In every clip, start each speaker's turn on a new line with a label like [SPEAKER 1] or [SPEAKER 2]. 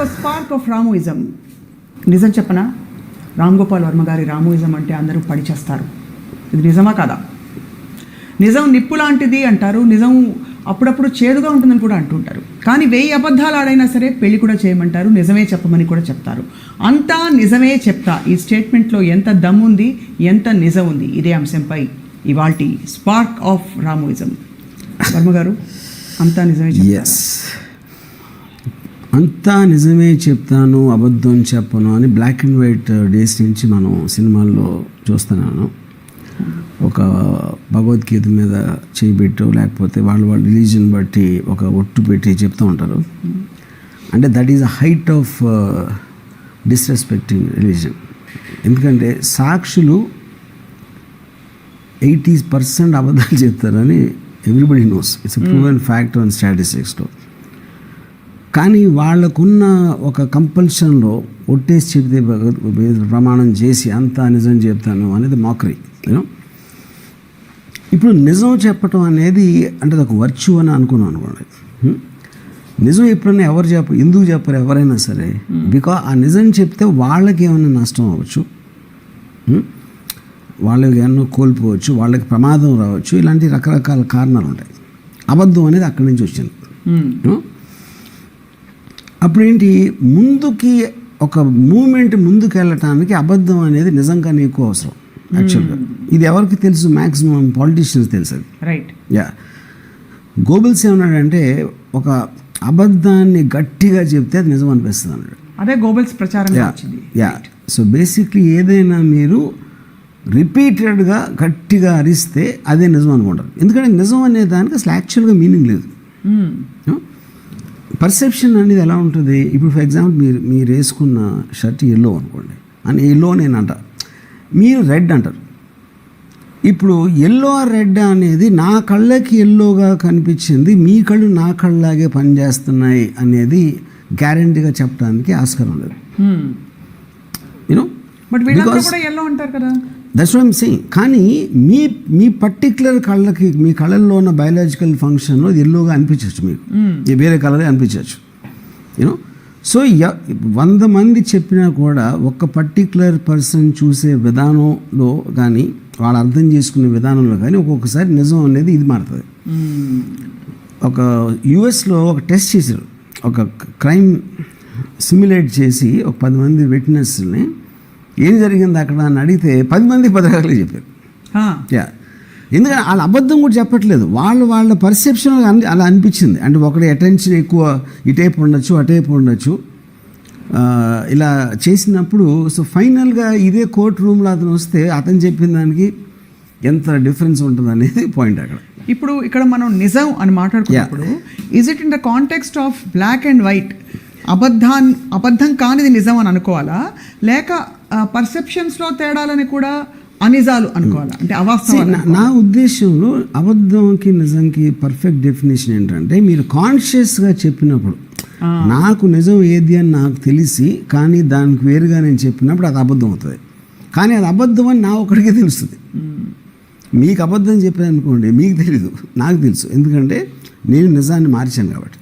[SPEAKER 1] a spark of Ramoism. నిజం చెప్పనా, రామ్ గోపాల్ వర్మ గారి రామోయిజం అంటే అందరూ పడిచేస్తారు. ఇది నిజమా కాదా? నిజం నిప్పు లాంటిది అంటారు, నిజం అప్పుడప్పుడు చేదుగా ఉంటుందని కూడా అంటుంటారు. కానీ 1000 అబద్ధాలు ఆడైనా సరే పెళ్లి కూడా చేయమంటారు, నిజమే చెప్పమని కూడా చెప్తారు. అంతా నిజమే చెప్తా, ఈ స్టేట్మెంట్లో ఎంత దమ్ ఉంది, ఎంత నిజం ఉంది, ఇదే అంశంపై ఇవాల్టి స్పార్క్ ఆఫ్ రామోయిజం. వర్మ గారు, అంతా నిజమే చెప్తారా?
[SPEAKER 2] అంతా నిజమే చెప్తాను, అబద్ధం చెప్పను అని బ్లాక్ అండ్ వైట్ డేస్ నుంచి మనం సినిమాల్లో చూస్తున్నాను. ఒక భగవద్గీత మీద చేయబెట్టో లేకపోతే వాళ్ళ రిలీజన్ బట్టి ఒక ఒట్టు పెట్టి చెప్తూ ఉంటారు. అంటే that is a height of disrespecting religion. ఎందుకంటే సాక్షులు 80% అబద్ధాలు చెప్తారని everybody knows. It's a proven fact on స్టాటిస్టిక్స్లో. కానీ వాళ్ళకున్న ఒక కంపల్షన్లో ఒట్టేసి చెప్తే ప్రమాణం చేసి అంతా నిజం చెప్తాను అనేది మాకరీ. యూనో, ఇప్పుడు నిజం చెప్పటం అనేది అంటే ఒక వర్చ్యూ అని అనుకున్నాను అనుకోండి. నిజం ఎప్పుడైనా ఎవరు ఎందుకు చెప్పరు ఎవరైనా సరే, బికాజ్ ఆ నిజం చెప్తే వాళ్ళకి ఏమైనా నష్టం అవ్వచ్చు, వాళ్ళకి ఏమన్నా కోల్పోవచ్చు, వాళ్ళకి ప్రమాదం రావచ్చు, ఇలాంటి రకరకాల కారణాలు ఉంటాయి. అబద్ధం అనేది అక్కడి నుంచి వచ్చింది. అప్పుడేంటి, ముందుకి ఒక మూమెంట్ ముందుకు వెళ్ళటానికి అబద్ధం అనేది నిజంగా ఎక్కువ అవసరం యాక్చువల్గా. ఇది ఎవరికి తెలుసు? మ్యాక్సిమం పాలిటీషియన్స్ తెలుసు అది.
[SPEAKER 1] రైట్.
[SPEAKER 2] యా, గోబెల్స్ ఏమన్నాడంటే ఒక అబద్ధాన్ని గట్టిగా చెప్తే అది నిజం అనిపిస్తుంది అన్నాడు.
[SPEAKER 1] అదే గోబెల్స్ ప్రచారం.
[SPEAKER 2] యా, సో బేసిక్లీ ఏదైనా మీరు రిపీటెడ్గా గట్టిగా అరిస్తే అదే నిజం అనుకుంటారు. ఎందుకంటే నిజం అనే దానికి అసలు యాక్చువల్గా మీనింగ్ లేదు. పర్సెప్షన్ అనేది ఎలా ఉంటుంది? ఇప్పుడు ఫర్ ఎగ్జాంపుల్ మీరు వేసుకున్న షర్ట్ ఎల్లో అనుకోండి, అని ఎల్లో నేను అంట, మీరు రెడ్ అంటారు. ఇప్పుడు ఎల్లో రెడ్ అనేది నా కళ్ళకి ఎల్లోగా కనిపించింది, మీ కళ్ళు నా కళ్ళలాగే పనిచేస్తున్నాయి అనేది గ్యారంటీగా చెప్పడానికి ఆస్కారం లేదు. యూనో,
[SPEAKER 1] బట్ వీళ్ళందరూ కూడా ఎల్లో అంటారు కదా.
[SPEAKER 2] That's what I'm saying. కానీ మీ పర్టిక్యులర్ కళ్ళకి, మీ కళ్ళల్లో ఉన్న బయాలజికల్ ఫంక్షన్లో ఎల్లోగా అనిపించవచ్చు, మీకు వేరే కలరే అనిపించవచ్చు. యూనో, సో 100 మంది చెప్పినా కూడా ఒక పర్టిక్యులర్ పర్సన్ చూసే విధానంలో కానీ వాళ్ళు అర్థం చేసుకునే విధానంలో కానీ ఒక్కొక్కసారి నిజం అనేది ఇది మారుతుంది. ఒక యుఎస్లో ఒక టెస్ట్ చేశారు, ఒక క్రైమ్ సిమ్యులేట్ చేసి ఒక 10 మంది విట్నెస్ని ఏం జరిగింది అక్కడ అని అడిగితే 10 మంది 10 రకాలుగా చెప్పారు. యా, ఎందుకంటే వాళ్ళ అబద్ధం కూడా చెప్పట్లేదు, వాళ్ళ పర్సెప్షన్ అలా అనిపించింది. అంటే ఒకటి అటెన్షన్ ఎక్కువ ఇటేపు ఉండొచ్చు, అటేపు ఉండొచ్చు, ఇలా చేసినప్పుడు. సో ఫైనల్గా ఇదే కోర్ట్ రూమ్లో అతను వస్తే అతను చెప్పిన దానికి ఎంత డిఫరెన్స్ ఉంటుంది అనేది పాయింట్ అక్కడ.
[SPEAKER 1] ఇప్పుడు ఇక్కడ మనం నిజం అని మాట్లాడుకున్నప్పుడు is it in the context of black and white, అబద్ధం కానిది నిజం అని అనుకోవాలా, లేక పర్సెప్షన్స్లో తేడాలని కూడా అనిజాలు అనుకోవాలా? అంటే అవాస్తవం.
[SPEAKER 2] నా ఉద్దేశంలో అబద్ధంకి నిజంకి పర్ఫెక్ట్ డెఫినేషన్ ఏంటంటే, మీరు కాన్షియస్గా చెప్పినప్పుడు నాకు నిజం ఏది అని నాకు తెలిసి కానీ దానికి వేరుగా నేను చెప్పినప్పుడు అది అబద్ధం అవుతుంది. కానీ అది అబద్ధం అని నా ఒకటికే తెలుస్తుంది. మీకు అబద్ధం చెప్పాను అనుకోండి, మీకు తెలీదు, నాకు తెలుసు, ఎందుకంటే నేను నిజాన్ని మార్చాను కాబట్టి.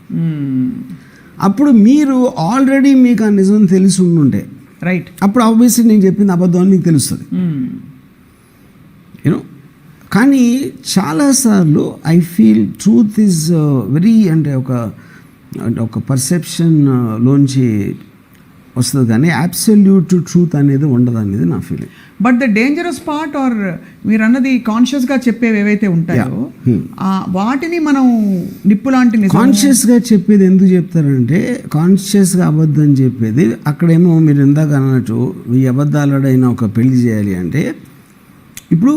[SPEAKER 2] అప్పుడు మీరు ఆల్రెడీ మీకు ఆ నిజం తెలిసి ఉండుంటే
[SPEAKER 1] రైట్,
[SPEAKER 2] అప్పుడు ఆబ్వియస్లీ నేను చెప్పింది అబద్ధం అని మీకు తెలుస్తుంది. యూనో, కానీ చాలాసార్లు I feel truth is very అంటే ఒక పర్సెప్షన్ లోంచి వస్తుంది, కానీ అబ్సల్యూట్ ట్రూత్ అనేది ఉండదు అనేది నా feeling.
[SPEAKER 1] But the dangerous part or మీరు అన్నది కాన్షియస్గా చెప్పేవి ఏవైతే ఉంటాయో వాటిని మనం నిప్పు లాంటి
[SPEAKER 2] కాన్షియస్గా చెప్పేది ఎందుకు చెప్తారంటే, కాన్షియస్గా అబద్ధం చెప్పేది అక్కడేమో మీరు ఇందాక అన్నట్టు ఈ అబద్ధాలడైనా ఒక పెళ్లి చేయాలి అంటే, ఇప్పుడు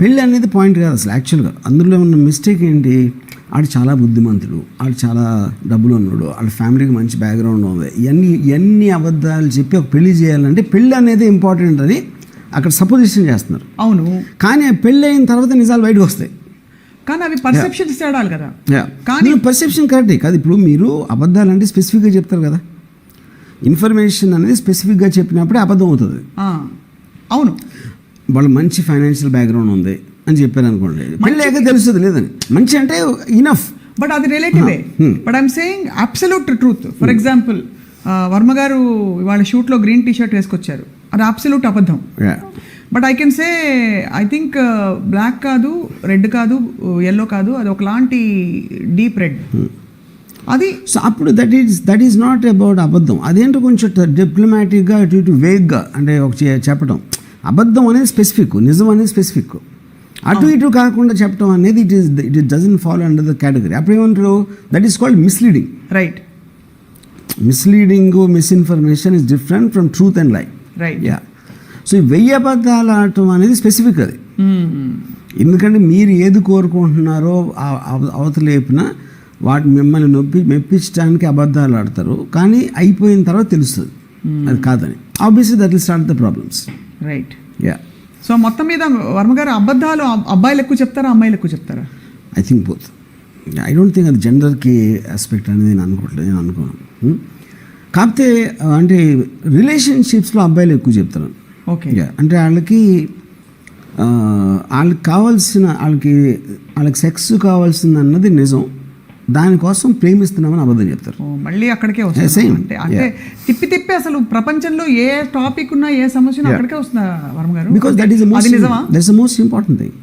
[SPEAKER 2] పెళ్ళి అనేది పాయింట్ కాదు అసలు యాక్చువల్గా. అందులో ఉన్న మిస్టేక్ ఏంటి, ఆడు చాలా బుద్ధిమంతుడు, ఆడు చాలా డబ్బులు ఉన్నాడు, వాళ్ళ ఫ్యామిలీకి మంచి బ్యాక్గ్రౌండ్ ఉంది, ఇవన్నీ అబద్ధాలు చెప్పి ఒక పెళ్లి చేయాలంటే పెళ్ళి అనేది ఇంపార్టెంట్ అని అక్కడ సపోజిషన్ చేస్తున్నారు.
[SPEAKER 1] అవును,
[SPEAKER 2] కానీ పెళ్ళి అయిన తర్వాత నిజాలు బయటకు వస్తాయి.
[SPEAKER 1] కానీ అవి పర్సెప్షన్స్ తేడాలి కదా.
[SPEAKER 2] కానీ పర్సెప్షన్ కరెక్టే కాదు. ఇప్పుడు మీరు అబద్ధాలు అంటే స్పెసిఫిక్గా చెప్తారు కదా, ఇన్ఫర్మేషన్ అనేది స్పెసిఫిక్గా చెప్పినప్పుడే అబద్ధం అవుతుంది.
[SPEAKER 1] అవును,
[SPEAKER 2] వాళ్ళు మంచి ఫైనాన్షియల్ బ్యాక్గ్రౌండ్ ఉంది అని చెప్పారు అనుకోండి, పెళ్ళాక తెలుస్తుంది లేదని. మంచి అంటే ఇనఫ్,
[SPEAKER 1] బట్ అది రిలేటివే. But I'm saying absolute truth. For example Varma గారు ఇవాళ షూట్లో గ్రీన్ టీ షర్ట్ వేసుకొచ్చారు, అది అబ్సల్యూట్ అబద్ధం. But I can say I think black కాదు, రెడ్ కాదు, ఎల్లో కాదు, అది ఒకలాంటి డీప్ రెడ్. అది
[SPEAKER 2] సో అప్పుడు దట్ ఈస్ నాట్ అబౌట్ అబద్ధం. అదేంటో కొంచెం డిప్లొమాటిక్గా ఇటు వేగ్గా అంటే ఒక చెప్పడం. అబద్ధం అనేది స్పెసిఫిక్, నిజం అనేది స్పెసిఫిక్. అటు ఇటు కాకుండా చెప్పడం అనేది it doesn't follow under the category. అప్పుడు ఏమంటారు, that is called misleading.
[SPEAKER 1] Right.
[SPEAKER 2] Misleading, misinformation is different from truth and లై.
[SPEAKER 1] రైట్.
[SPEAKER 2] యా. సో ఈ 1000 అబద్ధాలు ఆడటం అనేది స్పెసిఫిక్ అది. ఎందుకంటే మీరు ఏది కోరుకుంటున్నారో అవతలేపిన వాటి మిమ్మల్ని మెప్పించడానికి అబద్ధాలు ఆడతారు, కానీ అయిపోయిన తర్వాత తెలుస్తుంది అది కాదని. Obviously that will start the problems.
[SPEAKER 1] Right.
[SPEAKER 2] Yeah.
[SPEAKER 1] So మొత్తం మీద వర్మ గారు అబద్ధాలు అబ్బాయిలు ఎక్కువ చెప్తారా, అమ్మాయిలు ఎక్కువ చెప్తారా?
[SPEAKER 2] I think both. I don't think అది జెండర్కి ఆస్పెక్ట్ అనేది నేను అనుకోను. కాకపోతే అంటే రిలేషన్షిప్స్లో అబ్బాయిలు ఎక్కువ చెప్తారు.
[SPEAKER 1] ఓకే.
[SPEAKER 2] అంటే వాళ్ళకి వాళ్ళకి సెక్స్ కావాల్సింది అన్నది నిజం, దానికోసం ప్రేమిస్తున్నామని అబద్ధం చెప్తారు.
[SPEAKER 1] మళ్ళీ అక్కడికే వస్తుంది. అంటే తిప్పి అసలు ప్రపంచంలో ఏ టాపిక్ ఉన్నా ఏ సమస్య అక్కడికే వస్తుందా వర్మ గారు?
[SPEAKER 2] Because that is the most important thing.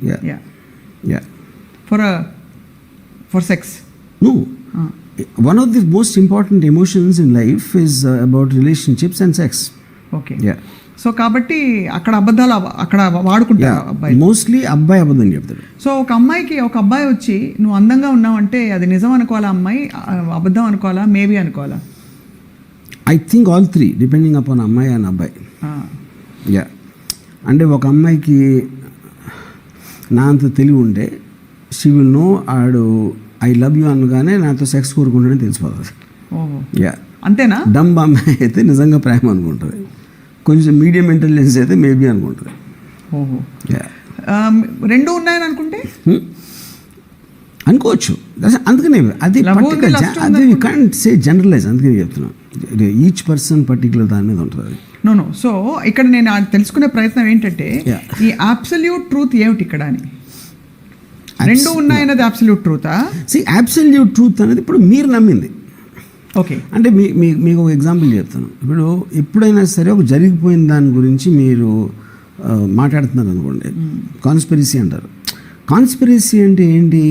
[SPEAKER 2] Yeah.
[SPEAKER 1] For sex.
[SPEAKER 2] No. One of the most important emotions in life is about relationships and sex.
[SPEAKER 1] Okay.
[SPEAKER 2] Yeah.
[SPEAKER 1] So కాబట్టి అక్కడ అబద్ధాలు అక్కడ వాడుకుంటారు అబ్బాయి.
[SPEAKER 2] మోస్ట్లీ అబ్బాయి అబద్ధం చెప్తాడు.
[SPEAKER 1] సో ఒక అమ్మాయికి ఒక అబ్బాయి వచ్చి నువ్వు అందంగా ఉన్నావు అంటే అది నిజం అనుకోవాలా, అమ్మాయి అబద్ధం అనుకోవాలా, మేబీ అనుకోవాలా?
[SPEAKER 2] I think all three depending upon అమ్మాయి అండ్ అబ్బాయి. యా. అంటే ఒక అమ్మాయికి నా అంత తెలివి ఉంటే షీ విల్ నో ఆడు ఐ లవ్ యూ అనగానే నాతో సెక్స్ కోరుకుంటాడని తెలిసిపోతుంది. యా.
[SPEAKER 1] అంతేనా?
[SPEAKER 2] డంబ్ అమ్మాయి అయితే నిజంగా ప్రేమ అనుకుంటుంది, కొంచెం మీడియం ఇంటెలిజెన్స్ అయితే మేబీ అనుకుంటుంది.
[SPEAKER 1] ఓహో. రెండు ఉన్నాయని అనుకుంటే
[SPEAKER 2] అనుకోవచ్చు. అందుకనే అది అది యూ కాంట్ సే జనరలైజ్. అందుకని చెప్తున్నాను, ఈచ్ పర్సన్ పర్టికులర్ దాని మీద ఉంటుంది.
[SPEAKER 1] నో. సో ఇక్కడ నేను తెలుసుకునే ప్రయత్నం ఏంటంటే ఈ అబ్సల్యూట్ ట్రూత్ ఏమిటి ఇక్కడ అని. రెండు ఉన్నాయన్నది అబ్సల్యూట్ ట్రూతా?
[SPEAKER 2] అబ్సల్యూట్ ట్రూత్ అనేది ఇప్పుడు మీరు నమ్మింది.
[SPEAKER 1] ఓకే.
[SPEAKER 2] అంటే మీకు ఒక ఎగ్జాంపుల్ చెప్తాను. ఇప్పుడు ఎప్పుడైనా సరే ఒక జరిగిపోయిన దాని గురించి మీరు మాట్లాడుతున్నారు అనుకోండి, కాన్స్పిరసీ అంటారు. కాన్స్పిరసీ అంటే ఏంటి,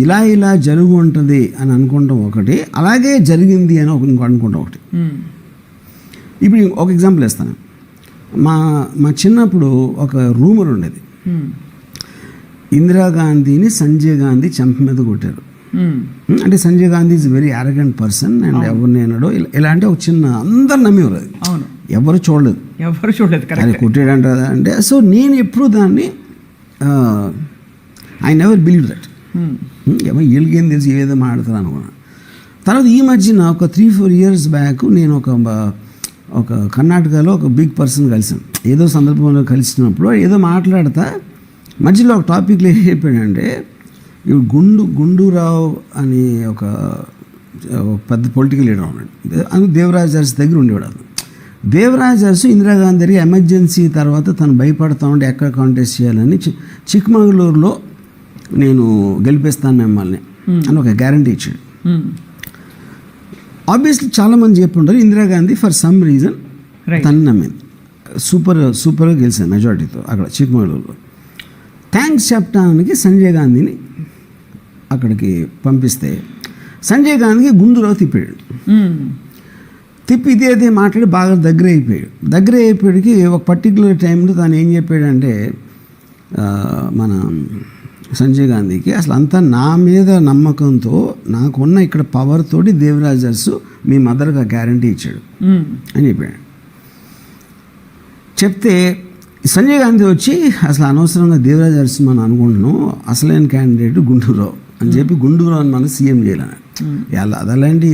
[SPEAKER 2] ఇలా జరుగు ఉంటుంది అని అనుకుంటాం ఒకటి, అలాగే జరిగింది అని ఇంకో అనుకుంటాం ఒకటి. ఇప్పుడు ఒక ఎగ్జాంపుల్ ఇస్తాను. మా చిన్నప్పుడు ఒక రూమర్ ఉండేది, ఇందిరాగాంధీని సంజయ్ గాంధీ చెంప మీద కొట్టారు. అంటే Sanjay Gandhi is very arrogant person and ఎవరిని అన్నాడో ఇలా అంటే ఒక చిన్న అందరు నమ్మేవారు. అది ఎవరు చూడలేదు. అది కొట్టాడంట అంటే. సో నేను ఎప్పుడు దాన్ని ఐ నెవర్ బిలీవ్ దట్. వీళ్ళకేం తెలిసి ఏదో మాట్లాడతారు అనుకున్నాను. తర్వాత ఈ మధ్యన ఒక 3-4 years బ్యాక్ నేను ఒక కర్ణాటకలో ఒక బిగ్ పర్సన్ కలిసాను. ఏదో సందర్భంలో కలిసినప్పుడు ఏదో మాట్లాడతా మధ్యలో ఒక టాపిక్లో ఏం చెప్పాడంటే, ఇప్పుడు గుండూరావు అని ఒక పెద్ద పొలిటికల్ లీడర్ ఉన్నాడు. అందుకు దేవరాజ్ అరసు దగ్గర ఉండేవాడు. అతను దేవరాజ్ అరసు ఇందిరాగాంధీ ఎమర్జెన్సీ తర్వాత తను భయపడతా ఉంటే ఎక్కడ కాంటెస్ట్ చేయాలని చిక్మగళూరులో నేను గెలిపిస్తాను మిమ్మల్ని అని ఒక గ్యారంటీ ఇచ్చాడు. ఆబ్వియస్లీ చాలామంది చెప్పుంటారు ఇందిరాగాంధీ ఫర్ సమ్ రీజన్ తను నమ్మింది. సూపర్గా గెలిచాను మెజారిటీతో అక్కడ చిక్మగళూరులో. థ్యాంక్స్ చెప్పడానికి సంజయ్ గాంధీని అక్కడికి పంపిస్తే సంజయ్ గాంధీకి గుండూరావు తిప్పాడు. తిప్పి ఇదే మాట్లాడి బాగా దగ్గర అయిపోయాడికి ఒక పర్టికులర్ టైంలో తను ఏం చెప్పాడంటే, మన సంజయ్ గాంధీకి అసలు అంతా నా మీద నమ్మకంతో నాకున్న ఇక్కడ పవర్ తోటి దేవరాజ్ అరసు మీ మదర్గా గ్యారంటీ ఇచ్చాడు అని చెప్పాడు. చెప్తే సంజయ్ గాంధీ వచ్చి అసలు అనవసరంగా దేవరాజ్ అరసు మనం అనుకుంటున్నాం, అసలైన క్యాండిడేట్ గుండూరావు అని చెప్పి గుండూరావు అని మనం సీఎం చేయాలని. అదలాంటి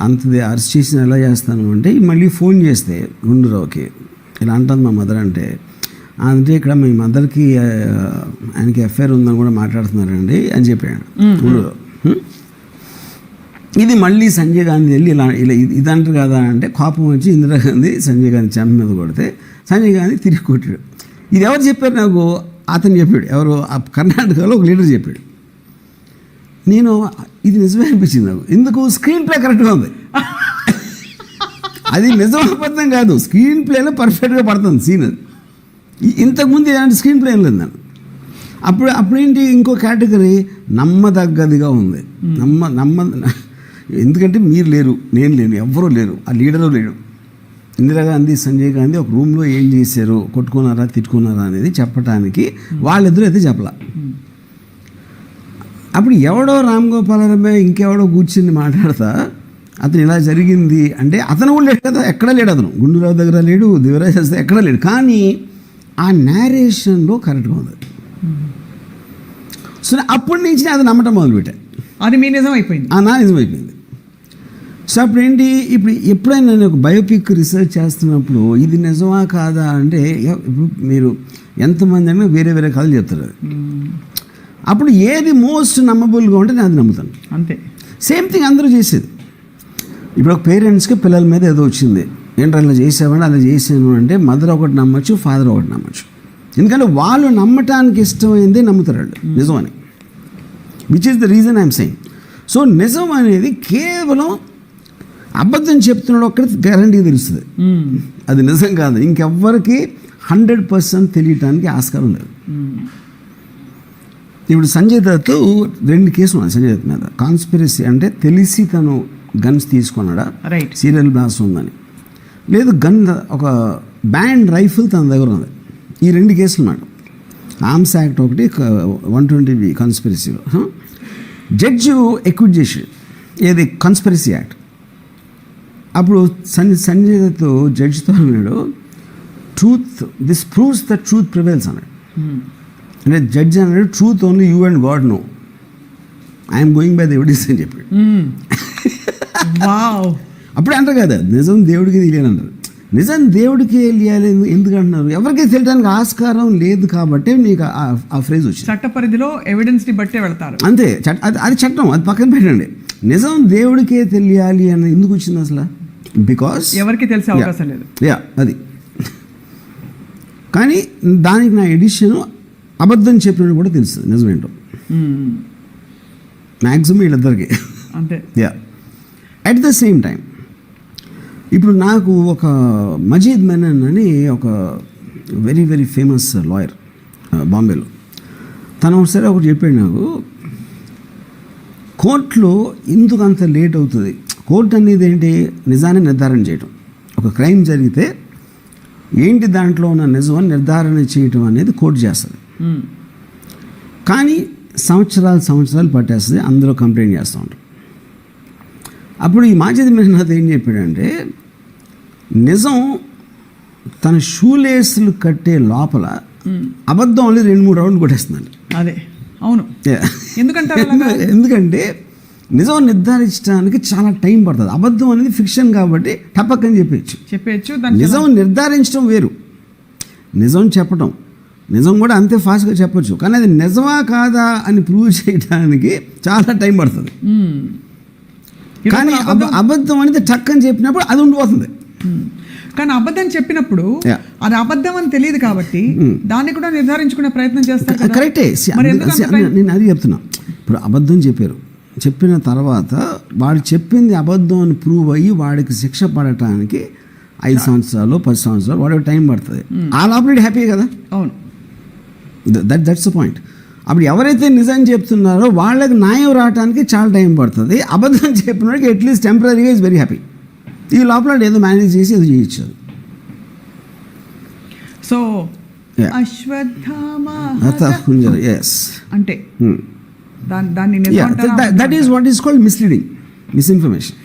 [SPEAKER 2] అంతది అరెస్ట్ చేసిన ఎలా చేస్తాను అంటే మళ్ళీ ఫోన్ చేస్తే గుండూరావుకి ఇలా అంటుంది మా మదర్ అంటే ఇక్కడ మీ మదర్కి ఆయనకి ఎఫ్ఐఆర్ ఉందని కూడా మాట్లాడుతున్నారండి అని చెప్పాడు గుండూరావు. ఇది మళ్ళీ సంజయ్ గాంధీ వెళ్ళి ఇలా ఇదంటారు కదా అంటే కోపం వచ్చి ఇందిరాగాంధీ సంజయ్ గాంధీ చెంప మీద కొడితే సంజయ్ గాంధీ తిరిగి కొట్టాడు. ఇది ఎవరు చెప్పారు నాకు, అతను చెప్పాడు. ఎవరు కర్ణాటకలో ఒక లీడర్ చెప్పాడు. నేను ఇది నిజమే అనిపించింది నాకు. ఎందుకు స్క్రీన్ ప్లే కరెక్ట్గా ఉంది. అది నిజం అబద్ధం కాదు, స్క్రీన్ ప్లేలో పర్ఫెక్ట్గా పడుతుంది సీన్. అది ఇంతకుముందు ఇలాంటి స్క్రీన్ ప్లే ఏం లేదు నాకు. అప్పుడేంటి ఇంకో కేటగిరీ నమ్మదగ్గదిగా ఉంది. ఎందుకంటే మీరు లేరు, నేను లేను, ఎవ్వరూ లేరు, ఆ లీడరు లేడు. ఇందిరాగాంధీ, సంజయ్ గాంధీ ఒక రూమ్లో ఏం చేశారు, కొట్టుకున్నారా తిట్టుకున్నారా అనేది చెప్పడానికి వాళ్ళిద్దరూ అయితే చెప్పలా. అప్పుడు ఎవడో రామ్ గోపాలరావు ఇంకెవడో కూర్చుని మాట్లాడతా అతను ఇలా జరిగింది అంటే అతను కూడా లేడు కదా, ఎక్కడా లేడు, అతను గుండూరావు దగ్గర లేడు, దివరాజ్ ఎక్కడా లేడు, కానీ ఆ నేరేషన్లో కరెక్ట్గా ఉంది. సో అప్పటి నుంచి అది నమ్మటం మొదలుపెట్టా,
[SPEAKER 1] అది మీ నిజం అయిపోయింది,
[SPEAKER 2] నా నిజం అయిపోయింది. సో అప్పుడు ఏంటి, ఎప్పుడైనా నేను ఒక బయోపిక్ రీసెర్చ్ చేస్తున్నప్పుడు ఇది నిజమా కాదా అంటే ఇప్పుడు మీరు ఎంతమంది అయినా వేరే వేరే కథలు చెప్తారు. అప్పుడు ఏది మోస్ట్ నమ్మబుల్గా ఉంటే నేను అది నమ్ముతాను.
[SPEAKER 1] అంతే.
[SPEAKER 2] సేమ్ థింగ్ అందరూ చేసేది. ఇప్పుడు ఒక పేరెంట్స్కి పిల్లల మీద ఏదో వచ్చింది, ఏంటో అలా చేసామని అలా చేసాను అంటే మదర్ ఒకటి నమ్మచ్చు, ఫాదర్ ఒకటి నమ్మచ్చు. ఎందుకంటే వాళ్ళు నమ్మటానికి ఇష్టమైంది నమ్ముతారు వాళ్ళు నిజం అని, which is the reason I'm saying. So నిజం అనేది కేవలం అబద్ధం చెప్తున్నాడు ఒక్కడికి గ్యారంటీ తెలుస్తుంది, అది నిజం కాదు. ఇంకెవ్వరికి 100% తెలియటానికి ఆస్కారం లేదు. ఇప్పుడు సంజయ్ దత్ 2 కేసులు ఉన్నాయి సంజయ్ దత్ మీద. కాన్స్పిరసీ అంటే తెలిసి తను గన్స్ తీసుకున్నాడా, సీరియల్ బ్లాస్ట్ ఉందని, లేదు గన్ ఒక బ్యాండ్ రైఫిల్ తన దగ్గర ఉంది. ఈ 2 కేసులు మాట. ఆర్మ్స్ యాక్ట్ ఒకటి, 120B కాన్స్పిరసీలో. జడ్జి ఎక్విట్ చేసి ఏది కాన్స్పిరసీ యాక్ట్. అప్పుడు సంజయ్ దత్ జడ్జితో అన్నాడు, this proves the truth prevails అన్నాడు. అంటే జడ్జి అన్నాడు, truth only you and God know, I'm going by the evidence అని చెప్పాడు. అప్పుడే అంటారు కదా, నిజం దేవుడికి తెలియనంటారు. నిజం దేవుడికి తెలియాలి ఎందుకు అంటున్నారు, ఎవరికి తెలియడానికి ఆస్కారం లేదు కాబట్టి నీకు ఆ ఫ్రేజ్ వచ్చింది.
[SPEAKER 1] చట్ట పరిధిలో ఎవిడెన్స్ని బట్టే వెళ్తారు,
[SPEAKER 2] అంతే. అది చట్టం, అది పక్కన పెట్టండి. నిజం దేవుడికే తెలియాలి అని ఎందుకు వచ్చింది అసలు? బికాస్
[SPEAKER 1] ఎవరికి తెలిసే అవకాశం లేదు.
[SPEAKER 2] అది. కానీ దానికి నా ఎడిషన్ అబద్ధం చెప్పినట్టు కూడా తెలుస్తుంది నిజమేంటో, మ్యాక్సిమం వీళ్ళిద్దరికి.
[SPEAKER 1] అంతే.
[SPEAKER 2] అట్ ద సేమ్ టైం ఇప్పుడు నాకు ఒక మజీద్ మెనన్ అని ఒక వెరీ వెరీ ఫేమస్ లాయర్ బాంబేలో, తను ఒకసారి ఒకటి చెప్పాడు నాకు, కోర్టులో ఎందుకు అంత లేట్ అవుతుంది, కోర్టు అనేది ఏంటి, నిజాన్ని నిర్ధారణ చేయటం. ఒక క్రైమ్ జరిగితే ఏంటి దాంట్లో ఉన్న నిజం నిర్ధారణ చేయటం అనేది కోర్టు చేస్తుంది, కానీ సంవత్సరాలు పట్టేస్తుంది, అందరూ కంప్లైంట్ చేస్తూ ఉంటారు. అప్పుడు ఈ మాజిద్ మెహనాథ్ ఏం చెప్పాడంటే, నిజం తన షూలేసులు కట్టే లోపల అబద్ధం అనేది 2-3 రౌండ్లు కొట్టేస్తుందండి.
[SPEAKER 1] అదే అవును.
[SPEAKER 2] ఎందుకంటే నిజం నిర్ధారించడానికి చాలా టైం పడుతుంది. అబద్ధం అనేది ఫిక్షన్ కాబట్టి టపక్కని చెప్పచ్చు. నిజం నిర్ధారించడం వేరు, నిజం చెప్పడం, నిజం కూడా అంతే ఫాస్ట్గా చెప్పచ్చు, కానీ అది నిజమా కాదా అని ప్రూవ్ చేయడానికి చాలా టైం పడుతుంది. కానీ అబద్ధం అనేది టక్కని చెప్పినప్పుడు అది ఉండిపోతుంది.
[SPEAKER 1] కానీ అబద్ధం చెప్పినప్పుడు అది అబద్ధం అని తెలియదు కాబట్టి దాన్ని కూడా నిర్ధారించుకునే ప్రయత్నం చేస్తారు.
[SPEAKER 2] కరెక్టే, నేను అది చెప్తున్నా. ఇప్పుడు అబద్ధం చెప్పిన తర్వాత వాడు చెప్పింది అబద్ధం అని ప్రూవ్ అయ్యి వాడికి శిక్ష పడటానికి 5 సంవత్సరాలు 10 సంవత్సరాలు వాడికి టైం పడుతుంది. ఆ లోపల హ్యాపీ కదా.
[SPEAKER 1] అవును,
[SPEAKER 2] దట్స్ ద పాయింట్. అప్పుడు ఎవరైతే నిజం చెప్తున్నారో వాళ్ళకి న్యాయం రావడానికి చాలా టైం పడుతుంది. అబద్ధం చెప్పినోడికి అట్లీస్ట్ టెంపరీగా ఈజ్ వెరీ హ్యాపీ. ఈ లోపల ఏదో మేనేజ్ చేసి ఏదో చేయొచ్చు.
[SPEAKER 1] సో అశ్వత్థామ
[SPEAKER 2] అంటే
[SPEAKER 1] దాన్ని
[SPEAKER 2] that is what is called misleading, misinformation.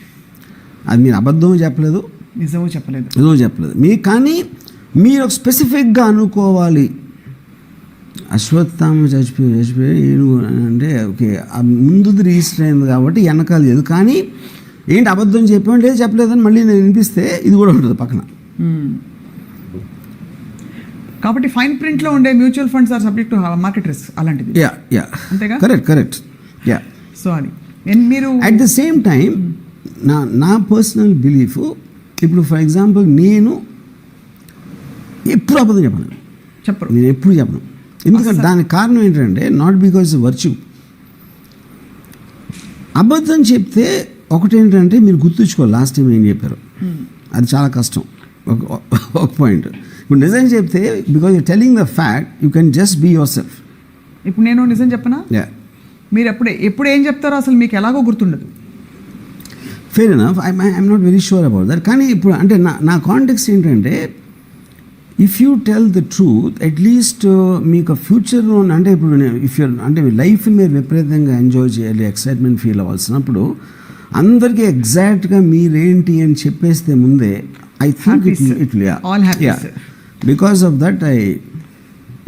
[SPEAKER 2] అది మీరు అబద్ధం చెప్పలేదు,
[SPEAKER 1] నిజమో చెప్పలేదు
[SPEAKER 2] కానీ మీరు ఒక స్పెసిఫిక్గా అనుకోవాలి, అశ్వత్థామ చచ్చిపోయి అంటే ఓకే ముందుది రిజిస్టర్ అయింది కాబట్టి వెనకాల లేదు, కానీ ఏంటి అబద్ధం చెప్పాము లేదు చెప్పలేదని మళ్ళీ నేను వినిపిస్తే ఇది కూడా ఉంటుంది పక్కన.
[SPEAKER 1] కాబట్టి ఫైన్ ప్రింట్లో ఉండే mutual funds are subject to market risk అలాంటిది. అంతేగా.
[SPEAKER 2] కరెక్ట్.
[SPEAKER 1] సో అది మీరు
[SPEAKER 2] అట్ ద సేమ్ టైం నా పర్సనల్ బిలీఫ్, ఇప్పుడు ఫర్ ఎగ్జాంపుల్ నేను ఎప్పుడు అబద్ధం చెప్పను, నేను ఎప్పుడు చెప్పను. ఎందుకంటే దానికి కారణం ఏంటంటే నాట్ బికాజ్ వర్చ్యూ. అబద్ధం చెప్తే ఒకటేంటంటే మీరు గుర్తుంచుకోవాలి లాస్ట్ టైం ఏం చెప్పారు, అది చాలా కష్టం ఒక పాయింట్. ఇప్పుడు నిజం చెప్తే because you telling the fact you can just be yourself.
[SPEAKER 1] ఇప్పుడు నేను నిజం చెప్పనా,
[SPEAKER 2] యా
[SPEAKER 1] మీరు ఎప్పుడు ఏం చెప్తారో అసలు మీకు ఎలాగో గుర్తుండదు.
[SPEAKER 2] Fair enough, I'm not very sure about that. కానీ ఇప్పుడు అంటే నా కాంటెక్స్ట్ ఏంటంటే if you tell the truth at least మీకు ఫ్యూచర్లో అంటే ఇప్పుడు ఇఫ్ యూ అంటే లైఫ్ని మీరు విపరీతంగా ఎంజాయ్ చేయాలి, ఎక్సైట్మెంట్ ఫీల్ అవ్వాల్సినప్పుడు అందరికీ ఎగ్జాక్ట్గా మీరేంటి అని చెప్పేస్తే ముందే I think it because of that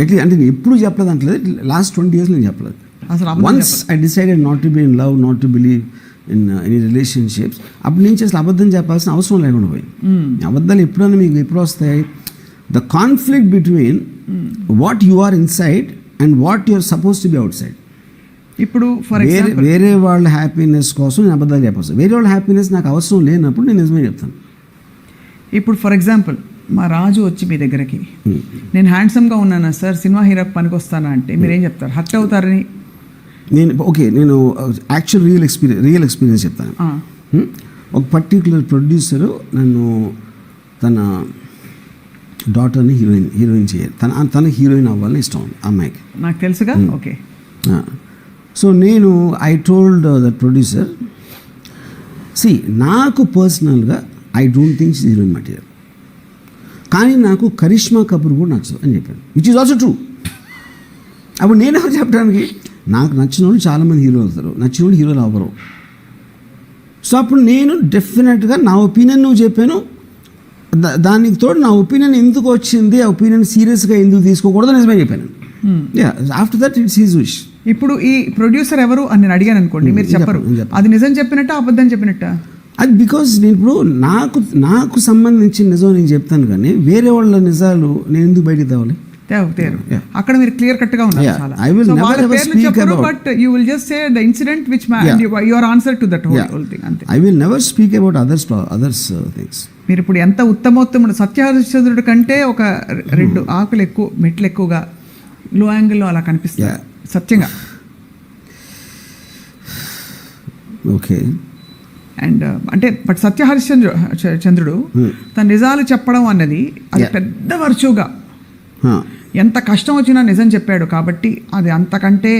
[SPEAKER 2] ఎట్లీ అంటే నేను ఎప్పుడు చెప్పలేదు అంటలేదు, లాస్ట్ 20 years నేను చెప్పలేదు.
[SPEAKER 1] అసలు
[SPEAKER 2] once I decided not to be in love, not to believe in any relationships, అప్పటి నుంచి అసలు అబద్ధం చెప్పాల్సిన అవసరం లేకుండా పోయి. అబద్ధాలు ఎప్పుడైనా మీకు ఎప్పుడు వస్తాయి? The conflict between what you are inside and what you are suppose to be outside.
[SPEAKER 1] ఇప్పుడు ఫర్ ఎగ్జాంపుల్
[SPEAKER 2] వేరే వాళ్ళ హ్యాపీనెస్ కోసం నేను అబద్ధాలు చెప్పాల్సి, వేరే వాళ్ళ హ్యాపీనెస్ నాకు అవసరం లేనప్పుడు నేను నిజమే చెప్తాను.
[SPEAKER 1] ఇప్పుడు ఫర్ ఎగ్జాంపుల్ మా రాజు వచ్చి మీ దగ్గరికి నేను హ్యాండ్సమ్గా ఉన్నానా సార్, సినిమా హీరోకి పనికి వస్తానా అంటే మీరేం చెప్తారు? హర్ట్ అవుతారని.
[SPEAKER 2] నేను యాక్చువల్ రియల్ ఎక్స్పీరియన్స్ చెప్తాను. ఒక పర్టిక్యులర్ ప్రొడ్యూసరు నన్ను తన డాటర్ని హీరోయిన్ చేయాలి, తన హీరోయిన్ అవ్వాలని ఇష్టం అమ్మాయికి.
[SPEAKER 1] నాకు తెలుసుగా. ఓకే.
[SPEAKER 2] సో నేను I told that producer, see నాకు పర్సనల్గా I don't think heroine material, కానీ నాకు కరిష్మా కపూర్ కూడా నచ్చదు అని చెప్పాను, విచ్ ఈజ్ ఆల్సో ట్రూ. అప్పుడు నేనెవరు చెప్పడానికి? నాకు నచ్చిన వాళ్ళు చాలామంది హీరో అవుతారు, నచ్చిన వాళ్ళు హీరోలు అవ్వరు. సో అప్పుడు నేను డెఫినెట్గా నా ఒపీనియన్ నువ్వు చెప్పాను, దానికి తోడు నా ఒపీనియన్ ఎందుకు వచ్చింది, ఆ ఒపీనియన్ సీరియస్గా ఎందుకు తీసుకోకూడదు నిజమే చెప్పాను. After that it's his wish.
[SPEAKER 1] ఇప్పుడు ఈ ప్రొడ్యూసర్ ఎవరు అని నేను అడిగాను అనుకోండి, మీరు చెప్పరు, అది నిజం చెప్పినట్ట అబద్ధం చెప్పినట్ట?
[SPEAKER 2] అది బికాజ్ నేను ఇప్పుడు నాకు సంబంధించిన నిజం నేను చెప్తాను, కానీ వేరే వాళ్ళ నిజాలు నేను ఎందుకు బయటికి తేవాలి?
[SPEAKER 1] అక్కడ మీరు క్లియర్ కట్ గా ఉన్నారు. But you will just say the incident which your answer to that whole thing. అంతే.
[SPEAKER 2] I will never speak about others things.
[SPEAKER 1] మీరు ఇప్పుడు ఎంత ఉత్తమోత్తముడు, సత్యహరిశ్చంద్రుడి కంటే ఒక 2 ఆకులు ఎక్కువ, మెట్లు ఎక్కువగా లో యాంగిల్లో అలా కనిపిస్తుంది సత్యంగా.
[SPEAKER 2] ఓకే.
[SPEAKER 1] అండ్ అంటే బట్ చంద్రుడు తన నిజాలు చెప్పడం అన్నది అది పెద్ద వర్చుగా, ఎంత కష్టం వచ్చినా నిజం చెప్పాడు కాబట్టి అది అంతకంటే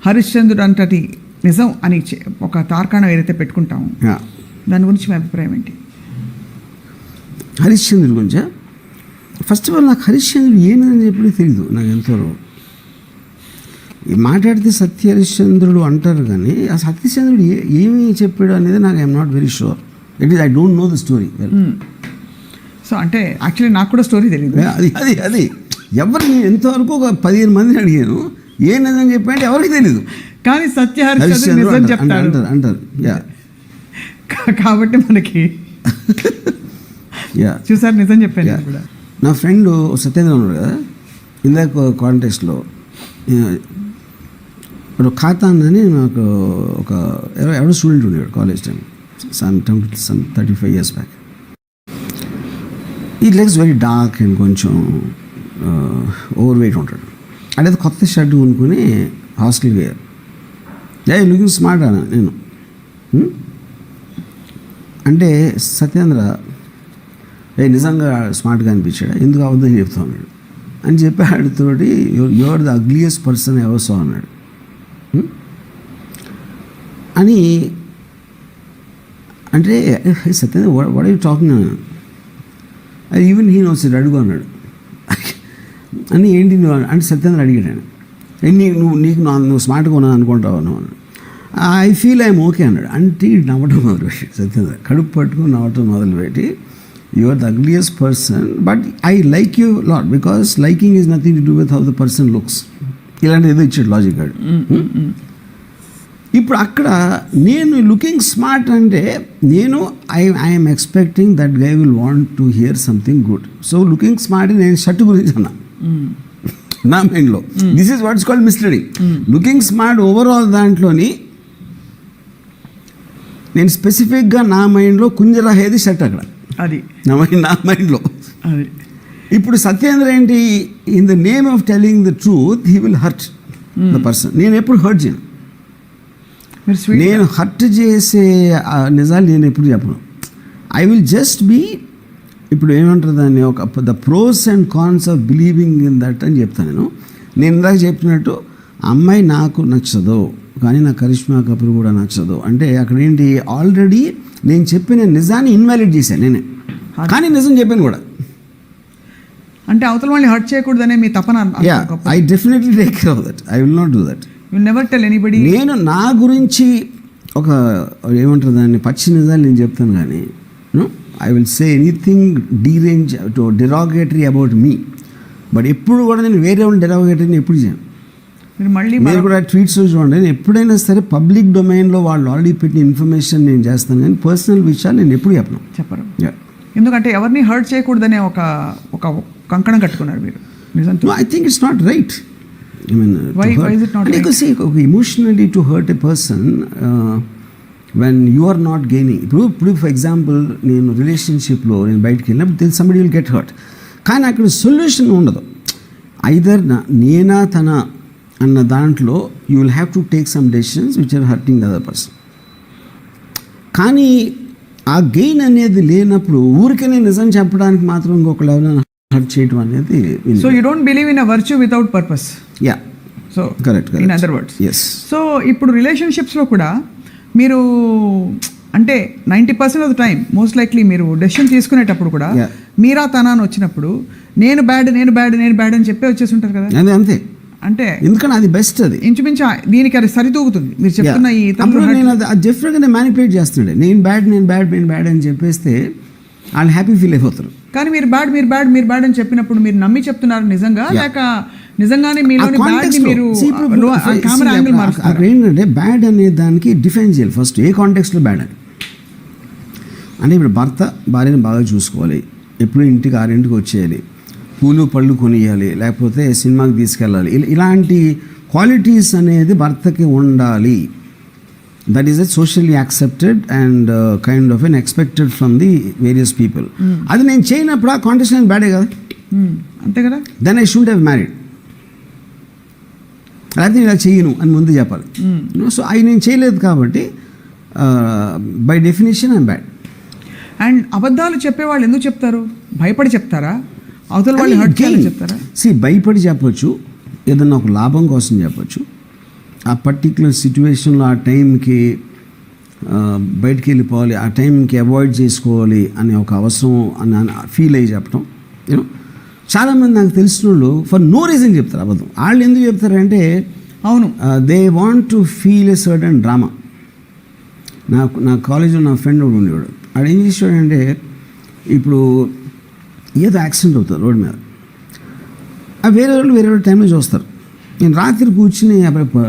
[SPEAKER 1] హరిశ్చంద్రుడు అంతటి నిజం అని ఒక తార్కాణం ఏదైతే పెట్టుకుంటాము, దాని గురించి మీ అభిప్రాయం ఏంటి?
[SPEAKER 2] హరిశ్చంద్రుడి గురించా? ఫస్ట్ ఆఫ్ ఆల్ నాకు హరిశ్చంద్రుడు ఏమిదని చెప్పి తెలియదు. నాకు ఎంతో మాట్లాడితే హరిశ్చంద్రుడు అంటారు, కానీ ఆ హరిశ్చంద్రుడు ఏమి చెప్పాడు అనేది నాకు I'm not very sure. It is I don't know the story well.
[SPEAKER 1] So అంటే యాక్చువల్లీ నాకు కూడా స్టోరీ తెలియదు.
[SPEAKER 2] అది ఎవరిని ఎంతవరకు ఒక 15 మందిని అడిగాను, ఏ నిజం చెప్పంటే ఎవరికి తెలీదు,
[SPEAKER 1] కానీ హరిశ్చంద్రుడు నిజం చెప్తాడు
[SPEAKER 2] అంటారు.
[SPEAKER 1] కాబట్టి మనకి చూసారు నిజం చెప్పాను కూడా.
[SPEAKER 2] నా ఫ్రెండ్ సత్యేంద్ర ఉన్నాడు కదా, ఇందాక కాంటెస్ట్లో ఇప్పుడు ఖాతాన్ అని నాకు ఒక ఎవరో స్టూడెంట్ ఉండేవాడు college time, some 35 years back. ఈ లెగ్స్ వెరీ డార్క్ అండ్ కొంచెం ఓవర్ వెయిట్ ఉంటాడు. అంటే కొత్త షర్ట్ కొనుక్కొని హాస్టల్కి పోయారు. లుకింగ్ స్మార్ట్ అన్నా నేను. అంటే సత్యేంద్ర నిజంగా స్మార్ట్గా అనిపించాడు, ఎందుకు అవద్దని చెప్తా ఉన్నాడు అని చెప్పి ఆడితోటి you are the ugliest person ever saw అన్నాడు అని. అంటే Satyendra what are you talking అన్నాను. అది ఈవెన్ హీ నోస్ ఇట్, అడుగు అన్నాడు అని. ఏంటి నువ్వు అంటే సత్యేంద్ర అడిగాడు, నువ్వు స్మార్ట్గా ఉన్నాను అనుకుంటావు నువ్వు. ఐ ఫీల్ ఐఎమ్ ఓకే అన్నాడు. అంటే నవ్వటం మొదలుపెట్టి సత్యేంద్ర కడుపు పట్టుకుని నవ్వటం మొదలుపెట్టి, you are the ugliest person but I like you lot because liking is nothing to do with how the person looks. ఇలాంటి ఏదో ఇచ్చాడు లాజిక్ గాడు. ఇప్పుడు అక్కడ నేను లుకింగ్ స్మార్ట్ అంటే I'm expecting that guy will want to hear something good. So looking smart నేను shirt గురించి అన్నా నా మైండ్లో. This is what's called misleading. Looking smart overall దాంట్లోని నేను స్పెసిఫిక్గా నా మైండ్లో కుంజరాహేది షర్ట్ అక్కడ, అది నా మైండ్లో. ఇప్పుడు సత్యేంద్ర ఏంటి, in the name of telling the truth he will hurt the person. నేను ఎప్పుడు హర్ట్ చేయను, నేను హర్ట్ చేసే నిజాలు నేను ఎప్పుడు చెప్పను. ఐ విల్ జస్ట్ బీ ఇప్పుడు ఏమంటారు దాన్ని ఒక the pros and cons of believing in that అని చెప్తాను నేను ఇందాక చెప్పినట్టు అమ్మాయి నాకు నచ్చదు కానీ నా కరిష్మా కపూర్ కూడా నచ్చదు అంటే అక్కడ ఏంటి ఆల్రెడీ నేను చెప్పిన నిజాన్ని ఇన్వాలిడ్ చేశాను నేనే, కానీ నిజం చెప్పాను కూడా.
[SPEAKER 1] అంటే అవతల వాళ్ళని హర్ట్ చేయకూడదనే మీ తపన.
[SPEAKER 2] I definitely take care of that. I will not do that.
[SPEAKER 1] You never tell anybody.
[SPEAKER 2] నేను నా గురించి ఒక ఏమంటారు దాన్ని పచ్చి నిజాలు నేను చెప్తాను కానీ I will say anything derange to derogatory about me, but ఎప్పుడు కూడా నేను వేరే వాళ్ళు డెరాగేటరీని ఎప్పుడు చేయను. మీరు కూడా ట్వీట్స్ చూడండి, నేను ఎప్పుడైనా సరే పబ్లిక్ డొమైన్లో వాళ్ళు ఆల్రెడీ పెట్టిన ఇన్ఫర్మేషన్ నేను చేస్తాను కానీ పర్సనల్ విషయాలు నేను ఎప్పుడు
[SPEAKER 1] చెప్పరు. ఎందుకంటే ఎవరిని హర్ట్ చేయకూడదనే ఒక కంకణం కట్టుకున్నారు మీరు. నిజంగా
[SPEAKER 2] I think it's not right. I mean,
[SPEAKER 1] why is it not right?
[SPEAKER 2] Because see, emotionally to hurt a person when you are not gaining. ఇప్పుడు ఫర్ ఎగ్జాంపుల్ నేను రిలేషన్షిప్లో నేను బయటకు వెళ్ళినప్పుడు somebody will get hurt. కానీ అక్కడ సొల్యూషన్ ఉండదు. Either నేనా తన అన్న దాంట్లో you will have to take some decisions which are hurting the other person. కానీ ఆ గెయిన్ అనేది లేనప్పుడు ఊరికనే నిజం చెప్పడానికి మాత్రం ఇంకొక లెవెల్ హర్ట్ చేయడం అనేది.
[SPEAKER 1] So you don't believe in a virtue without purpose.
[SPEAKER 2] Yeah,
[SPEAKER 1] so
[SPEAKER 2] correct.
[SPEAKER 1] In other words.
[SPEAKER 2] Yes.
[SPEAKER 1] So ఇప్పుడు రిలేషన్షిప్స్లో కూడా మీరు అంటే 90% of the time most likely మీరు డెసిషన్ తీసుకునేటప్పుడు కూడా మీరా తనా అని వచ్చినప్పుడు నేను బ్యాడ్ అని చెప్పి వచ్చేసి ఉంటారు కదా.
[SPEAKER 2] అదే అంతే.
[SPEAKER 1] అంటే
[SPEAKER 2] ఎందుకంటే అది బెస్ట్, అది
[SPEAKER 1] ఇంచుమించు దీనికి అది సరితూగుతుంది మీరు చెప్తున్న ఈ.
[SPEAKER 2] నేను అది డెఫినెట్గా మ్యానిపులేట్ చేస్తున్నాడు. నేను బ్యాడ్ అని చెప్పేస్తే వాళ్ళు హ్యాపీ ఫీల్ అయిపోతారు.
[SPEAKER 1] కానీ మీరు బ్యాడ్ అని చెప్పినప్పుడు మీరు నమ్మి చెప్తున్నారు నిజంగా, లేక నిజంగానే మీలోని బ్యాడ్ ని మీరు కెమెరా యాంగిల్ మారుస్తారు.
[SPEAKER 2] అక్కడ ఏంటంటే బ్యాడ్ అనే దానికి డిఫైన్ చేయాలి ఫస్ట్, ఏ కాంటెక్స్లో బ్యాడ్ అని. అంటే ఇప్పుడు భర్త భార్యను బాగా చూసుకోవాలి, ఎప్పుడు ఇంటికి 6 వచ్చేయాలి, పూలు పళ్ళు కొనియాలి, లేకపోతే సినిమాకి తీసుకెళ్ళాలి, ఇలాంటి క్వాలిటీస్ అనేది భర్తకి ఉండాలి. That is a socially accepted and kind of an expected from the various people. అది నేను చేయనప్పుడు ఆ కాంటెక్స్ట్ అనేది బ్యాడే కదా.
[SPEAKER 1] అంతే కదా.
[SPEAKER 2] Then I should have married. లేకపోతే ఇలా చేయను అని ముందు చెప్పాలి. సో అవి నేను చేయలేదు కాబట్టి by definition I'm bad.
[SPEAKER 1] And అబద్ధాలు చెప్పేవాళ్ళు ఎందుకు చెప్తారు? భయపడి చెప్తారా? అవతల వాళ్ళు హర్ట్ చేయాలని చెప్తారా?
[SPEAKER 2] భయపడి చెప్పొచ్చు, ఏదన్నా ఒక లాభం కోసం చెప్పొచ్చు. ఆ పర్టిక్యులర్ సిచ్యువేషన్లో ఆ టైంకి బయటికి వెళ్ళిపోవాలి, ఆ టైంకి అవాయిడ్ చేసుకోవాలి అనే ఒక అవసరం అని ఫీల్ అయ్యి చెప్పడం. యూనో చాలామంది నాకు తెలిసిన వాళ్ళు ఫర్ నో రీజన్ చెప్తారు అబద్ధం. వాళ్ళు ఎందుకు చెప్తారంటే
[SPEAKER 1] అవును
[SPEAKER 2] they want to feel a certain drama. నా కాలేజీలో నా ఫ్రెండ్ ఒకడు ఉండేవాడు. వాడు ఏం చేసేవాడంటే ఇప్పుడు ఏదో యాక్సిడెంట్ అవుతుంది రోడ్డు మీద, వేరే వాళ్ళు టైంలో చూస్తారు. నేను రాత్రి కూర్చుని అప్పుడు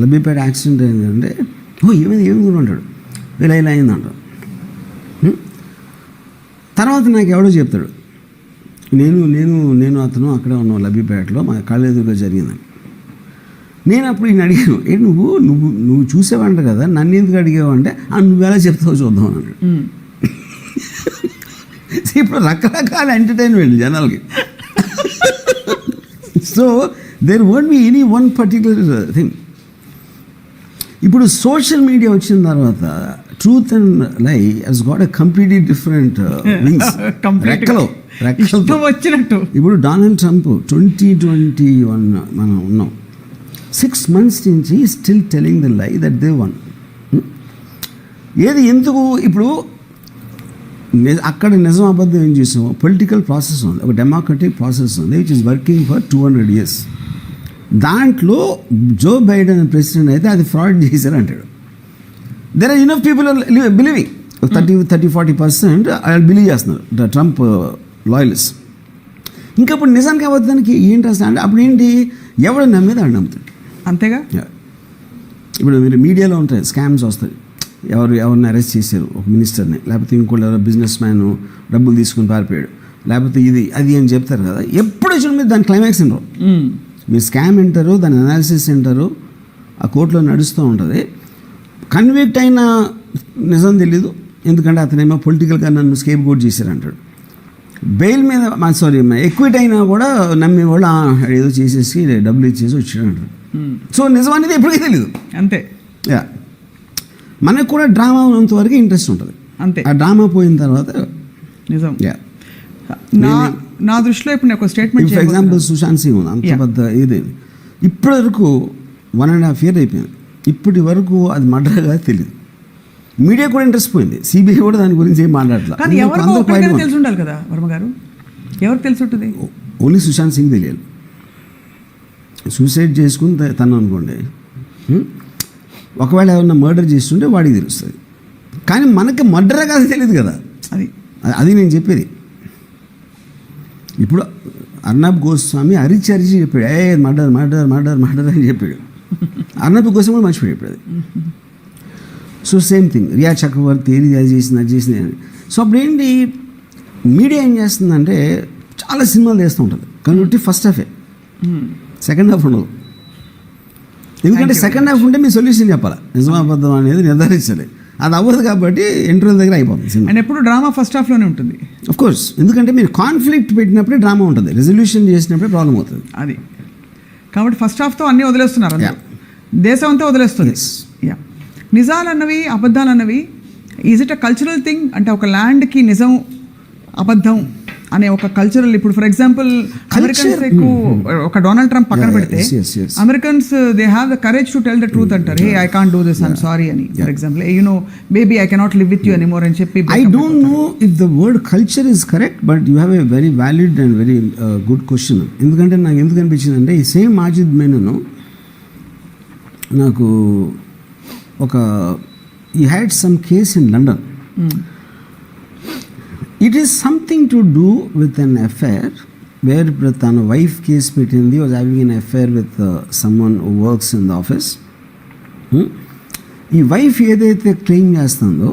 [SPEAKER 2] లబ్బిపేట యాక్సిడెంట్ అయిందంటే ఏమి కూడా ఉంటాడు, ఇలా అయిందంటాడు. తర్వాత నాకు ఎవడో చెప్తాడు, నేను అతను అక్కడ ఉన్నాం లబ్బిపేటలో, మా కళ్ళ ఎదురుగా జరిగిందని. నేను అప్పుడు ఈయన అడిగాను, ఏంటి నువ్వు చూసేవంట కదా, నన్ను ఎందుకు అడిగావు అంటే నువ్వు ఎలా చెప్తావు చూద్దాం అన్నాడు. ఇప్పుడు రకరకాల ఎంటర్టైన్మెంట్ జనాలకి. So there won't be any one particular thing. ఇప్పుడు సోషల్ మీడియా వచ్చిన తర్వాత truth and lie has got a completely different wings. రెక్కలు
[SPEAKER 1] వచ్చినట్టు.
[SPEAKER 2] ఇప్పుడు డొనాల్డ్ ట్రంప్ 2021 మనం ఉన్నాం, 6 months నుంచి స్టిల్ టెలింగ్ ద లై దట్ దే వన్. ఏది ఎందుకు ఇప్పుడు అక్కడ నిజం అబద్ధం ఏం చేసాము, పొలిటికల్ ప్రాసెస్ ఉంది, ఒక డెమోక్రటిక్ ప్రాసెస్ ఉంది which is working for 200 years. దాంట్లో జో బైడెన్ ప్రెసిడెంట్ అయితే అది ఫ్రాడ్ చేశారు అంటాడు. There are enough people believing 30-40% వాళ్ళు బిలీవ్ చేస్తున్నారు ట్రంప్ లాయలిస్ట్. ఇంకా ఇప్పుడు నిజానికి అబద్ధానికి ఏంటి అసలు అంటే అప్పుడు ఏంటి, ఎవడు నమ్మేది ఆడు నమ్ముతాడు.
[SPEAKER 1] అంతేగా.
[SPEAKER 2] ఇప్పుడు మీరు మీడియాలో ఉంటాయి స్కామ్స్ వస్తాయి, ఎవరిని అరెస్ట్ చేశారు, ఒక మినిస్టర్ని, లేకపోతే ఇంకోళ్ళు ఎవరో బిజినెస్ మ్యాన్ డబ్బులు తీసుకుని పారిపోయాడు, లేకపోతే అది అని చెప్తారు కదా. ఎప్పుడు చూడండి మీరు దాని క్లైమాక్స్ వినరు. మీరు స్కామ్ వింటారు, దాని అనాలిసిస్ వింటారు, ఆ కోర్టులో నడుస్తూ ఉంటుంది. కన్విక్ట్ అయిన నిజం తెలీదు, ఎందుకంటే అతనేమో పొలిటికల్గా నన్ను స్కేప్ గోట్ చేశారంటాడు. బెయిల్ మీద ఎక్విట్ అయినా కూడా నమ్మి వాళ్ళు ఏదో చేసేసి డబ్బులు ఇచ్చేసి వచ్చాడు అంటారు. సో నిజం అనేది ఎప్పటికీ తెలీదు.
[SPEAKER 1] అంతే.
[SPEAKER 2] యా, మనకు కూడా డ్రామా ఉన్నంత వరకు ఇంట్రెస్ట్ ఉంటుంది.
[SPEAKER 1] అంతే.
[SPEAKER 2] ఆ డ్రామా పోయిన తర్వాత
[SPEAKER 1] నిజం.
[SPEAKER 2] యా
[SPEAKER 1] నా దృష్టిలో ఇప్పుడు నేను ఒక statement
[SPEAKER 2] for example Sushant Singh ఉంది, అంత పెద్ద ఇది ఇప్పటి వరకు 1.5 year అయిపోయింది, ఇప్పటి వరకు అది మర్డర్గా తెలియదు. మీడియా కూడా ఇంట్రెస్ట్ పోయింది, సిబిఐ కూడా దాని గురించి ఏం మాట్లాడలేదు.
[SPEAKER 1] కానీ ఎవరికో ఒకరికైనా తెలిసి ఉండాలి కదా వర్మ గారు, ఎవరికి తెలిసి ఉంటుంది?
[SPEAKER 2] ఓన్లీ సుశాంత్ సింగ్ తెలియాలి. సూసైడ్ చేసుకుని తను అనుకోండి, ఒకవేళ ఏమన్నా మర్డర్ చేస్తుంటే వాడికి తెలుస్తుంది. కానీ మనకి మర్డర్ కాదు తెలియదు కదా, అది నేను చెప్పేది. ఇప్పుడు అర్నబ్ గోస్వామి అరిచి చెప్పాడు, మర్డర్ మర్డర్ మర్డర్ మర్డర్ అని చెప్పాడు. అర్నబ్ గోస్వామి కూడా మర్చిపోయాడు ఇప్పుడు అది. So same thing Rhea Chakraborty అది చేసింది అని. సో అప్పుడు ఏంటి, మీడియా ఏం చేస్తుందంటే చాలా సినిమాలు చేస్తూ ఉంటుంది, కానీ ఫస్ట్ హాఫే, సెకండ్ హాఫ్ ఉండదు. ఎందుకంటే సెకండ్ హాఫ్ ఉంటే మీ సొల్యూషన్ చెప్పాలి, నిజమాబద్ధం అనేది నిర్ధారించాలి. అది అవ్వదు కాబట్టి ఇంటర్వ్యూల దగ్గర అయిపోతుంది సినిమా.
[SPEAKER 1] అండ్ ఎప్పుడు డ్రామా ఫస్ట్ హాఫ్లోనే ఉంటుంది
[SPEAKER 2] ఆఫ్ కోర్స్, ఎందుకంటే మీరు కాన్ఫ్లిక్ట్ పెట్టినప్పుడే డ్రామా ఉంటుంది, రెజల్యూషన్ చేసినప్పుడే ప్రాబ్లం అవుతుంది.
[SPEAKER 1] అది కాబట్టి ఫస్ట్ హాఫ్తో అన్నీ వదిలేస్తున్నారు, దేశం అంతా వదిలేస్తుంది. యా, నిజాలు అన్నవి అబద్ధాలు అన్నవి is it a cultural thing? అంటే ఒక ల్యాండ్కి నిజం అబద్ధం అనే ఒక కల్చరల్, ఇప్పుడు ఫర్ ఎగ్జాంపుల్ అమెరికన్స్ ఎక్కువ ఒక డొనాల్డ్ ట్రంప్ పక్కన పెడితే Americans they have the courage to tell the truth అంటారు. Hey I can't do this, I'm sorry అని. For example baby I cannot live with you anymore అని చెప్పి.
[SPEAKER 2] I don't know if the word culture is correct, but you have a very valid and very good question. ఎందుకంటే నాకు ఎందుకు అనిపించింది అంటే, ఈ same Majid మేనను నాకు he had some case in London. It is something to do with an affair where tana wife case petindi, was having an affair with someone who works in the office. ఈ wife ఏదైతే claim చేస్తుందో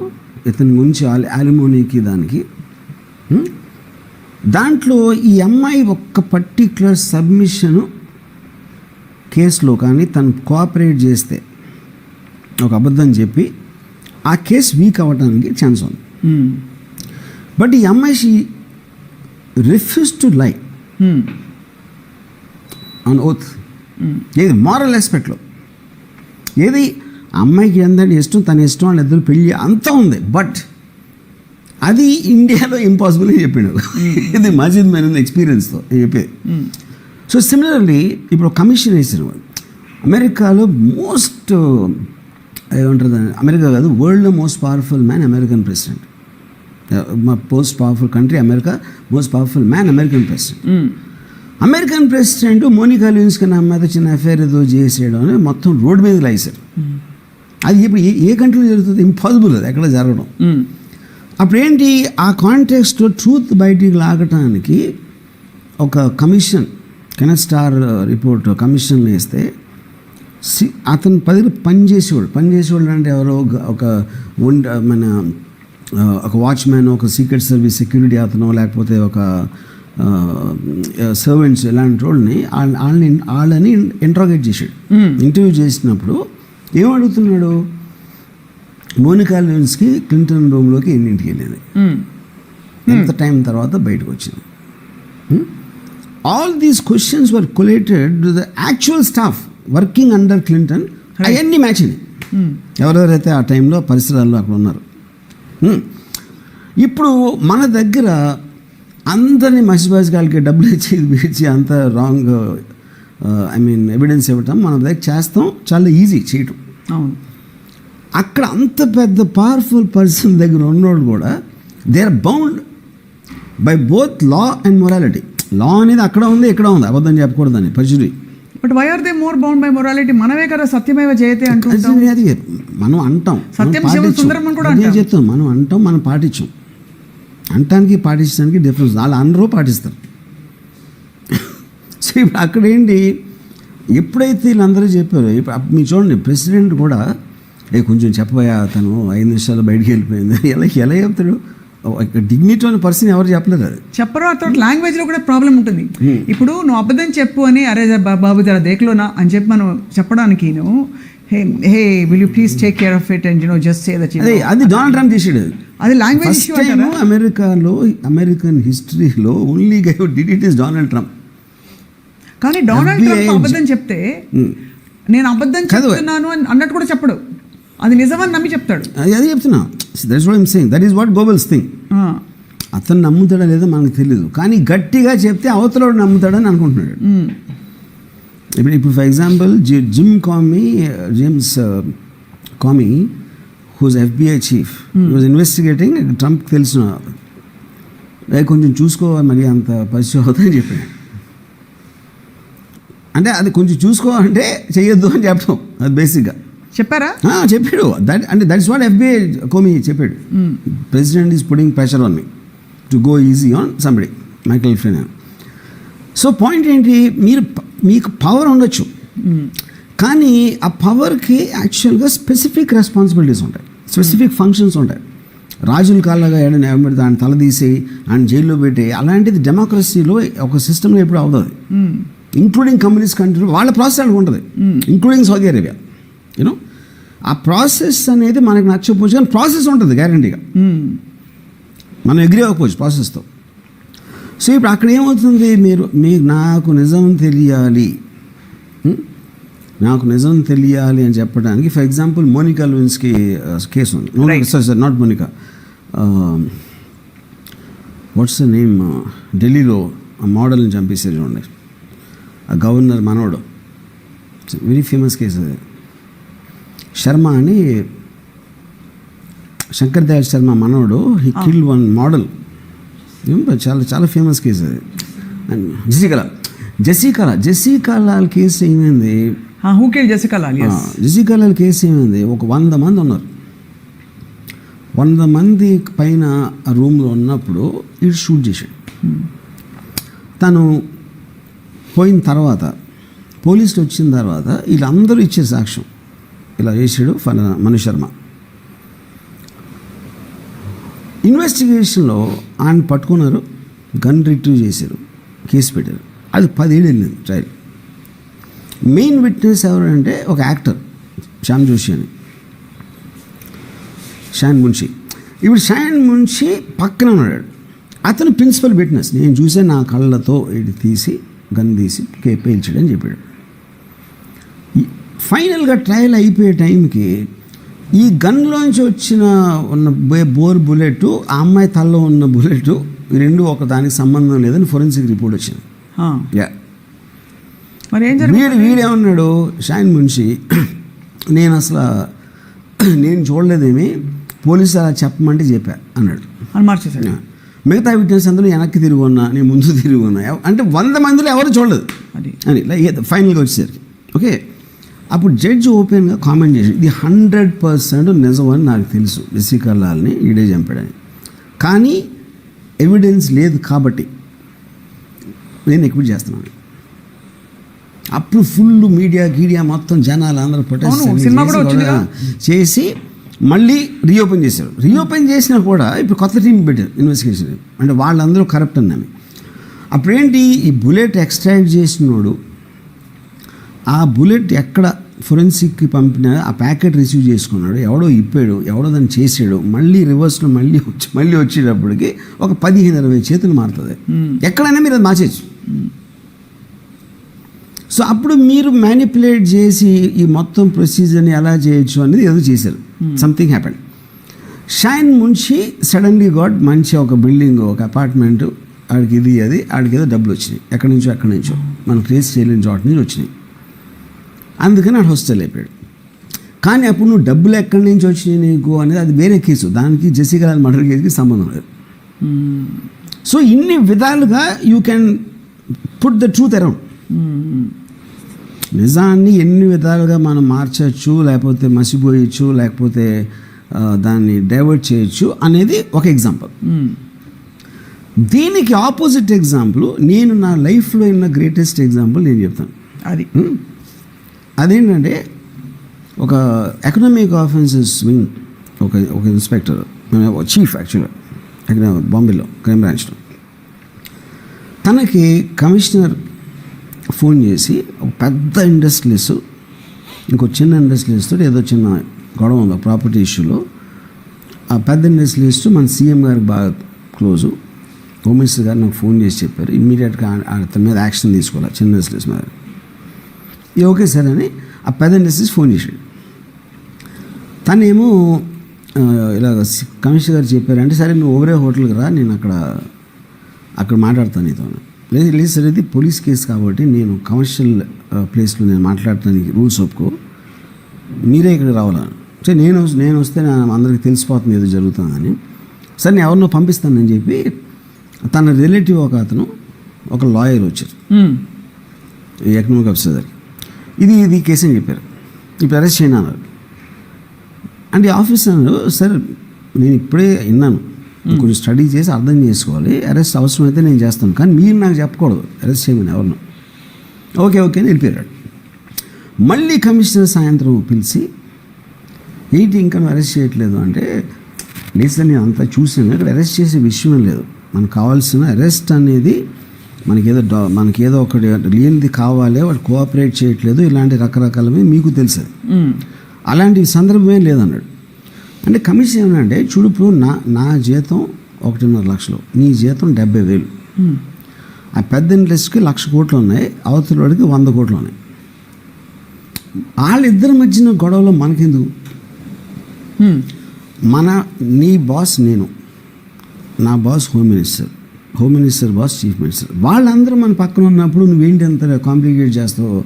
[SPEAKER 2] ఇతని గురించి అలిమోనీకి దానికి, దాంట్లో ఈ అమ్మాయి ఒక్క పర్టిక్యులర్ సబ్మిషను కేసులో కానీ తను కోఆపరేట్ చేస్తే, ఒక అబద్ధం చెప్పి ఆ కేసు వీక్ అవ్వడానికి ఛాన్స్ ఉంది. బట్ ఈ అమ్మాయి she refuse to lie on oath. ఏది మారల్ ఆస్పెక్ట్లో ఏది అమ్మాయికి ఎంతంటే ఇష్టం, తన ఇష్టం, వాళ్ళిద్దరు పెళ్ళి అంతా ఉంది, బట్ అది ఇండియాలో ఇంపాసిబుల్ అని చెప్పాడు. ఇది మాజిద్ మేనన్ ఎక్స్పీరియన్స్తో చెప్పేది. సో సిమిలర్లీ ఇప్పుడు కమిషన్ వేసిన అమెరికాలో మోస్ట్ ఏమంటారు, అమెరికా కాదు, వరల్డ్లో most powerful man American president. Most powerful country America, most powerful man American president. American president Monica Lewinsky అమ్మాయితో చిన్న అఫైర్ ఏదో చేసేయడం అని మొత్తం రోడ్డు మీద లాగేశారు. అది ఇప్పుడు ఏ కంట్రీలో జరుగుతుంది? ఇంపాసిబుల్, అది ఎక్కడ జరగడం. అప్పుడేంటి, ఆ కాంటెక్స్ట్లో ట్రూత్ బయటికి లాగటానికి ఒక commission, Kenneth star report commission వేస్తే అతను పనిచేసేవాళ్ళు అంటే ఎవరో మన ఒక వాచ్మ్యాన్, ఒక సీక్రెట్ సర్వీస్ సెక్యూరిటీ అతను, లేకపోతే ఒక సర్వెంట్స్, ఇలాంటి వాళ్ళని ఇంట్రాగేట్ చేశాడు. ఇంటర్వ్యూ చేసినప్పుడు ఏమడుగుతున్నాడు, మోనికా లెవిన్స్కీ క్లింటన్ రూమ్లోకి ఎన్నింటికి వెళ్ళింది, ఎంత టైం తర్వాత బయటకు వచ్చింది. All these questions were collated to the actual staff working under Clinton. అవన్నీ మ్యాచ్ అయినాయి, ఎవరెవరైతే ఆ టైంలో పరిసరాల్లో అక్కడ ఉన్నారు. ఇప్పుడు మన దగ్గర అందరినీ మసిబాజిగాళ్ళకి డబ్బులు ఇచ్చి అంత రాంగ్ ఎవిడెన్స్ ఇవ్వటం మన దగ్గర చేస్తాం, చాలా ఈజీ చేయటం. అక్కడ అంత పెద్ద పవర్ఫుల్ పర్సన్ దగ్గర ఉన్నోడు కూడా they are bound by both law and morality. Law అనేది అక్కడ ఉంది, ఇక్కడ ఉంది, అబద్ధం చెప్పకూడదని perjury.
[SPEAKER 1] But why are they more bound by morality? మనమే కదా సత్యమేవ జయతే అంటుంటాం.
[SPEAKER 2] అది మనం అంటాం,
[SPEAKER 1] సత్యం సుందరం కూడా
[SPEAKER 2] చెప్తాం, మనం అంటాం, మనం పాటించాం. అంటానికి పాటించడానికి డిఫరెన్స్. వాళ్ళు అందరూ పాటిస్తారు. సో ఇప్పుడు అక్కడేంటి, ఎప్పుడైతే వీళ్ళందరూ చెప్పారో, ఇప్పుడు మీరు చూడండి, ప్రెసిడెంట్ కూడా కొంచెం చెప్పబోయా, తను 5 నిమిషాలు బయటికి వెళ్ళిపోయింది, ఎలా చెప్తాడు? డిగ్నిటీ అనే పర్సన్ ఎవరు చెప్పలేదు, అది
[SPEAKER 1] చెప్పరు. అతను లాంగ్వేజ్లో కూడా ప్రాబ్లం ఉంటుంది. ఇప్పుడు నువ్వు అబద్ధం చెప్పు అని, అరే బాబు జర దేక్లోనా అని చెప్పి మనం చెప్పడానికి, నువ్వు hey will you please take care of it and just say that.
[SPEAKER 2] అది డొనాల్డ్ ట్రంప్ చేసాడు.
[SPEAKER 1] అది లాంగ్వేజ్ ఇష్యూ.
[SPEAKER 2] అమెరికాలో, అమెరికన్ హిస్టరీలో only guy who did it is Donald Trump.
[SPEAKER 1] కానీ డొనాల్డ్ ట్రంప్ అబద్ధం చెప్తే, నేను అబద్ధం చెప్తున్నాను అని అన్నట్టు కూడా చెప్పడు, అది నిజమని నమ్మి చెప్తాడు.
[SPEAKER 2] అది చెప్తున్నా, that's what I'm saying, that is what Goebbels thing. అతను నమ్ముతాడా లేదో మనకు తెలియదు, కానీ గట్టిగా చెప్తే అవతలోడు నమ్ముతాడని అనుకుంటున్నాడు. ఇప్పుడు for example James Comey whose FBI chief was investigating Trump తెలిసిన కొంచెం చూసుకోవాలి, మరి అంత పరిస్థితి అవుతుందని చెప్పాడు. అంటే అది కొంచెం చూసుకోవాలంటే చెయ్యొద్దు అని చెప్తాం, అది బేసిక్గా
[SPEAKER 1] చెప్పారా?
[SPEAKER 2] చెప్పాడు. దట్స్ వాట్ FBI కోమీ చెప్పాడు. President is putting pressure on me to go easy on somebody, Michael Flynn. So point ఏంటి, మీకు పవర్ ఉండొచ్చు, కానీ ఆ పవర్కి యాక్చువల్గా స్పెసిఫిక్ రెస్పాన్సిబిలిటీస్ ఉంటాయి, స్పెసిఫిక్ ఫంక్షన్స్ ఉంటాయి. రాజుల కాళ్ళగా ఏడని ఆయన తలదీసి ఆయన జైల్లో పెట్టి, అలాంటిది డెమోక్రసీలో ఒక సిస్టంలో ఎప్పుడు అవుతుంది, ఇంక్లూడింగ్ కమ్యూనిస్ట్ కంట్రీలో వాళ్ళ ప్రాసెస్ అలాగ ఉంటుంది, ఇంక్లూడింగ్ సౌదీ అరేబియా. యూనో ఆ ప్రాసెస్ అనేది మనకు నచ్చకపోవచ్చు, కానీ ప్రాసెస్ ఉంటుంది గ్యారంటీగా, మనం ఎగ్రీ అవ్వకపోవచ్చు ప్రాసెస్తో. సో ఇప్పుడు అక్కడ ఏమవుతుంది, నాకు నిజం తెలియాలి, నాకు నిజం తెలియాలి అని చెప్పడానికి, for example Monica Lewinsky case ఉంది. Sir not Monica, what's the name, ఢిల్లీలో ఆ మోడల్ని చంపేసారు చూడండి, ఆ గవర్నర్ మనోడు, వెరీ ఫేమస్ కేసు అది. శర్మ అని, శంకర్ దయాళ్ శర్మ మనోడు, హీ కిల్ వన్ మోడల్, చాలా చాలా ఫేమస్ కేసు అది. అండ్ జెసికా లాల్ కేసు ఏమైంది,
[SPEAKER 1] జెసికా
[SPEAKER 2] లాల్ కేసు ఏమైంది, ఒక 100 మంది ఉన్నారు, 100 మంది పైన ఆ రూమ్లో ఉన్నప్పుడు ఇటు షూట్ చేశాడు. తను పోయిన తర్వాత, పోలీసులు వచ్చిన తర్వాత వీళ్ళందరూ ఇచ్చే సాక్ష్యం, ఇలా చేశాడు ఫలానా మను శర్మ. ఇన్వెస్టిగేషన్లో ఆయన పట్టుకున్నారు, గన్ రిట్రీవ్ చేశారు, కేసు పెట్టారు. అది 10 ఏళ్ళు వెళ్ళింది ట్రయల్. మెయిన్ విట్నెస్ ఎవరంటే ఒక యాక్టర్ శ్యామ్ జోషి అని, షాన్ మున్షి. ఇప్పుడు షాన్ మున్షి పక్కన ఉన్నాడు, అతను ప్రిన్సిపల్ విట్నెస్, నేను చూసే నా కళ్ళతో ఇది తీసి గన్ తీసి పేల్చాడని చెప్పాడు. ఫైనల్గా ట్రయల్ అయిపోయే టైంకి ఈ గన్లోంచి వచ్చిన బోర్ బుల్లెట్, ఆ అమ్మాయి తలలో ఉన్న బుల్లెట్, ఈ రెండు ఒక దానికి సంబంధం లేదని ఫోరెన్సిక్ రిపోర్ట్ వచ్చింది.
[SPEAKER 1] మరి
[SPEAKER 2] వీడేమన్నాడు షాన్ మున్షి, నేను చూడలేదేమి, పోలీసు అలా చెప్పమంటే చెప్పా అన్నాడు.
[SPEAKER 1] మార్చేసాడు.
[SPEAKER 2] మిగతా విట్నెస్ అందరూ వెనక్కి తిరిగి ఉన్నా, నేను ముందు తిరిగి ఉన్నా, అంటే 100 మందిలో ఎవరు చూడలేదు అని ఫైనల్గా వచ్చేసరికి. ఓకే, అప్పుడు జడ్జి ఓపెన్గా కామెంట్ చేసి, ఇది 100% నిజం అని నాకు తెలుసు, జెసికా లాల్ని ఈడే చంపాడని, కానీ ఎవిడెన్స్ లేదు కాబట్టి నేను ఎక్విట్ చేస్తున్నాను. అప్పుడు ఫుల్ మీడియా మొత్తం జనాలు అందరూ ప్రొటెస్ట్ చేసి మళ్ళీ రీఓపెన్ చేశారు. రీఓపెన్ చేసినా కూడా ఇప్పుడు కొత్త టీం పెట్టారు ఇన్వెస్టిగేషన్, అంటే వాళ్ళందరూ కరప్ట్ అన్నాను. అప్పుడేంటి, ఈ బుల్లెట్ ఎక్స్ట్రాక్ట్ చేసినోడు ఆ బుల్లెట్ ఎక్కడ ఫోరెన్సిక్కి పంపిన ఆ ప్యాకెట్ రిసీవ్ చేసుకున్నాడు, ఎవడో ఇప్పాడు, ఎవడో దాన్ని చేసాడు, మళ్ళీ రివర్స్లో మళ్ళీ వచ్చేటప్పటికి ఒక 15-20 చేతులు మారుతుంది. ఎక్కడైనా మీరు అది మార్చేయచ్చు. సో అప్పుడు మీరు మ్యానిపులేట్ చేసి ఈ మొత్తం ప్రొసీజర్ని ఎలా చేయొచ్చు అనేది ఏదో చేశారు. Something happened. Shaan Munshi suddenly got మంచి ఒక బిల్డింగ్, ఒక అపార్ట్మెంట్, ఆడికి ఇది అది, ఆడికి ఏదో డబ్బులు వచ్చినాయి, ఎక్కడి నుంచో మనం ట్రేస్ చేయలేని చోట నుంచి వచ్చినాయి, అందుకని ఆడు హాస్టల్ అయిపోయాడు. కానీ అప్పుడు నువ్వు డబ్బులు ఎక్కడి నుంచి వచ్చినాయి నీకు అనేది అది వేరే కేసు, దానికి జెసికా లాల్ మర్డర్ కేసుకి సంబంధం లేదు. సో ఇన్ని విధాలుగా you can put the truth around. నిజాన్ని ఎన్ని విధాలుగా మనం మార్చచ్చు, లేకపోతే మసిపోయచ్చు, లేకపోతే దాన్ని డైవర్ట్ చేయొచ్చు అనేది ఒక ఎగ్జాంపుల్. దీనికి ఆపోజిట్ ఎగ్జాంపుల్, నేను నా లైఫ్లో ఉన్న గ్రేటెస్ట్ ఎగ్జాంపుల్ నేను చెప్తాను. అదేంటంటే, ఒక ఎకనామిక్ ఆఫెన్సెస్ వింగ్ ఒక ఇన్స్పెక్టర్, చీఫ్ యాక్చువల్గా బాంబేలో క్రైమ్ బ్రాంచ్లో, తనకి కమిషనర్ ఫోన్ చేసి ఒక పెద్ద ఇండస్ట్రియలిస్ట్ ఇంకో చిన్న ఇండస్ట్రియలిస్ట్ ఏదో చిన్న గొడవ ఉంది ప్రాపర్టీ ఇష్యూలో. ఆ పెద్ద ఇండస్ట్రియలిస్ట్ మన సీఎం గారికి బాగా క్లోజు, హోమ్ మినిస్టర్ గారు నాకు ఫోన్ చేసి చెప్పారు, ఇమ్మీడియట్గా అతని మీద యాక్షన్ తీసుకోవాలి చిన్న ఇండస్ట్రియలిస్ట్ మీద. ఓకే సార్ అని ఆ పెద్ద ఇండస్ట్రీస్ ఫోన్ చేశాడు. తనేమో ఇలా కమిషనర్ గారు చెప్పారంటే సరే నువ్వు ఓవరే హోటల్కి రా, నేను అక్కడ మాట్లాడతాను నీతో. లేదు సరే ఇది పోలీస్ కేసు కాబట్టి నేను కమర్షియల్ ప్లేస్లో నేను మాట్లాడటానికి రూల్స్ ఒప్పుకో, మీరే ఇక్కడ రావాలని. సో నేను వస్తే అందరికీ తెలిసిపోతుంది ఏదో జరుగుతుందని. సరే నేను ఎవరినో పంపిస్తానని చెప్పి తన రిలేటివ్ ఒక లాయర్ వచ్చారు ఎకనామిక్ ఆఫీసర్ దగ్గర. ఇది కేసు అని చెప్పారు, ఇప్పుడు అరెస్ట్ చేయను అన్నారు. అంటే ఆఫీసర్ అన్నారు, సార్ నేను ఇప్పుడే విన్నాను, కొంచెం స్టడీ చేసి అర్థం చేసుకోవాలి, అరెస్ట్ అవసరమైతే నేను చేస్తాను, కానీ మీరు నాకు చెప్పకూడదు అరెస్ట్ చేయమని ఎవరినో. ఓకే అని వెళ్ళిపోయాడు. మళ్ళీ కమిషనర్ సాయంత్రం పిలిచి ఏంటి ఇంకా అరెస్ట్ చేయట్లేదు అంటే, లేదు సార్ నేను అంతా చూసాను, ఇక్కడ అరెస్ట్ చేసే విషయమే లేదు, మనకు కావాల్సిన అరెస్ట్ అనేది మనకేదో ఒకటి లేనిది కావాలి, వాడు కోఆపరేట్ చేయట్లేదు, ఇలాంటి రకరకాలవి మీకు తెలుసు, అలాంటి సందర్భమే లేదన్నాడు. అంటే కమిషన్ ఏమంటే చూడు, ఇప్పుడు నా జీతం 1.5 లక్షలు, నీ జీతం 70,000, ఆ పెద్ద ఇండస్ట్రీకి 1,00,000 కోట్లు ఉన్నాయి, అవతల వాడికి 100 కోట్లు ఉన్నాయి. వాళ్ళిద్దరి మధ్యన గొడవలో మనకెందుకు? నీ బాస్ నేను, నా boss home minister boss chief minister, వాళ్ళందరూ మన పక్కన ఉన్నప్పుడు నువ్వేంటి అంత కాంప్లికేట్ చేస్తావు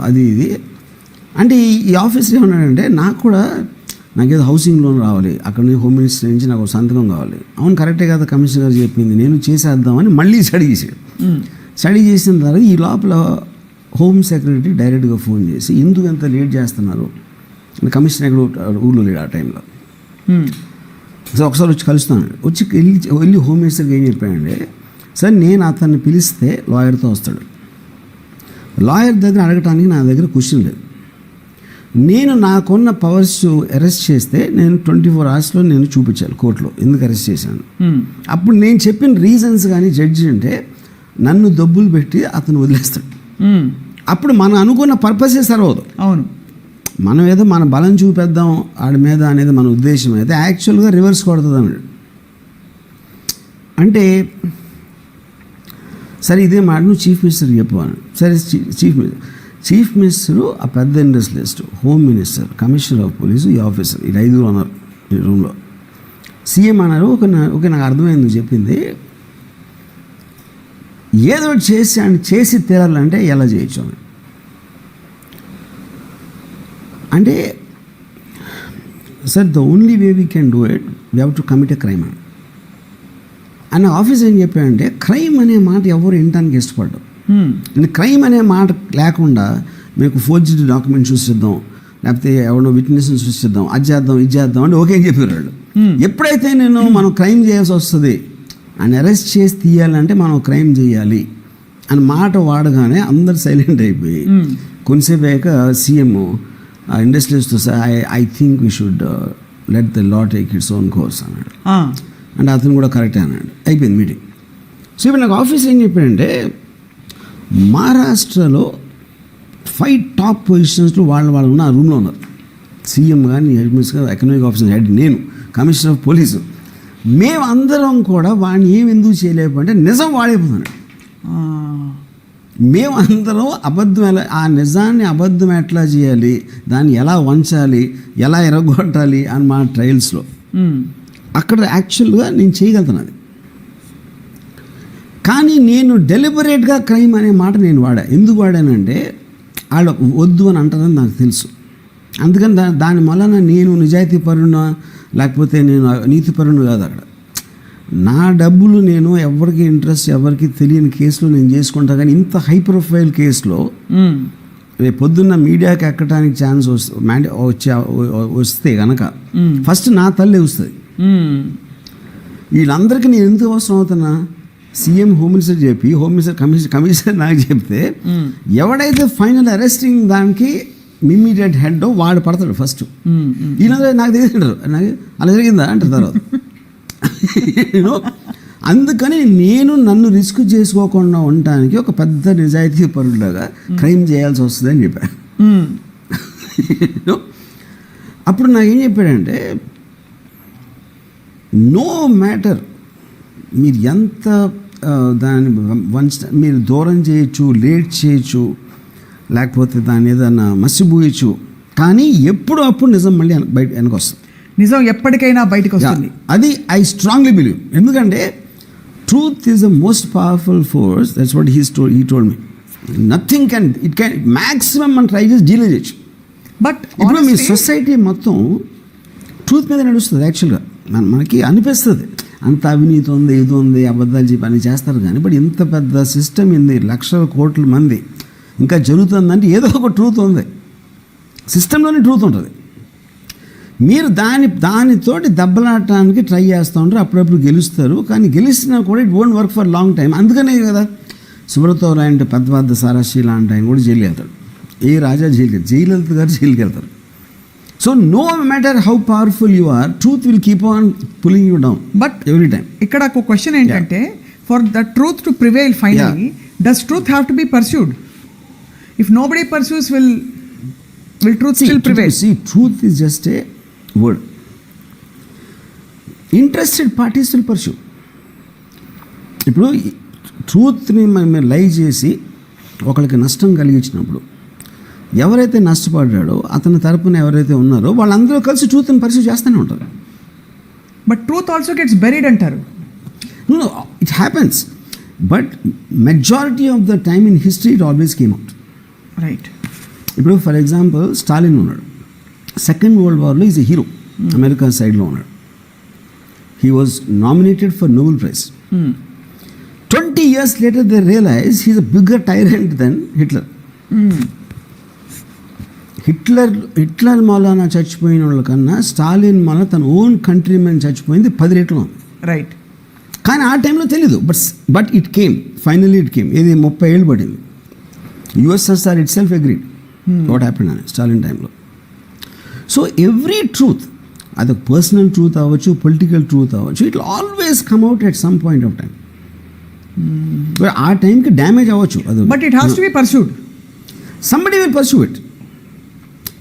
[SPEAKER 2] అది ఇది అంటే. ఈ ఆఫీస్లో ఏమన్నాడంటే నాకేదో హౌసింగ్ లోన్ రావాలి, అక్కడ నేను హోమ్ మినిస్టర్ నుంచి నాకు సంతకం కావాలి. అవును కరెక్టే కదా కమిషనర్ గారు చెప్పింది, నేను చేసేద్దామని మళ్ళీ స్టడీ చేశాడు. స్టడీ చేసిన తర్వాత ఈ లోపల హోమ్ సెక్రటరీ డైరెక్ట్గా ఫోన్ చేసి ఎందుకు ఎంత లేట్ చేస్తున్నారు, కమిషనర్ ఎక్కడ ఊళ్ళో లేడు ఆ టైంలో. సో ఒకసారి వచ్చి కలుస్తాను, వెళ్ళి హోమ్ మినిస్టర్కి ఏం చెప్పాడంటే, సార్ నేను అతన్ని పిలిస్తే లాయర్తో వస్తాడు, లాయర్ దగ్గర అడగటానికి నా దగ్గర క్వశ్చన్ లేదు, నేను నాకున్న పవర్స్ అరెస్ట్ చేస్తే నేను 24 అవర్స్లో నేను చూపించాలి కోర్టులో ఎందుకు అరెస్ట్ చేశాను. అప్పుడు నేను చెప్పిన రీజన్స్ కానీ జడ్జి అంటే నన్ను దబ్బులు పెట్టి అతను వదిలేస్తాడు. అప్పుడు మనం అనుకున్న పర్పసే సర్వదు.
[SPEAKER 1] అవును,
[SPEAKER 2] మనం ఏదో మన బలం చూపెద్దాం ఆడి మీద అనేది మన ఉద్దేశం అయితే యాక్చువల్గా రివర్స్ కొడుతుంది అన్నాడు. అంటే సరే ఇదే మాట నువ్వు చీఫ్ మినిస్టర్కి చెప్పాను. సరే చీఫ్ మినిస్టరు, ఆ పెద్ద industrialist, home minister, commissioner of police, ఈ ఆఫీసర్, ఈ 5 అన్నారు ఈ రూమ్లో. సీఎం అన్నారు, ఓకే నాకు అర్థమైంది చెప్పింది, ఏదో చేసి తీరాలంటే ఎలా చేయొచ్చు అని. అంటే sir the only way we can do it, we have to commit a crime అని ఆఫీస్ ఏం చెప్పాడంటే, క్రైమ్ అనే మాట ఎవరు వినటానికి ఇష్టపడ్డారు. క్రైమ్ అనే మాట లేకుండా మీకు ఫోర్జ్డ్ డాక్యుమెంట్ చూసిద్దాం, లేకపోతే ఎవరో విట్నెస్ని చూసిద్దాం, అది చేద్దాం ఇది చేద్దాం అంటే ఓకే అని చెప్పారు వాళ్ళు. ఎప్పుడైతే మనం క్రైమ్ చేయాల్సి వస్తుంది అని అరెస్ట్ చేసి తీయాలంటే మనం క్రైమ్ చేయాలి అని మాట వాడగానే అందరు సైలెంట్ అయిపోయి కొంతసేపు అయ్యాక సీఎం ఇండస్ట్రియలిస్ట్తో I think we should let the law take its own course అన్నాడు. అంటే అతను కూడా కరెక్టే అన్నాడు. అయిపోయింది మీటింగ్. సో ఇప్పుడు నాకు ఆఫీస్ ఏం చెప్పాడంటే, మహారాష్ట్రలో 5 టాప్ పొజిషన్స్లో వాళ్ళు ఉన్న ఆ రూమ్లో ఉన్నారు. సీఎం కానీ, head minister, economic officer head, నేను, కమిషనర్ ఆఫ్ పోలీసు, మేమందరం కూడా వాడిని ఏమి ఎందుకు చేయలేకపోతే నిజం వాడైపోతున్నాడు. మేమందరం ఆ నిజాన్ని అబద్ధం ఎట్లా చేయాలి, దాన్ని ఎలా వంచాలి, ఎలా ఎరగొట్టాలి అని మా ట్రయల్స్లో అక్కడ యాక్చువల్గా నేను చేయగలుగుతున్నాను. కానీ నేను డెలిబరేట్గా క్రైమ్ అనే మాట నేను ఎందుకు వాడానంటే వాళ్ళు వద్దు అని అంటారని నాకు తెలుసు. అందుకని దాని వలన నేను నిజాయితీ పరుణ లేకపోతే నేను నీతిపరుణు కాదు. అక్కడ నా డబ్బులు నేను ఎవరికి ఇంట్రెస్ట్ ఎవరికి తెలియని కేసులో నేను చేసుకుంటా. కానీ ఇంత హై ప్రొఫైల్ కేసులో రేపు పొద్దున్న మీడియాకి ఎక్కడానికి ఛాన్స్ వస్తే కనుక ఫస్ట్ నా తల్లి వస్తుంది. వీళ్ళందరికీ నేను ఎందుకు అవసరం అవుతున్నా? సీఎం హోమ్ మినిస్టర్ చెప్పి, హోమ్ మినిస్టర్ కమిషనర్ నాకు చెప్తే ఎవడైతే ఫైనల్ అరెస్టింగ్ దానికి ఇమ్మీడియట్ హెడ్ వాడు పడతాడు ఫస్ట్. వీళ్ళందరూ నాకు తెలిసింటారు, నాకు అలా జరిగిందా అంటారు తర్వాత. అందుకని నేను నన్ను రిస్క్ చేసుకోకుండా ఉండటానికి ఒక పెద్ద నిజాయితీ పరులాగా క్రైమ్ చేయాల్సి వస్తుంది అని చెప్పాను. అప్పుడు నాకేం చెప్పాడంటే, నో మ్యాటర్ మీరు ఎంత దాన్ని మీరు దూరం చేయొచ్చు, లేట్ చేయొచ్చు, లేకపోతే దాన్ని ఏదన్నా మసిబూయచ్చు, కానీ ఎప్పుడు అప్పుడు నిజం మళ్ళీ వెనక వస్తుంది.
[SPEAKER 1] నిజం ఎప్పటికైనా బయటకు వస్తుంది.
[SPEAKER 2] అది ఐ స్ట్రాంగ్లీ బిలీవ్. ఎందుకంటే truth is the most powerful force. That's what he told me. Nothing can it can maximum మనం ట్రై చేసి డీల్ చేయొచ్చు.
[SPEAKER 1] బట్
[SPEAKER 2] ఇప్పుడు మీ సొసైటీ మొత్తం ట్రూత్ మీద నడుస్తుంది. యాక్చువల్గా మనకి అనిపిస్తుంది అంత అవినీతి ఉంది, ఇది ఉంది, అబద్ధాలు చెప్పి అని చేస్తారు. కానీ బట్ ఇంత పెద్ద సిస్టమ్ ఇంది, లక్షల కోట్ల మంది ఇంకా జరుగుతుందంటే ఏదో ఒక ట్రూత్ ఉంది, సిస్టంలోనే ట్రూత్ ఉంటుంది. మీరు దానితోటి దెబ్బలాడటానికి ట్రై చేస్తూ ఉంటారు, అప్పుడప్పుడు గెలుస్తారు. కానీ గెలిచినా కూడా it won't work for long time. అందుకనే కదా సుబ్రతో లాంటి పెద్ద సారాశి లాంటి ఆయన కూడా జైలుకి వెళ్తాడు. ఏ రాజా జయలలిత గారు జైలుకి వెళ్తారు. So no matter how powerful you are, truth will keep on pulling you down
[SPEAKER 1] but
[SPEAKER 2] every time.
[SPEAKER 1] ఇక్కడ ఒక క్వశ్చన్ ఏంటంటే, for the truth to prevail finally, does truth have to be pursued? If nobody pursues, will truth still prevail?
[SPEAKER 2] See, truth is just a word. Interested parties will pursue. ఇప్పుడు ట్రూత్ని మనం లై చేసి ఒకరికి నష్టం కలిగించినప్పుడు ఎవరైతే నష్టపడ్డాడో అతని తరపున ఎవరైతే ఉన్నారో వాళ్ళందరూ కలిసి ట్రూత్ని పర్స్యూ చేస్తూనే ఉంటారు.
[SPEAKER 1] But truth also gets buried అంటారు.
[SPEAKER 2] No, it happens. But majority of the time in history it always came out.
[SPEAKER 1] Right.
[SPEAKER 2] ఇప్పుడు ఫర్ ఎగ్జాంపుల్ స్టాలిన్ ఉన్నాడు, సెకండ్ వరల్డ్ వార్లో ఈజ్ ఎ హీరో, అమెరికా సైడ్లో ఉన్నాడు. He was nominated for Nobel prize. 20 years later they realize he's a bigger tyrant than Hitler. Hitler మూలాన చచ్చిపోయిన వాళ్ళకన్నా స్టాలిన్ మూలన తన ఓన్ కంట్రీమెన్ చచ్చిపోయింది 10 రెట్లు ఉంది.
[SPEAKER 1] రైట్.
[SPEAKER 2] కానీ ఆ టైంలో తెలీదు. But it came, finally it came. ఇది 30 ఏళ్ళు పడింది. USSR it self agreed what happened అని స్టాలిన్ టైంలో. సో ఎవ్రీ ట్రూత్, అది పర్సనల్ ట్రూత్ అవ్వచ్చు, పొలిటికల్ ట్రూత్ అవ్వచ్చు, it always come out at some point of time. ఆ టైంకి డ్యామేజ్ అవ్వచ్చు. అది
[SPEAKER 1] but it has to be pursued.
[SPEAKER 2] Somebody will pursue it.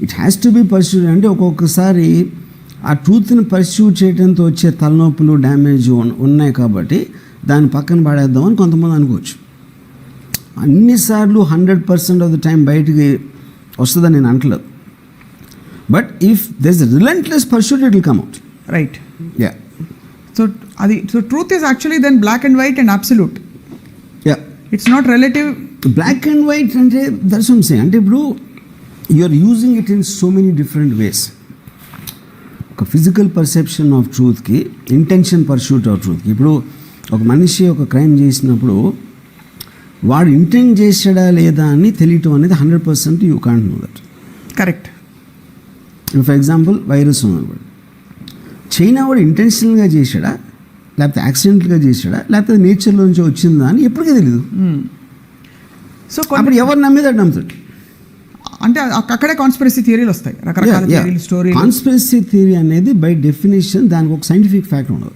[SPEAKER 2] It has to be pursued. అంటే ఒక్కొక్కసారి ఆ ట్రూత్ని పర్సూ చేయడంతో వచ్చే తలనొప్పులు, డ్యామేజ్ ఉన్నాయి కాబట్టి దాన్ని పక్కన పడేద్దామని కొంతమంది అనుకోవచ్చు. అన్నిసార్లు 100% ఆఫ్ ద టైం బయటికి వస్తుందని నేను అంటలేదు. But if there is relentless pursuit it will come out.
[SPEAKER 1] Right.
[SPEAKER 2] Yeah.
[SPEAKER 1] So truth is actually then black and white and absolute.
[SPEAKER 2] Yeah.
[SPEAKER 1] It's not relative.
[SPEAKER 2] Black and white అంటే that's what I'm saying. అంటే ఇప్పుడు you are using it in so many different ways. ఒక physical perception of ట్రూత్కి, intention pursuit of ట్రూత్కి. ఇప్పుడు ఒక మనిషి ఒక క్రైమ్ చేసినప్పుడు వాడు ఇంటెంట్ చేసాడా లేదా అని తెలియటం అనేది 100% you can't know that.
[SPEAKER 1] Correct.
[SPEAKER 2] For example virus ఉన్నప్పుడు చైనా వాడు ఇంటెన్షనల్గా చేశాడా, లేకపోతే యాక్సిడెంట్గా చేశాడా, లేకపోతే నేచర్లో నుంచి వచ్చిందా అని ఎప్పటికీ తెలీదు.
[SPEAKER 1] సో
[SPEAKER 2] అప్పుడు ఎవరు నమ్మేదాడు నమ్ముతాడు.
[SPEAKER 1] అంటే అక్కడే కాన్స్పిరసీ థియరీలు వస్తాయి, రకరకాల థియరీలు, స్టోరీ.
[SPEAKER 2] కాన్స్పిరసీ థియరీ అనేది బై డెఫినేషన్ దానికి ఒక సైంటిఫిక్ ఫ్యాక్ట్ ఉండదు.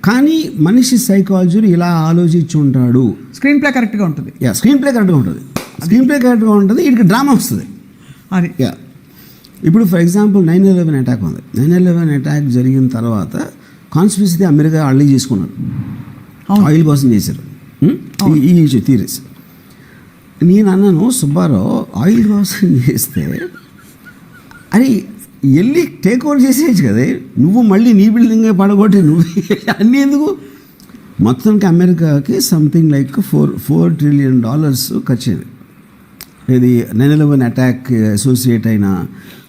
[SPEAKER 2] కానీ మనిషి సైకాలజీలో ఇలా ఆలోచించి ఉంటాడు.
[SPEAKER 1] స్క్రీన్ ప్లే కరెక్ట్గా ఉంటుంది.
[SPEAKER 2] స్క్రీన్ ప్లే కరెక్ట్గా ఉంటుంది. వీటికి డ్రామా వస్తుంది.
[SPEAKER 1] అది
[SPEAKER 2] ఇప్పుడు ఫర్ ఎగ్జాంపుల్ 9/11 అటాక్ ఉంది. 9/11 అటాక్ జరిగిన తర్వాత కాన్స్పిరసీ అమెరికా అల్లి చేసుకున్నారు, ఆయిల్ కోసం చేశారు. ఈ థీరీస్ నేను అన్నాను, సుబ్బారావు ఆయిల్ కోసం చేస్తే అది వెళ్ళి టేక్ ఓవర్ చేసేయచ్చు కదా, నువ్వు మళ్ళీ నీ బిల్డింగే పడగొట్టి నువ్వు అన్నీ ఎందుకు? మొత్తానికి అమెరికాకి సంథింగ్ లైక్ $4 trillion ఖర్చు అయింది. ఇది 9/11 అటాక్ అసోసియేట్ అయిన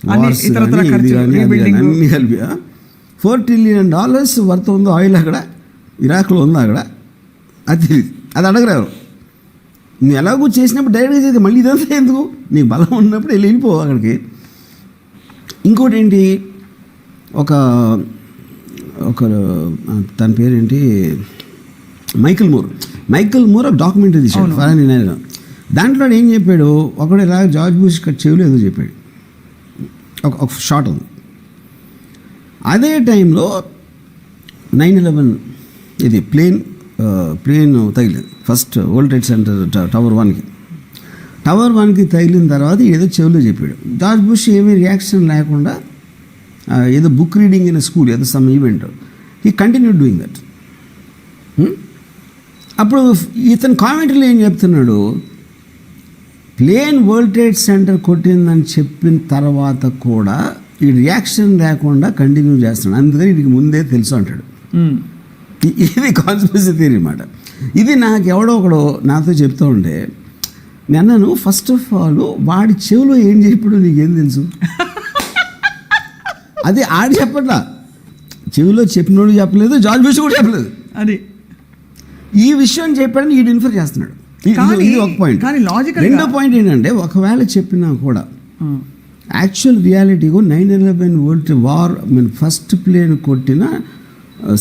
[SPEAKER 2] వార్స్ అన్నీ కలిపి $4 trillion వర్త్ ఉందో ఆయిల్ అక్కడ, ఇరాక్లో ఉందో అక్కడ, అది తెలియదు. అది అడగరారు. నువ్వు ఎలాగో చేసినప్పుడు డైరెక్ట్గా చేసి మళ్ళీ ఇదంతా ఎందుకు? నీకు బలం ఉన్నప్పుడు వెళ్ళిపో అక్కడికి. ఇంకోటి ఏంటి, ఒక తన పేరేంటి, మైకిల్ మూర్ ఒక డాక్యుమెంటరీ తీశాడు ఫరాన్ యునైటెడ్. దాంట్లో ఏం చెప్పాడు, ఒకడు ఇలా జార్జ్ బుష్ చెవులు ఏదో చెప్పాడు, ఒక షాట్ ఉంది. అదే టైంలో 9/11 ఇది ప్లేన్ తగిలింది first world trade centre tower 1కి తగిలిన తర్వాత ఏదో చెవులో చెప్పాడు. జార్జ్ బుష్ ఏమీ రియాక్షన్ లేకుండా ఏదో బుక్ రీడింగ్ ఇన్ స్కూల్, ఏదో some event, he continue doing that. అప్పుడు ఇతను కామెంటరీలో ఏం చెప్తున్నాడు, ప్లేన్ వరల్డ్ ట్రేడ్ సెంటర్ కొట్టిందని చెప్పిన తర్వాత కూడా ఈ రియాక్షన్ లేకుండా కంటిన్యూ చేస్తున్నాడు, అందుకని వీడికి ముందే తెలుసు అంటాడు. ఇది కాన్స్పిరసీ థియరీ అన్నమాట. ఇది నాకు ఎవడో ఒకడు నాతో చెప్తూ ఉంటే నేను ఫస్ట్ ఆఫ్ ఆల్ వాడి చెవిలో ఏం చెప్పాడు నీకేం తెలుసు? అది ఆడి చెప్పట్లా, చెవిలో చెప్పినోడు చెప్పలేదు, జార్జ్ బుష్ కూడా చెప్పలేదు.
[SPEAKER 1] అది
[SPEAKER 2] ఈ విషయం చెప్పాడని వీడు ఇన్ఫర్ చేస్తున్నాడు. ఇది ఒక పాయింట్. రెండో పాయింట్ ఏంటంటే ఒకవేళ చెప్పినా కూడా యాక్చువల్ రియాలిటీగా 9/11 వరల్డ్ వార్ ఫస్ట్ ప్లేన్ కొట్టిన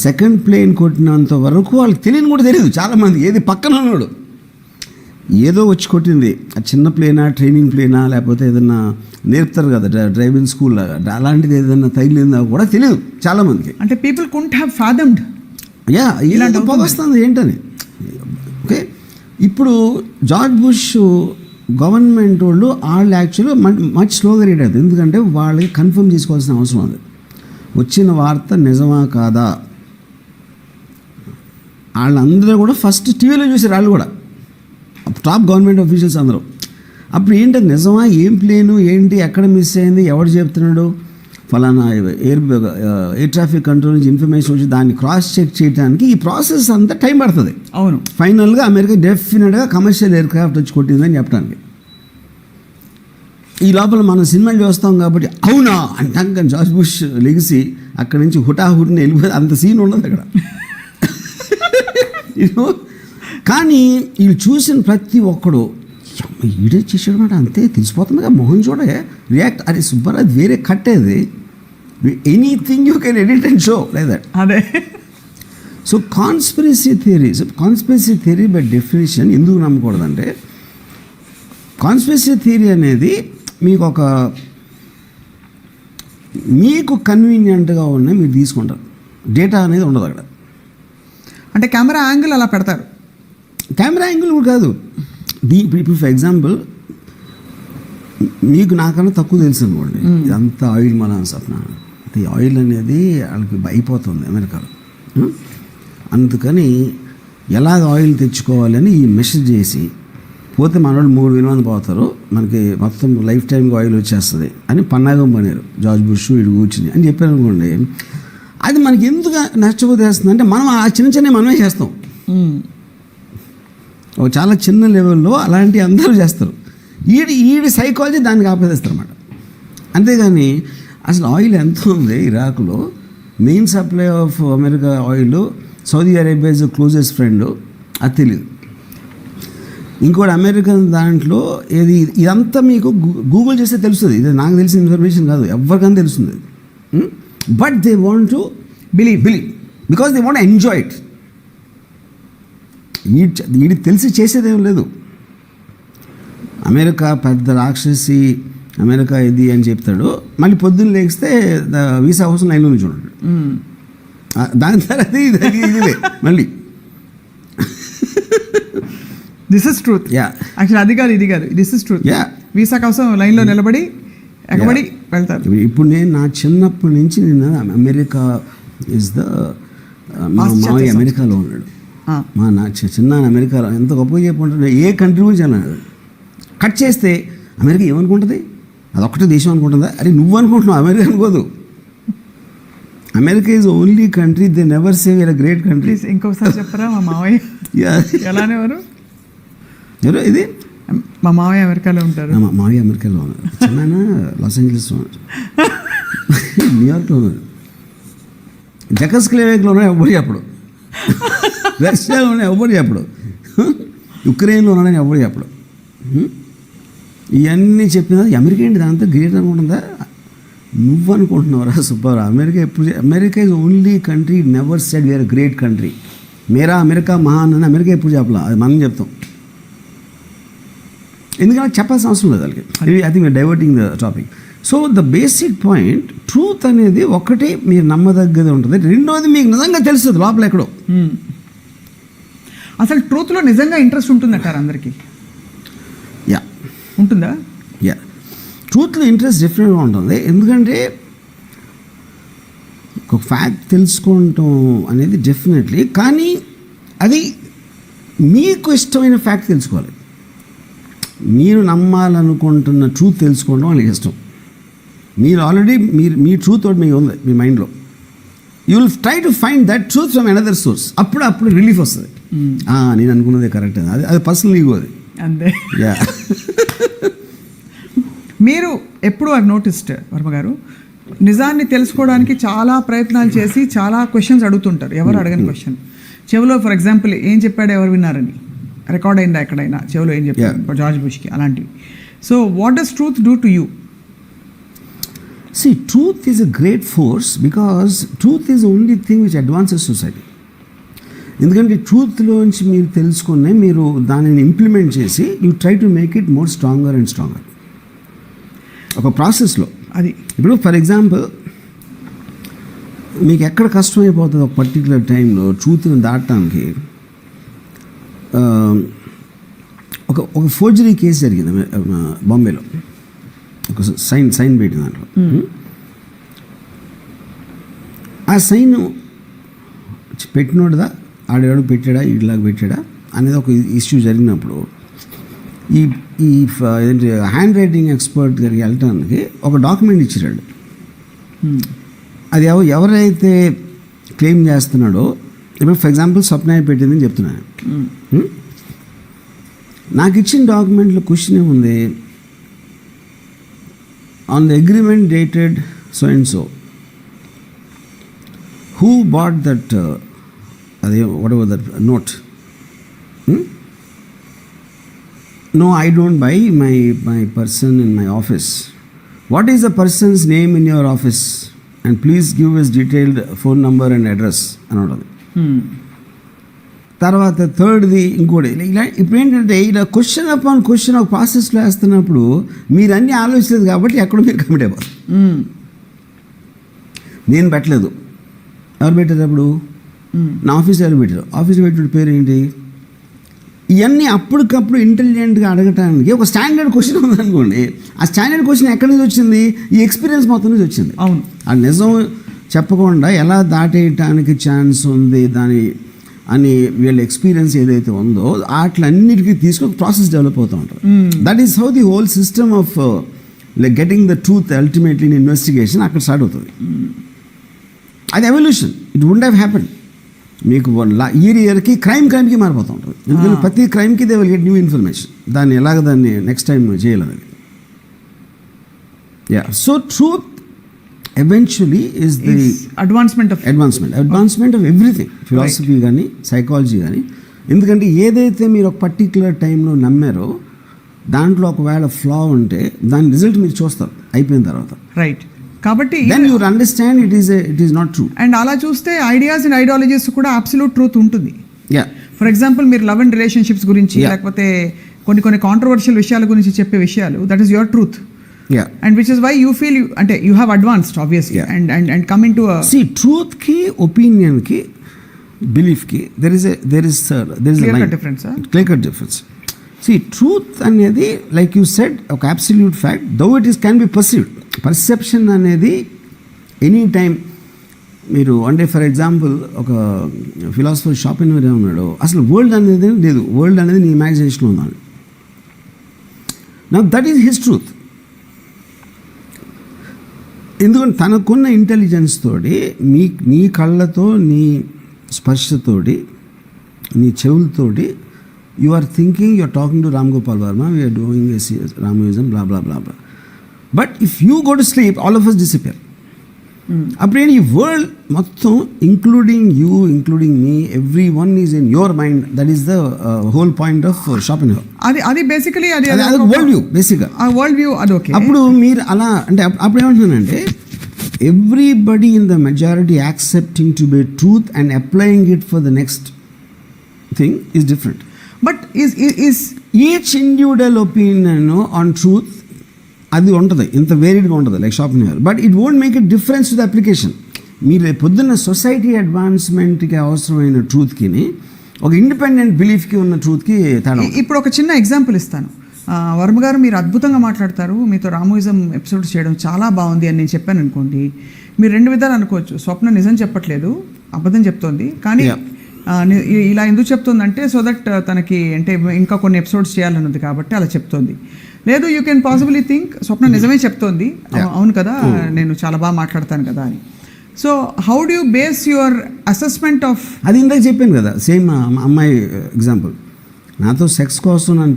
[SPEAKER 2] సెకండ్ ప్లేన్ కొట్టినంత వరకు వాళ్ళకి తెలియని కూడా తెలియదు చాలామంది. ఏది పక్కన ఉన్నాడు ఏదో వచ్చి కొట్టింది, ఆ చిన్న ప్లేనా, ట్రైనింగ్ ప్లేనా, లేకపోతే ఏదన్నా నేర్పుతారు కదా డ్రైవింగ్ స్కూల్ అలాంటిది ఏదన్నా తగిలిందా కూడా తెలియదు చాలామందికి.
[SPEAKER 1] అంటే పీపుల్ కుంట్ హ్యావ్ ఫాదమ్డ్
[SPEAKER 2] ఇలాంటి వస్తుంది ఏంటని. ఓకే, ఇప్పుడు జార్జ్ బుష్ గవర్నమెంట్ వాళ్ళు యాక్చువల్గా మచ్ స్లోగా రీడ్ అవుతుంది, ఎందుకంటే వాళ్ళకి కన్ఫర్మ్ చేసుకోవాల్సిన అవసరం ఉంది. వచ్చిన వార్త నిజమా కాదా వాళ్ళందరూ కూడా ఫస్ట్ టీవీలో చూసారు, వాళ్ళు కూడా టాప్ గవర్నమెంట్ ఆఫీషియల్స్ అందరూ. అప్పుడు ఏంటి నిజమా, ఏం ప్లేను ఏంటి, ఎక్కడ మిస్ అయింది, ఎవరు చెప్తున్నాడు, ఫలానా ఎయిర్ ట్రాఫిక్ కంట్రోల్ నుంచి ఇన్ఫర్మేషన్ వచ్చి దాన్ని క్రాస్ చెక్ చేయడానికి ఈ ప్రాసెస్ అంతా టైం పడుతుంది.
[SPEAKER 1] అవును,
[SPEAKER 2] ఫైనల్గా అమెరికా డెఫినెట్గా కమర్షియల్ ఎయిర్ క్రాఫ్ట్ వచ్చి కొట్టిందని చెప్పడానికి. ఈ లోపల మనం సినిమాలు చూస్తాం కాబట్టి అవునా అంటాక జార్జ్ బుష్ లెగిసి అక్కడి నుంచి హుటాహుటిని వెళ్ళిపోయి అంత సీన్ ఉండదు అక్కడ. కానీ వీళ్ళు చూసిన ప్రతి ఒక్కడు ఈడే చేసాడు మాట అంతే తెలిసిపోతుందిగా, మొహం చూడే రియాక్ట్, అరే సుబ్బారా అది వేరే కట్టేది, anything you can edit and show like that.
[SPEAKER 1] అదే
[SPEAKER 2] so conspiracy theory by definition ఎందుకు నమ్మకూడదంటే, కాన్స్పిరసీ థియరీ అనేది మీకు కన్వీనియంట్గా ఉన్న మీరు తీసుకుంటారు, డేటా అనేది ఉండదు అక్కడ.
[SPEAKER 1] అంటే కెమెరా యాంగిల్ అలా పెడతారు,
[SPEAKER 2] కెమెరా యాంగిల్ కూడా కాదు. ఇప్పుడు ఫర్ ఎగ్జాంపుల్ మీకు నాకన్నా తక్కువ తెలుసు అనుకోండి, ఇదంతా ఆయిల్ మన సప్న, ఈ ఆయిల్ అనేది వాళ్ళకి అయిపోతుంది అమెరికాలో. అందుకని ఎలాగ ఆయిల్ తెచ్చుకోవాలని ఈ మెసేజ్ చేసి పోతే మన వాళ్ళు 3,000 మంది పోతారు, మనకి మొత్తం లైఫ్ టైంకి ఆయిల్ వచ్చేస్తుంది అని పన్నాగం పనిరు జార్జ్ బుష్ ఇటు కూర్చుని అని చెప్పారు అనుకోండి. అది మనకి ఎందుకు నష్టపోతేస్తుంది అంటే మనం ఆ చిన్న మనమే చేస్తాం, ఒక చాలా చిన్న లెవెల్లో అలాంటి అందరూ చేస్తారు. ఈడి సైకాలజీ దానికి ఆపేస్తారు అన్నమాట. అంతేగాని అసలు ఆయిల్ ఎంత ఉంది ఇరాక్లో, main supply of America oil Saudi Arabia is closest friend, అది తెలియదు. ఇంకోటి అమెరికన్ దాంట్లో ఏది ఇదంతా మీకు గూగుల్ చేస్తే తెలుస్తుంది, ఇది నాకు తెలిసిన ఇన్ఫర్మేషన్ కాదు, ఎవరికైనా తెలుస్తుంది. But they want to believe because they want enjoy it. వీడికి తెలిసి చేసేదేం లేదు. అమెరికా పెద్ద రాక్షసి, అమెరికా ఇది అని చెప్తాడు, మళ్ళీ పొద్దున్న లేస్తే వీసా కోసం లైన్లో చూడండి, దాని తర్వాత ఇదిలే మళ్ళీ.
[SPEAKER 1] This is truth. యాక్చువల్లీ అది కాదు ఇది కాదు, దిస్ ఇస్ ట్రూత్. వీసా కోసం లైన్లో నిలబడి ఎగబడి వెళ్తారు.
[SPEAKER 2] ఇప్పుడు నేను నా చిన్నప్పటి నుంచి నేను అమెరికా ఇస్ ద మా మావయ్య అమెరికాలో ఉన్నాడు, మా నా చిన్న అమెరికాలో ఎంత గొప్పగా చెప్పుకుంటున్నా, ఏ కంట్రీ గురించి అన్నాడు. కట్ చేస్తే అమెరికా ఏమనుకుంటుంది, అదొక్కటే దేశం అనుకుంటుందా? అరే నువ్వు అనుకుంటున్నావు, అమెరికా అనుకోదు. America is only country they never say we are a great country.
[SPEAKER 1] ఇంకొకసారి చెప్పరా? మా మావయ్య ఎలానే ఎవరు
[SPEAKER 2] ఇది
[SPEAKER 1] మా మావయ్య అమెరికాలో ఉంటారు.
[SPEAKER 2] మావయ్య అమెరికాలో ఉన్నారు, చిన్న లాస్ ఏంజలస్లో ఉన్నారు, న్యూయార్క్లో ఉన్నారు, జకస్క్లేవేక్లో ఉన్నాయి, ఎవ్వరు చెప్పడు. రష్యాలో ఉన్నాయి, ఎవ్వరు చెప్పడు. యుక్రెయిన్లో ఉన్నాడని ఎవ్వరు చెప్పడు. ఇవన్నీ చెప్పిన అమెరికా ఏంటి దాంతో గ్రేట్ అనుకుంటుందా? నువ్వు అనుకుంటున్నావురా సుబ్బారా. America is only country never said we are great country. మేరా అమెరికా మహాన్ అని అమెరికా ఎప్పుడు చెప్పలా, అది మనం చెప్తాం. ఎందుకంటే చెప్పాల్సిన అవసరం లేదు వాళ్ళకి. I think diverting the topic. So the basic point, truth అనేది ఒకటి మీరు నమ్మదగ్గది ఉంటుంది, రెండోది మీకు నిజంగా తెలుస్తుంది లోపల ఎక్కడో.
[SPEAKER 1] అసలు ట్రూత్లో నిజంగా ఇంట్రెస్ట్ ఉంటుందంటారు అందరికీ?
[SPEAKER 2] యా
[SPEAKER 1] ఉంటుందా?
[SPEAKER 2] యా, ట్రూత్లో ఇంట్రెస్ట్ డిఫరెంట్గా ఉంటుంది. ఎందుకంటే ఒక ఫ్యాక్ట్ తెలుసుకోవటం అనేది డెఫినెట్లీ, కానీ అది మీకు ఇష్టమైన ఫ్యాక్ట్ తెలుసుకోవాలి. మీరు నమ్మాలనుకుంటున్న ట్రూత్ తెలుసుకోవడం వాళ్ళకి ఇష్టం. మీరు ఆల్రెడీ మీ ట్రూత్ ఒకటి మీకు ఉంది మీ మైండ్లో. You will try to find that truth from another source. అప్పుడు రిలీఫ్ వస్తుంది. నేను అనుకున్నదే కరెక్ట్. అది పర్సనల్ ఈగో అది.
[SPEAKER 1] అంతే.
[SPEAKER 2] యా.
[SPEAKER 1] మీరు ఎప్పుడు ఐ నోటిస్డ్ వర్మ గారు నిజాన్ని తెలుసుకోవడానికి చాలా ప్రయత్నాలు చేసి చాలా క్వశ్చన్స్ అడుగుతుంటారు. ఎవరు అడగని క్వశ్చన్. చెవిలో ఫర్ ఎగ్జాంపుల్ ఏం చెప్పాడు ఎవరు విన్నారని రికార్డ్ అయిందా ఎక్కడైనా, చెవిలో ఏం చెప్పాడు జార్జ్ బుష్కి, అలాంటివి. So what does truth do to you?
[SPEAKER 2] See, truth is a great force because truth is the only thing which advances society. ఎందుకంటే ట్రూత్లోంచి మీరు తెలుసుకునే మీరు దానిని ఇంప్లిమెంట్ చేసి you try to make it more stronger and stronger ఒక ప్రాసెస్లో.
[SPEAKER 1] అది
[SPEAKER 2] ఇప్పుడు ఫర్ ఎగ్జాంపుల్ మీకు ఎక్కడ కష్టమైపోతుంది ఒక పర్టికులర్ టైంలో ట్రూత్ని దాటడానికి. ఒక ఫోర్జరీ కేసు జరిగింది బాంబేలో. ఒక సైన్ పెట్టిన దాంట్లో ఆ సైన్ పెట్టినోడుదా ఆడేవాడు పెట్టాడా ఇట్లాగా పెట్టాడా అనేది ఒక ఇష్యూ జరిగినప్పుడు ఈ ఏంటి హ్యాండ్ రైటింగ్ ఎక్స్పర్ట్ దగ్గరికి వెళ్ళటానికి ఒక డాక్యుమెంట్ ఇచ్చాడు. అది ఎవరైతే క్లెయిమ్ చేస్తున్నాడో ఇప్పుడు ఫర్ ఎగ్జాంపుల్ స్వప్న పెట్టిందని చెప్తున్నాను. నాకు ఇచ్చిన డాక్యుమెంట్లో క్వశ్చన్ ఏముంది, on the agreement dated so and so, who bought that whatever that note? No, I don't buy. My person in my office. What is the person's name in your office? And please give us detailed phone number and address. Another. తర్వాత థర్డ్ది ఇంకోటి. ఇలా ఇప్పుడు ఏంటంటే ఇలా question upon question ఒక ప్రాసెస్లో వేస్తున్నప్పుడు మీరు అన్నీ ఆలోచించలేదు కాబట్టి ఎక్కడ మీరు కమిట్ అయిపోతారు. నేను పెట్టలేదు, ఎవరు పెట్టారు అప్పుడు? నా ఆఫీస్ ఎవరు పెట్టారు? ఆఫీస్ పెట్టిన పేరు ఏంటి? ఇవన్నీ అప్పటికప్పుడు ఇంటెలిజెంట్గా అడగటానికి ఒక స్టాండర్డ్ క్వశ్చన్ ఉందనుకోండి. ఆ స్టాండర్డ్ క్వశ్చన్ ఎక్కడి నుంచి వచ్చింది? ఈ ఎక్స్పీరియన్స్ మొత్తం నుంచి వచ్చింది.
[SPEAKER 1] అవును.
[SPEAKER 2] ఆ నిజం చెప్పకుండా ఎలా దాటేయటానికి ఛాన్స్ ఉంది దాని అని వీళ్ళ ఎక్స్పీరియన్స్ ఏదైతే ఉందో వాటిలన్నిటికీ తీసుకొని ప్రాసెస్ డెవలప్ అవుతూ ఉంటుంది. That is how the whole system of like getting the truth ultimately in investigation అక్కడ స్టార్ట్ అవుతుంది. అది evolution. It would have happen. మీకు ఇయర్కి క్రైమ్కి మారిపోతూ ఉంటుంది. ఎందుకంటే ప్రతి క్రైమ్కి they will get new information. దాన్ని నెక్స్ట్ టైం చేయాలనేది. Yeah. So truth eventually is the
[SPEAKER 1] advancement of
[SPEAKER 2] everything, philosophy కానీ సైకాలజీ కానీ. ఎందుకంటే ఏదైతే మీరు ఒక పర్టిక్యులర్ టైంలో నమ్మారో దాంట్లో ఒకవేళ ఫ్లా ఉంటే దాని రిజల్ట్ మీరు చూస్తారు అయిపోయిన తర్వాత.
[SPEAKER 1] రైట్. కాబట్టి
[SPEAKER 2] then you understand it is not true.
[SPEAKER 1] And అలా చూస్తే ఐడియాస్ అండ్ ఐడియాలజీస్ కూడా అబ్సల్యూట్ ట్రూత్ ఉంటుంది.
[SPEAKER 2] యా.
[SPEAKER 1] ఫర్ ఎగ్జాంపుల్ మీరు లవ్ అండ్ రిలేషన్షిప్స్ గురించి లేకపోతే కొన్ని కాంట్రవర్షియల్ విషయాల గురించి చెప్పే విషయాలు, that is your truth.
[SPEAKER 2] Yeah.
[SPEAKER 1] And which is why you feel you have advanced obviously.
[SPEAKER 2] Yeah.
[SPEAKER 1] and come into a
[SPEAKER 2] truth ki opinion ki belief ki there is a
[SPEAKER 1] clear difference.
[SPEAKER 2] Clear difference. Truth anedi like you said ఒక absolute fact, though it is can be perceived. Perception అనేది any time మీరు అంటే for example ఒక philosopher షాపెన్హౌర్ ఏమన్నాడు, అసలు world అనేది లేదు, world అనేది నీ ఇమాజినేషన్లో ఉండాలి. Now that is his truth. ఎందుకంటే తనకున్న ఇంటెలిజెన్స్ తోటి నీ కళ్ళతో నీ స్పర్శతోటి నీ చెవులతోటి you are thinking you are talking to Ram Gopal Varma, we are doing Ramoism blah blah blah blah. But if you go to sleep all of us disappear. అప్పుడేంటి ఈ వరల్డ్ మొత్తం including you including me every one is in your mind. That is the whole point of Schopenhauer.
[SPEAKER 1] అది basically అది
[SPEAKER 2] world view బేసిక్గా.
[SPEAKER 1] ఆ world view అది okay.
[SPEAKER 2] అప్పుడు మీరు అలా అంటే అప్పుడు ఏమంటున్నానంటే everybody in the majority accepting to be truth and applying it for the next thing is different.
[SPEAKER 1] But is
[SPEAKER 2] each individual opinion on truth అది ఉంటుంది, ఇంత వేరియడ్గా ఉంటుంది like Schopenhauer. But it won't make a difference to the application. మీరు పొద్దున్న society అడ్వాన్స్మెంట్కి అవసరమైన ట్రూత్కి ఒక independent బిలీఫ్కి ఉన్న ట్రూత్కి తేడా.
[SPEAKER 1] ఇప్పుడు ఒక చిన్న ఎగ్జాంపుల్ ఇస్తాను. వర్మ గారు మీరు అద్భుతంగా మాట్లాడతారు, మీతో రామోయిజం ఎపిసోడ్స్ చేయడం చాలా బాగుంది అని నేను చెప్పాను అనుకోండి, మీరు రెండు విధాలు అనుకోవచ్చు. స్వప్న నిజం చెప్పట్లేదు, అబద్ధం చెప్తోంది. కానీ ఇలా ఎందుకు చెప్తుందంటే సో దట్ తనకి అంటే ఇంకా కొన్ని ఎపిసోడ్స్ చేయాలన్నది కాబట్టి అలా చెప్తోంది. లేదు యూ కెన్ పాసిబుల్లీ థింక్ స్వప్న నిజమే చెప్తోంది, అవును కదా నేను చాలా బాగా మాట్లాడతాను కదా అని. So how do you base your assessment of?
[SPEAKER 2] అది ఇందాక చెప్పాను కదా, సేమ్ అమ్మాయి ఎగ్జాంపుల్. నాతో సెక్స్ కోసం నన్ను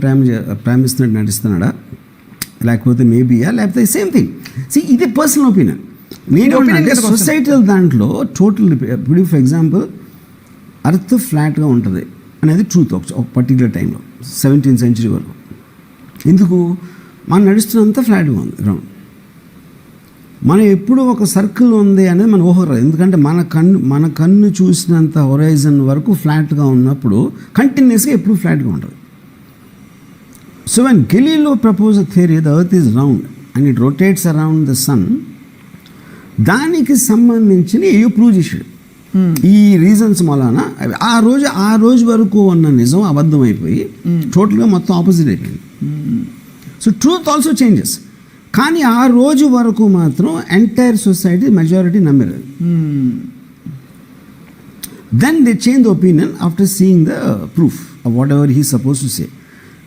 [SPEAKER 2] ప్రేమిస్తున్నట్టు నటిస్తున్నాడా, లేకపోతే మేబీయా, లేకపోతే సేమ్ థింగ్. ఇది పర్సనల్ ఒపీనియన్. నేను అంటే సొసైటల్ దాంట్లో టోటల్, ఇప్పుడు ఫర్ ఎగ్జాంపుల్ అర్త్ ఫ్లాట్గా ఉంటుంది అనేది ట్రూత్ ఒక పర్టికులర్ టైంలో 17th century వరకు. ఎందుకు? మనం నడుస్తున్నంత ఫ్లాట్గా ఉంది గ్రౌండ్. మనం ఎప్పుడు ఒక సర్కిల్ ఉంది అనేది మన ఊహ రాదు. ఎందుకంటే మన కన్ను చూసినంత హొరైజన్ వరకు ఫ్లాట్గా ఉన్నప్పుడు కంటిన్యూస్గా ఎప్పుడు ఫ్లాట్గా ఉంటుంది. So when Galileo propose a theory the earth is round and it rotates around the sun, దానికి సంబంధించిన ఏ ప్రూవ్ చేసాడు ఈ రీజన్స్ మూలాన. ఆ రోజు వరకు ఉన్న నిజం అబద్ధం అయిపోయి టోటల్గా మొత్తం ఆపోజిట్ అయిపోయింది. So truth also changes. కానీ ఆ రోజు వరకు మాత్రం ఎంటైర్ సొసైటీ మెజారిటీ నమ్మారు. Then they change the opinion after seeing the proof of whatever he suppose to say.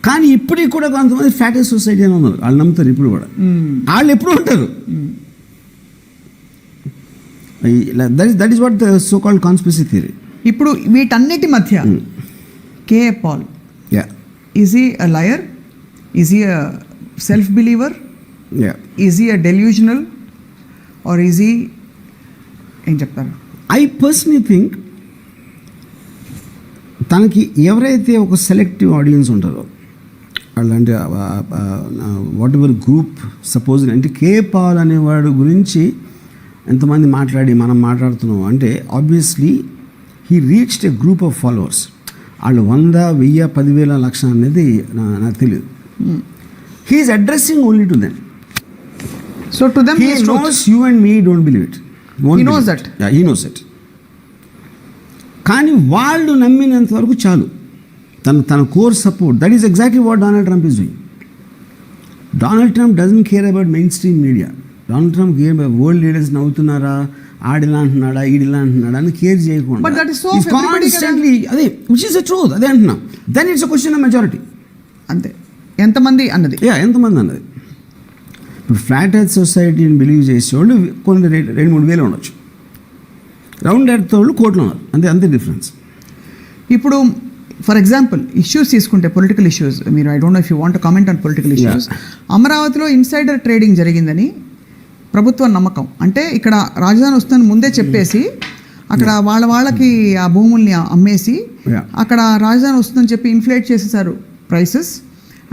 [SPEAKER 2] కానీ ఇప్పటికి కూడా కొంతమంది ఫ్లాటెస్ట్ సొసైటీ అని ఉన్నారు, వాళ్ళు నమ్ముతారు ఇప్పుడు కూడా. వాళ్ళు ఎప్పుడు ఉంటారు. That is what the so called conspiracy theory.
[SPEAKER 1] ఇప్పుడు వీటన్నిటి మధ్య K.A. Paul, is he a liar? Is he a self believer? Is he a delusional or is he, ఏం చెప్తారు?
[SPEAKER 2] ఐ పర్సనలీ థింక్ తనకి ఎవరైతే ఒక సెలెక్టివ్ ఆడియన్స్ ఉంటారో, అలాంటి వాట్ ఎవర్ గ్రూప్ సపోజ్, అంటే K.A. Paul అనేవాడు గురించి ఎంతమంది మనం మాట్లాడుతున్నాం అంటే obviously he reached a group of followers. వాళ్ళు 100, 1000, 10,000, 1,00,000 అనేది నాకు తెలియదు. He is addressing only to them.
[SPEAKER 1] So to them
[SPEAKER 2] he knows you and me don't believe it.
[SPEAKER 1] He knows that.
[SPEAKER 2] He knows it. కానీ వాళ్ళు నమ్మినంత వరకు చాలు. తన core support, that is exactly what Donald Trump is doing. Donald Trump doesn't care about mean stream media. Donald Trump world leaders నవ్వుతున్నారా, ఆడిలా అంటున్నాడా, ఈడిలా అంటున్నాడా అని care చేయకుండా constantly అదే which is the truth, అదే అంటున్నా. Then it's a question of majority.
[SPEAKER 1] అంతే. ఎంతమంది అన్నది
[SPEAKER 2] ఎంతమంది అన్నది. ఇప్పుడు ఫ్లాట్ ఎర్త్ సొసైటీని బిలీవ్ చేసేవాళ్ళు కొన్ని 2-3 వేలు ఉండొచ్చు. రౌండ్ ఎర్త్ వాళ్ళు కోట్లు ఉన్నారు. అంతే డిఫరెన్స్.
[SPEAKER 1] ఇప్పుడు ఫర్ ఎగ్జాంపుల్ ఇష్యూస్ తీసుకుంటే, పొలిటికల్ ఇష్యూస్, మీరు I don't know if you want to comment on political issues. అమరావతిలో ఇన్సైడర్ ట్రేడింగ్ జరిగిందని ప్రభుత్వం నమ్మకం. అంటే ఇక్కడ రాజధాని వస్తుందని ముందే చెప్పేసి అక్కడ వాళ్ళకి ఆ భూముల్ని అమ్మేసి అక్కడ రాజధాని వస్తుందని చెప్పి ఇన్ఫ్లేట్ చేసేసారు ప్రైసెస్,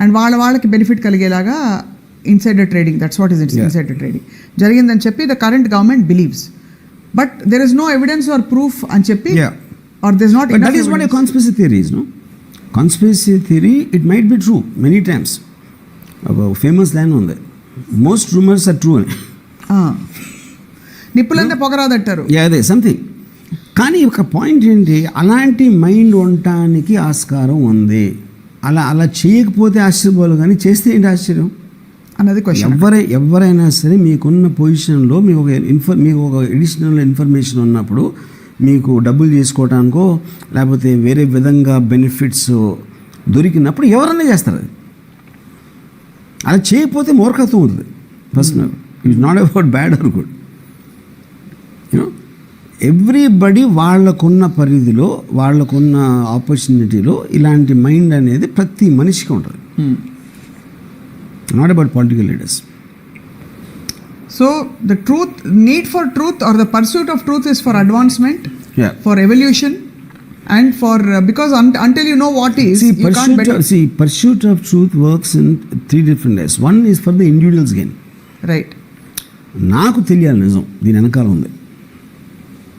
[SPEAKER 1] అండ్ వాళ్ళకి బెనిఫిట్ కలిగేలాగా insider trading, that's what is insider trading జరిగిందని చెప్పి the current government believes. But there is no evidence or proof అని చెప్పి, or there is not.
[SPEAKER 2] That is what a conspiracy theory is. No conspiracy theory, it might be true many times. Famous line ఉంది, most rumours are true అని.
[SPEAKER 1] నిప్పులంతా పొగరాదంటారు.
[SPEAKER 2] అదే something. కానీ ఒక point ఏంటి, అలాంటి మైండ్ ఉండటానికి ఆస్కారం ఉంది. అలా చేయకపోతే ఆశ్చర్యపోవాలి, కానీ చేస్తే ఏంటి ఆశ్చర్యం
[SPEAKER 1] అన్నది క్వశ్చన్.
[SPEAKER 2] ఎవరైనా సరే మీకున్న పొజిషన్లో మీకు ఒక ఎడిషనల్ ఇన్ఫర్మేషన్ ఉన్నప్పుడు, మీకు డబ్బులు చేసుకోవటానికో లేకపోతే వేరే విధంగా బెనిఫిట్స్ దొరికినప్పుడు ఎవరన్నా చేస్తారు. అది అలా చేయకపోతే మూర్ఖత్వం అవుతుంది. Personal it's not about bad or good. You know everybody వాళ్ళకున్న పరిధిలో, వాళ్ళకున్న ఆపర్చునిటీలో ఇలాంటి మైండ్ అనేది ప్రతి మనిషికి ఉంటుంది. Not about political leaders.
[SPEAKER 1] So the truth, need for truth or the pursuit of truth is for advancement, for evolution and for because until you know what is, you can't better.
[SPEAKER 2] Pursuit of truth works in 3 different ways. One is for the individual's gain.
[SPEAKER 1] Right.
[SPEAKER 2] నాకు తెలియాలి నిజం దీని వెనకాల ఉంది,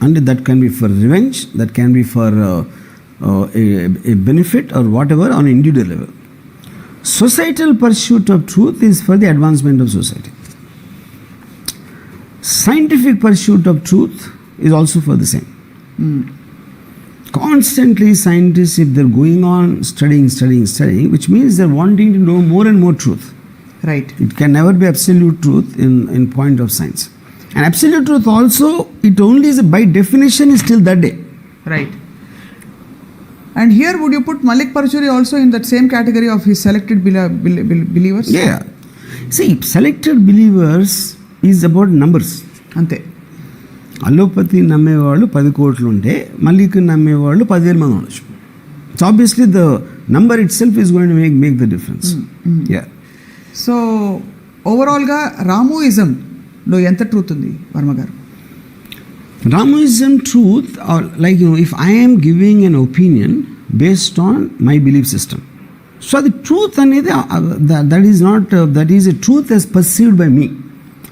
[SPEAKER 2] and that can be for revenge, that can be for a benefit or whatever on an individual level. Societal pursuit of truth is for the advancement of society. Scientific pursuit of truth is also for the same. Constantly scientists, if they're going on studying, which means they're wanting to know more and more truth.
[SPEAKER 1] Right.
[SPEAKER 2] It can never be absolute truth in point of science. And absolute truth also, it only is by definition is till that day.
[SPEAKER 1] Right. And here, would you put Malik Parchuri also in that same category of his selected believers?
[SPEAKER 2] Yeah. See, selected believers is about numbers.
[SPEAKER 1] అంతే.
[SPEAKER 2] Allopathy నమ్మేవాళ్ళు 10 కోట్లు ఉంటే మల్లిక్ నమ్మేవాళ్ళు 10,000 మంది ఉండొచ్చు. So obviously the number it self is going to make the difference. Yeah.
[SPEAKER 1] So ఓవరాల్గా రామోయిజంలో ఎంత truth ఉంది వర్మ గారు?
[SPEAKER 2] Ramoism truth, or like, you know, if I am giving an opinion based on my belief system, so the truth అనేది that is a truth as perceived by me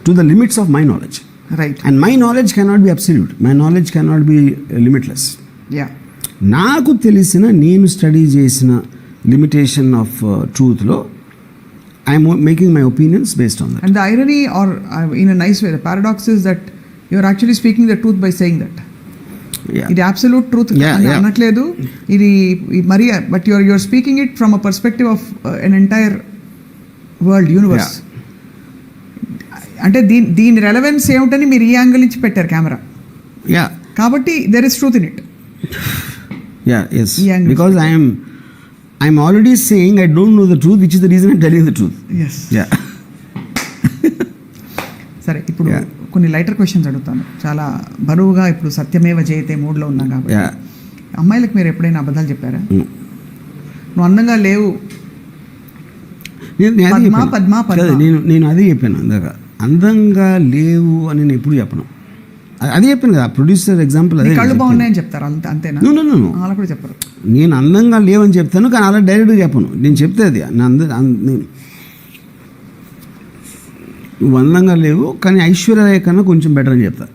[SPEAKER 2] to the limits of my knowledge.
[SPEAKER 1] Right.
[SPEAKER 2] And my knowledge cannot be absolute. My knowledge cannot be limitless.
[SPEAKER 1] Yeah.
[SPEAKER 2] నాకు తెలిసిన నేను study చేసిన limitation of ట్రూత్లో I'm making my opinions based on that.
[SPEAKER 1] And the irony, or in a nice way, the paradox is that you are actually speaking the truth by saying that. ఇది absolute truth అనట్లేదు ఇది మరి, but your speaking it from a perspective of an entire world universe. అంటే దీని relevance ఏమిటని మీరు ఈ angle నుంచి పెట్టారు కెమెరా.
[SPEAKER 2] యా.
[SPEAKER 1] కాబట్టి there is truth in it.
[SPEAKER 2] Yeah, yes. Because I'm already saying I don't know the truth, which is the reason I telling the truth.
[SPEAKER 1] Yes. Yeah. సరే, ఇప్పుడు కొన్ని లైటర్ క్వశ్చన్స్ అడుగుతాను. చాలా బరువుగా ఇప్పుడు సత్యమేవ జయతే మూడ్లో ఉన్నాం కాబట్టి. అమ్మాయిలకు మీరు ఎప్పుడైనా అబద్ధాలు చెప్పారా? నువ్వు అందంగా లేవు,
[SPEAKER 2] నేను అదే చెప్పాను అందాక, అందంగా లేవు అని నేను ఎప్పుడు చెప్పను. అదే చెప్పాను కదా, ప్రొడ్యూసర్ ఎగ్జాంపుల్ అదే.
[SPEAKER 1] కళ్ళు బాగున్నాయని చెప్తారు అంతేనా? అలా కూడా చెప్పరు.
[SPEAKER 2] నేను అందంగా లేవని చెప్తాను, కానీ అలా డైరెక్ట్గా చెప్పను. నేను చెప్తే అది నువ్వు అందంగా లేవు కానీ ఐశ్వర్య కన్నా కొంచెం బెటర్ అని చెప్తా.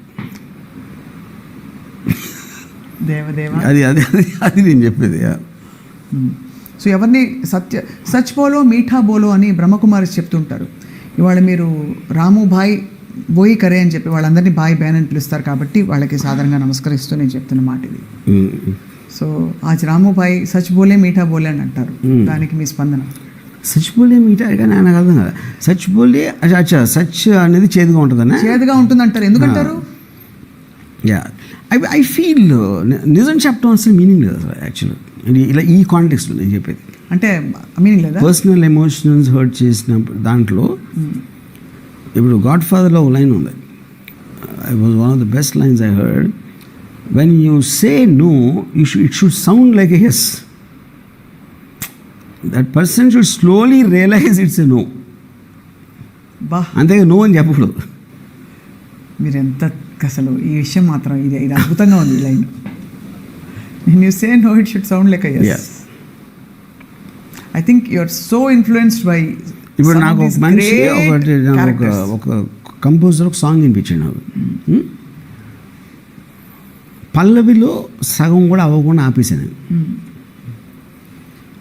[SPEAKER 2] అది అది అది నేను చెప్పేది.
[SPEAKER 1] సో ఎవరిని సచ్ బోలో మీఠా బోలో అని బ్రహ్మకుమారి చెప్తుంటారు. ఇవాళ మీరు రాము భాయ్ బోయి కరే అని చెప్పి వాళ్ళందరినీ బాయ్ బ్యాన్ అని పిలుస్తారు కాబట్టి వాళ్ళకి సాధారణంగా నమస్కరిస్తూ నేను చెప్తున్న మాట ఇది. సో ఆజ్ రాము భాయ్ సచ్ బోలే మీఠా బోలే అని అంటారు, దానికి మీ స్పందన?
[SPEAKER 2] సచ్ బోలే మీఠా కానీ నాకు అర్థం కదా. సచ్ బోలే అచ్చా, సచ్ అనేది చేదుగా ఉంటుందన్నా?
[SPEAKER 1] చేదుగా ఉంటుంది అంటారు, ఎందుకంటారు?
[SPEAKER 2] యా, ఐ ఫీల్ నిజం చెప్పడం అసలు మీనింగ్ లేదు అసలు యాక్చువల్లీ. ఇలా ఈ కాంటెక్స్లో నేను చెప్పేది
[SPEAKER 1] అంటే మీనింగ్ లేదా?
[SPEAKER 2] పర్సనల్ ఎమోషన్స్ హర్ట్ చేసిన దాంట్లో ఇప్పుడు గాడ్ ఫాదర్లో ఒక లైన్ ఉంది, it was one of the best lines I heard. When you say no it should sound like a yes. That person should slowly realise it's a no.
[SPEAKER 1] బా,
[SPEAKER 2] అంతేగా no అని చెప్పకూడదు.
[SPEAKER 1] మీరు ఎంత అసలు ఈ విషయం మాత్రం ఇది అద్భుతంగా ఉంది ఈ line. When you say no, it should sound like a yes.
[SPEAKER 2] Yes.
[SPEAKER 1] I think you are so influenced by.
[SPEAKER 2] ఇప్పుడు నాకు ఒక మనిషి ఒక కంపోజర్ ఒక సాంగ్ వినిపించాడు నాకు. పల్లవిలో సగం కూడా అవ్వకుండా ఆపేసాను.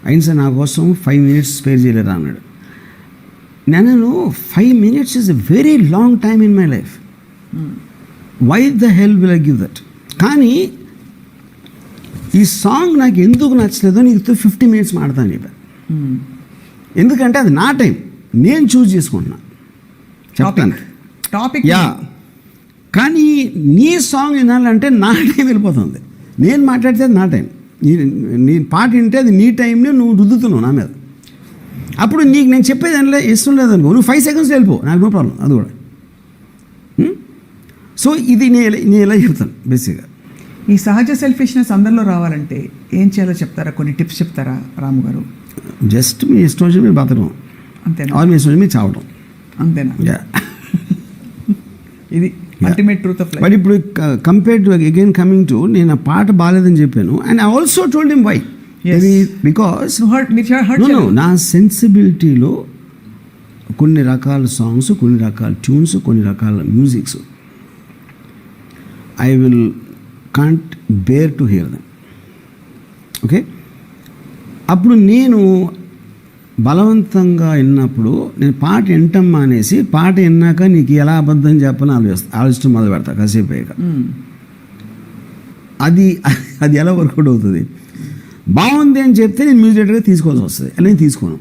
[SPEAKER 2] అయిన సార్ నా కోసం 5 minutes స్పేర్ చేయలేరా అన్నాడు. నేను 5 minutes is a very long time in my life. Why the hell will I give that? కానీ ఈ సాంగ్ నాకు ఎందుకు నచ్చలేదో నీకు 50 minutes మాడతాను చెప్పాను. ఎందుకంటే అది నా టైం, నేను చూస్ చేసుకుంటున్నా చెప్తాను
[SPEAKER 1] టాపిక్.
[SPEAKER 2] యా, కానీ నీ సాంగ్ వినాలంటే నా టైం వెళ్ళిపోతుంది. నేను మాట్లాడితే అది నా టైం, నీ పాట వింటే అది నీ టైంని నువ్వు రుద్దుతున్నావు నా మీద. అప్పుడు నీకు నేను చెప్పేది దానిలో ఇష్టం లేదనుకో, నువ్వు 5 seconds వెళ్ళిపో, నాకు నో ప్రాబ్లం అది కూడా. సో ఇది నేను ఎలా చెప్తాను బేసిక్గా.
[SPEAKER 1] ఈ సహజ సెల్ఫిష్నెస్ అందరిలో రావాలంటే ఏం చేయాలో చెప్తారా? కొన్ని టిప్స్ చెప్తారా రాము గారు?
[SPEAKER 2] జస్ట్ మీ ఇష్టం వచ్చి మీరు బతకడం
[SPEAKER 1] అంతేనా?
[SPEAKER 2] మీ ఇష్టం వచ్చి మీరు చావడం
[SPEAKER 1] అంతేనా?
[SPEAKER 2] యా,
[SPEAKER 1] ఇది ultimate truth of life.
[SPEAKER 2] But ఇప్పుడు compare to again coming to, నేను ఆ పాట బాగాలేదని చెప్పాను. And I also told him why. Because నా సెన్సిబిలిటీలో కొన్ని రకాల సాంగ్స్, కొన్ని రకాల ట్యూన్స్, కొన్ని రకాల musics I will can't bear to hear them. Okay, అప్పుడు నేను బలవంతంగా విన్నప్పుడు నేను పాట వినటం మానేసి పాట విన్నాక నీకు ఎలా అబద్ధం చెప్పని ఆలోచించడం మొదలు పెడతా కాసేపు అయ్యాక. అది ఎలా వర్కౌట్ అవుతుంది? బాగుంది అని చెప్తే నేను మ్యూజిక్ తీసుకోవాల్సి వస్తుంది, నేను తీసుకోను.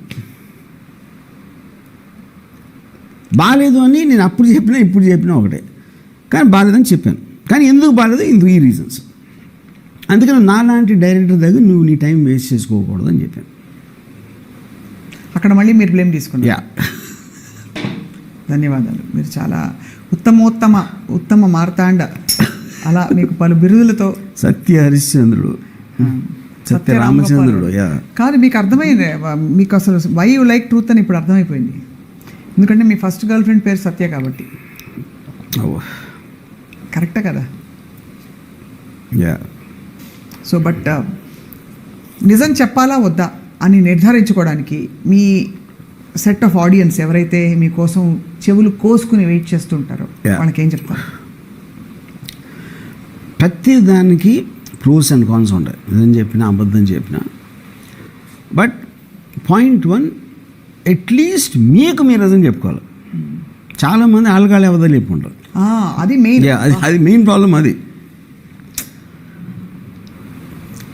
[SPEAKER 2] బాగాలేదు అని నేను అప్పుడు చెప్పినా ఇప్పుడు చెప్పినా ఒకటే, కానీ బాగాలేదని చెప్పాను. కానీ ఎందుకు బాగాలేదు? ఇందుకు ఈ రీజన్స్. అందుకని నాలాంటి డైరెక్టర్ దగ్గర నువ్వు నీ టైం వేస్ట్ చేసుకోకూడదు అని చెప్పాను.
[SPEAKER 1] అక్కడ మళ్ళీ మీరు బ్లేమ్ తీసుకున్నారు.
[SPEAKER 2] యా,
[SPEAKER 1] ధన్యవాదాలు. మీరు చాలా ఉత్తమ మార్తాండ, అలా మీకు పలు బిరుదులతో
[SPEAKER 2] సత్య హరిశ్చంద్రుడు, సత్య రామచంద్రుడు. యా,
[SPEAKER 1] కాదు మీకు అర్థమైంది, మీకు అసలు వై యూ లైక్ ట్రూత్ అని ఇప్పుడు అర్థమైపోయింది. ఎందుకంటే మీ ఫస్ట్ గర్ల్ ఫ్రెండ్ పేరు సత్య కాబట్టి. కరెక్టే కదా?
[SPEAKER 2] యా.
[SPEAKER 1] సో బట్ నిజం చెప్పాలా వద్దా అని నిర్ధారించుకోవడానికి మీ సెట్ ఆఫ్ ఆడియన్స్ ఎవరైతే మీకోసం చెవులు కోసుకుని వెయిట్ చేస్తుంటారో వాళ్ళకి ఏం చెప్తారు?
[SPEAKER 2] ప్రతి దానికి ప్రోస్ అండ్ కాన్స్ ఉంటాయి, నిజం చెప్పినా అబద్ధం చెప్పినా. బట్ పాయింట్ 1, అట్లీస్ట్ మీకు మీరు నిజం చెప్పుకోవాలి. చాలామంది ఆలగాళ్ళు ఎవరిదో చెప్పుకుంటారు.
[SPEAKER 1] అది మెయిన్,
[SPEAKER 2] అది మెయిన్ ప్రాబ్లం. అది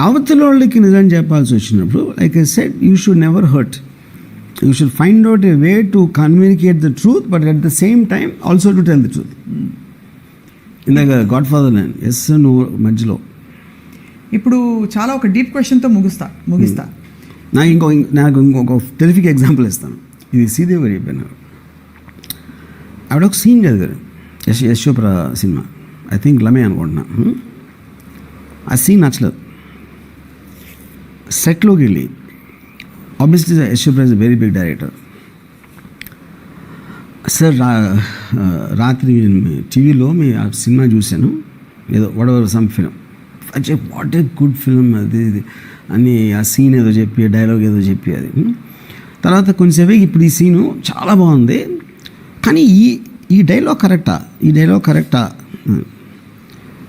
[SPEAKER 2] అవతల వాళ్ళకి నిజం చెప్పాల్సి వచ్చినప్పుడు, like I said, you should never hurt. You should find out A way to communicate the truth, but at the same time also to tell the truth. ఇందాక గాడ్ ఫాదర్ నేను yes నువ్వు మధ్యలో.
[SPEAKER 1] ఇప్పుడు చాలా ఒక డీప్ క్వశ్చన్తో ముగిస్తా.
[SPEAKER 2] నాకు ఇంకొక టెలిఫిక్ example ఇస్తాను. ఇది శ్రీదేవి గారు చెప్పాను. ఆవిడ ఒక సీన్ చదివారు, యశోప్ర సినిమా, ఐ థింక్ లమే అనుకుంటున్నా. ఆ సీన్ నచ్చలేదు. సెట్లోకి వెళ్ళి, obviously Yash Chopra is very big director. Sir రాత్రి టీవీలో మీ ఆ సినిమా చూశాను, ఏదో what some film, what a good film అది ఇది అని ఆ సీన్ ఏదో చెప్పి, డైలాగ్ ఏదో చెప్పి, అది తర్వాత కొంచెంసేపు ఇప్పుడు ఈ సీను చాలా బాగుంది, కానీ ఈ డైలాగ్ కరెక్టా,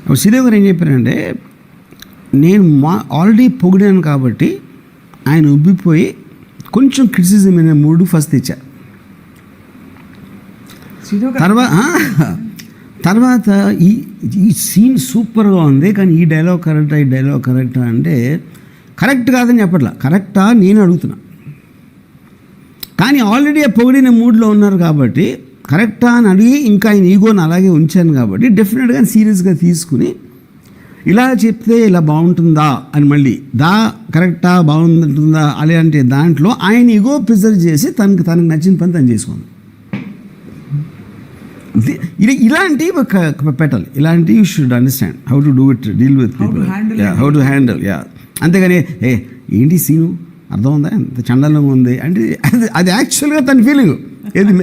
[SPEAKER 2] అప్పుడు శ్రీదేవి గారు ఏం చెప్పారంటే, నేను ఆల్రెడీ పొగిడాను కాబట్టి ఆయన ఉబ్బిపోయి కొంచెం క్రిటిసిజం అనే మూడు ఫస్ట్ తెచ్చా. తర్వాత ఈ సీన్ సూపర్గా ఉంది, కానీ ఈ డైలాగ్ కరెక్టా అంటే, కరెక్ట్ కాదని చెప్పట్లా, కరెక్టా నేను అడుగుతున్నా. కానీ ఆల్రెడీ ఆ పొగిడిన మూడ్లో ఉన్నారు కాబట్టి కరెక్టా అని అడిగి ఇంకా ఆయన ఈగోని అలాగే ఉంచాను కాబట్టి డెఫినెట్గా సీరియస్గా తీసుకుని ఇలా చెప్తే ఇలా బాగుంటుందా అని మళ్ళీ కరెక్టా బాగుంటుందా అలాంటి దాంట్లో ఆయన ఈగో ప్రిజర్వ్ చేసి తనకు నచ్చిన పని తను చేసుకుంది. ఇలాంటివి పెట్టాలి, ఇలాంటివి you should understand how to do it, deal with people, how to handle. అంతేగాని ఏంటి సీను అర్థం ఉందా, ఎంత చండాలంగా ఉంది అంటే అది యాక్చువల్గా తన ఫీలింగ్. ఏది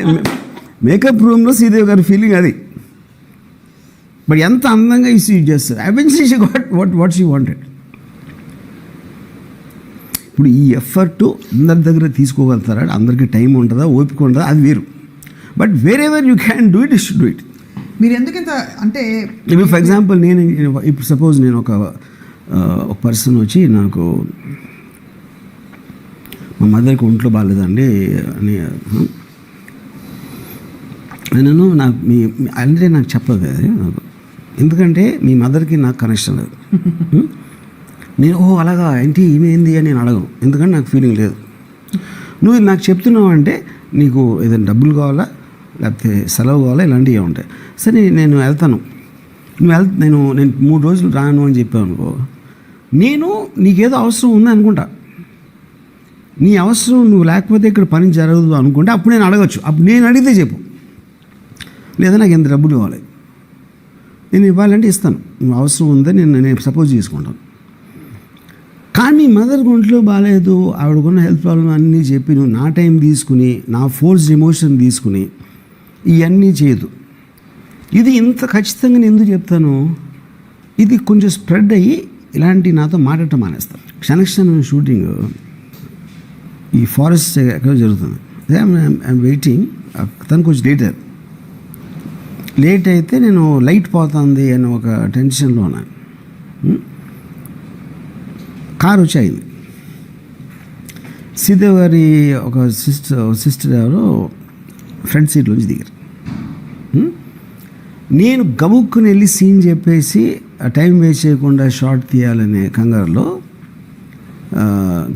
[SPEAKER 2] మేకప్ రూమ్లో శ్రీదేవి గారి ఫీలింగ్ అది. బట్ ఎంత అందంగా ఈ సీ చేస్తారు, even so she got what she wanted. ఇప్పుడు ఈ ఎఫర్టు అందరి దగ్గర తీసుకోగలుగుతారా, అందరికీ టైం ఉంటుందా, ఓపిక ఉంటుందా, అది వేరు. But wherever you can do it, you should do it.
[SPEAKER 1] మీరు ఎందుకంత అంటే,
[SPEAKER 2] ఇప్పుడు ఫర్ ఎగ్జాంపుల్ నేను ఇప్పుడు సపోజ్ నేను ఒక పర్సన్ వచ్చి నాకు మా మదర్కి ఒంట్లో బాగాలేదండి అని నేను అంటే నాకు చెప్పదు అది నాకు, ఎందుకంటే మీ మదర్కి నాకు కనెక్షన్ లేదు. నేను అలాగా ఏంటి ఏమైంది అని నేను అడగను, ఎందుకంటే నాకు ఫీలింగ్ లేదు. నువ్వు నాకు చెప్తున్నావు అంటే నీకు ఏదైనా డబ్బులు కావాలా, లేకపోతే సెలవు కావాలా, ఇలాంటివి ఉంటాయి. సరే నేను వెళ్తాను, నేను 3 రోజులు రాను అని చెప్పావు అనుకో, నేను నీకేదో అవసరం ఉంది అనుకుంటా, నీ అవసరం నువ్వు లేకపోతే ఇక్కడ పని జరగదు అనుకుంటే అప్పుడు నేను అడగచ్చు. అప్పుడు నేను అడిగితే చెప్పు, లేదా నాకు ఎంత డబ్బులు ఇవ్వాలి, నేను ఇవ్వాలంటే ఇస్తాను, నువ్వు అవసరం ఉందని నేను సపోజ్ చేసుకుంటాను. కానీ మదర్ ఒంట్లో బాగాలేదు, ఆవిడకున్న హెల్త్ ప్రాబ్లమ్ అన్నీ చెప్పి నువ్వు నా టైం తీసుకుని, నా ఫోర్స్డ్ ఎమోషన్ తీసుకుని ఇవన్నీ చేయదు. ఇది ఇంత ఖచ్చితంగా నేను ఎందుకు చెప్తాను, ఇది కొంచెం స్ప్రెడ్ అయ్యి ఇలాంటి నాతో మాట్లాడటం మానేస్తాను. క్షణక్షణం షూటింగ్ ఈ ఫారెస్ట్ ఎక్కడ జరుగుతుంది, ఐఎమ్ వెయిటింగ్, తను కొంచెం లేట్ అయితే నేను లైట్ పోతుంది అని ఒక టెన్షన్లో ఉన్నాను. కారు వచ్చి అయింది. శ్రీదేవి గారి ఒక సిస్టర్ ఎవరో ఫ్రంట్ సీట్లోంచి దిగారు. నేను గబుక్కుని వెళ్ళి సీన్ చెప్పేసి ఆ టైం వేస్ట్ చేయకుండా షార్ట్ తీయాలనే కంగారులో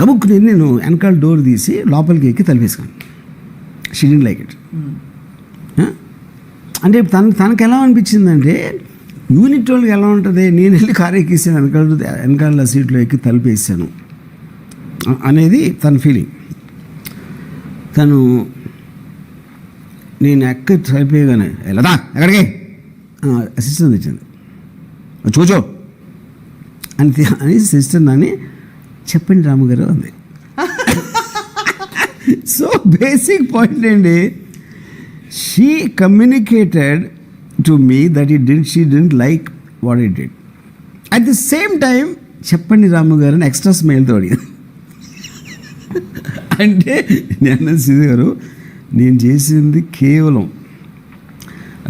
[SPEAKER 2] గబుక్కుని వెళ్ళి నేను వెనకాల డోర్ తీసి లోపలికి ఎక్కి తలిపేసుకున్నాను. She didn't like it. అంటే తనకు ఎలా అనిపించిందంటే యూనిట్ వాళ్ళకి ఎలా ఉంటుంది, నేను వెళ్ళి కారు ఎక్కేసాను, వెనకాల సీట్లో ఎక్కి తలుపేసాను అనేది తన ఫీలింగ్. తను నేను తలిపేయగానే వెళ్ళదా ఎక్కడికి అసిస్టెంట్ తెచ్చింది, చూచో అని సిస్టర్ అని చెప్పండి రాముగారు అంది. సో బేసిక్ పాయింట్ ఏంటి, she communicated to me that she didn't like what it did. At the same time చెప్పండి రాముగారు అని ఎక్స్ట్రా స్మైల్తో అడిగింది. అంటే నేను సీది గారు నేను చేసింది కేవలం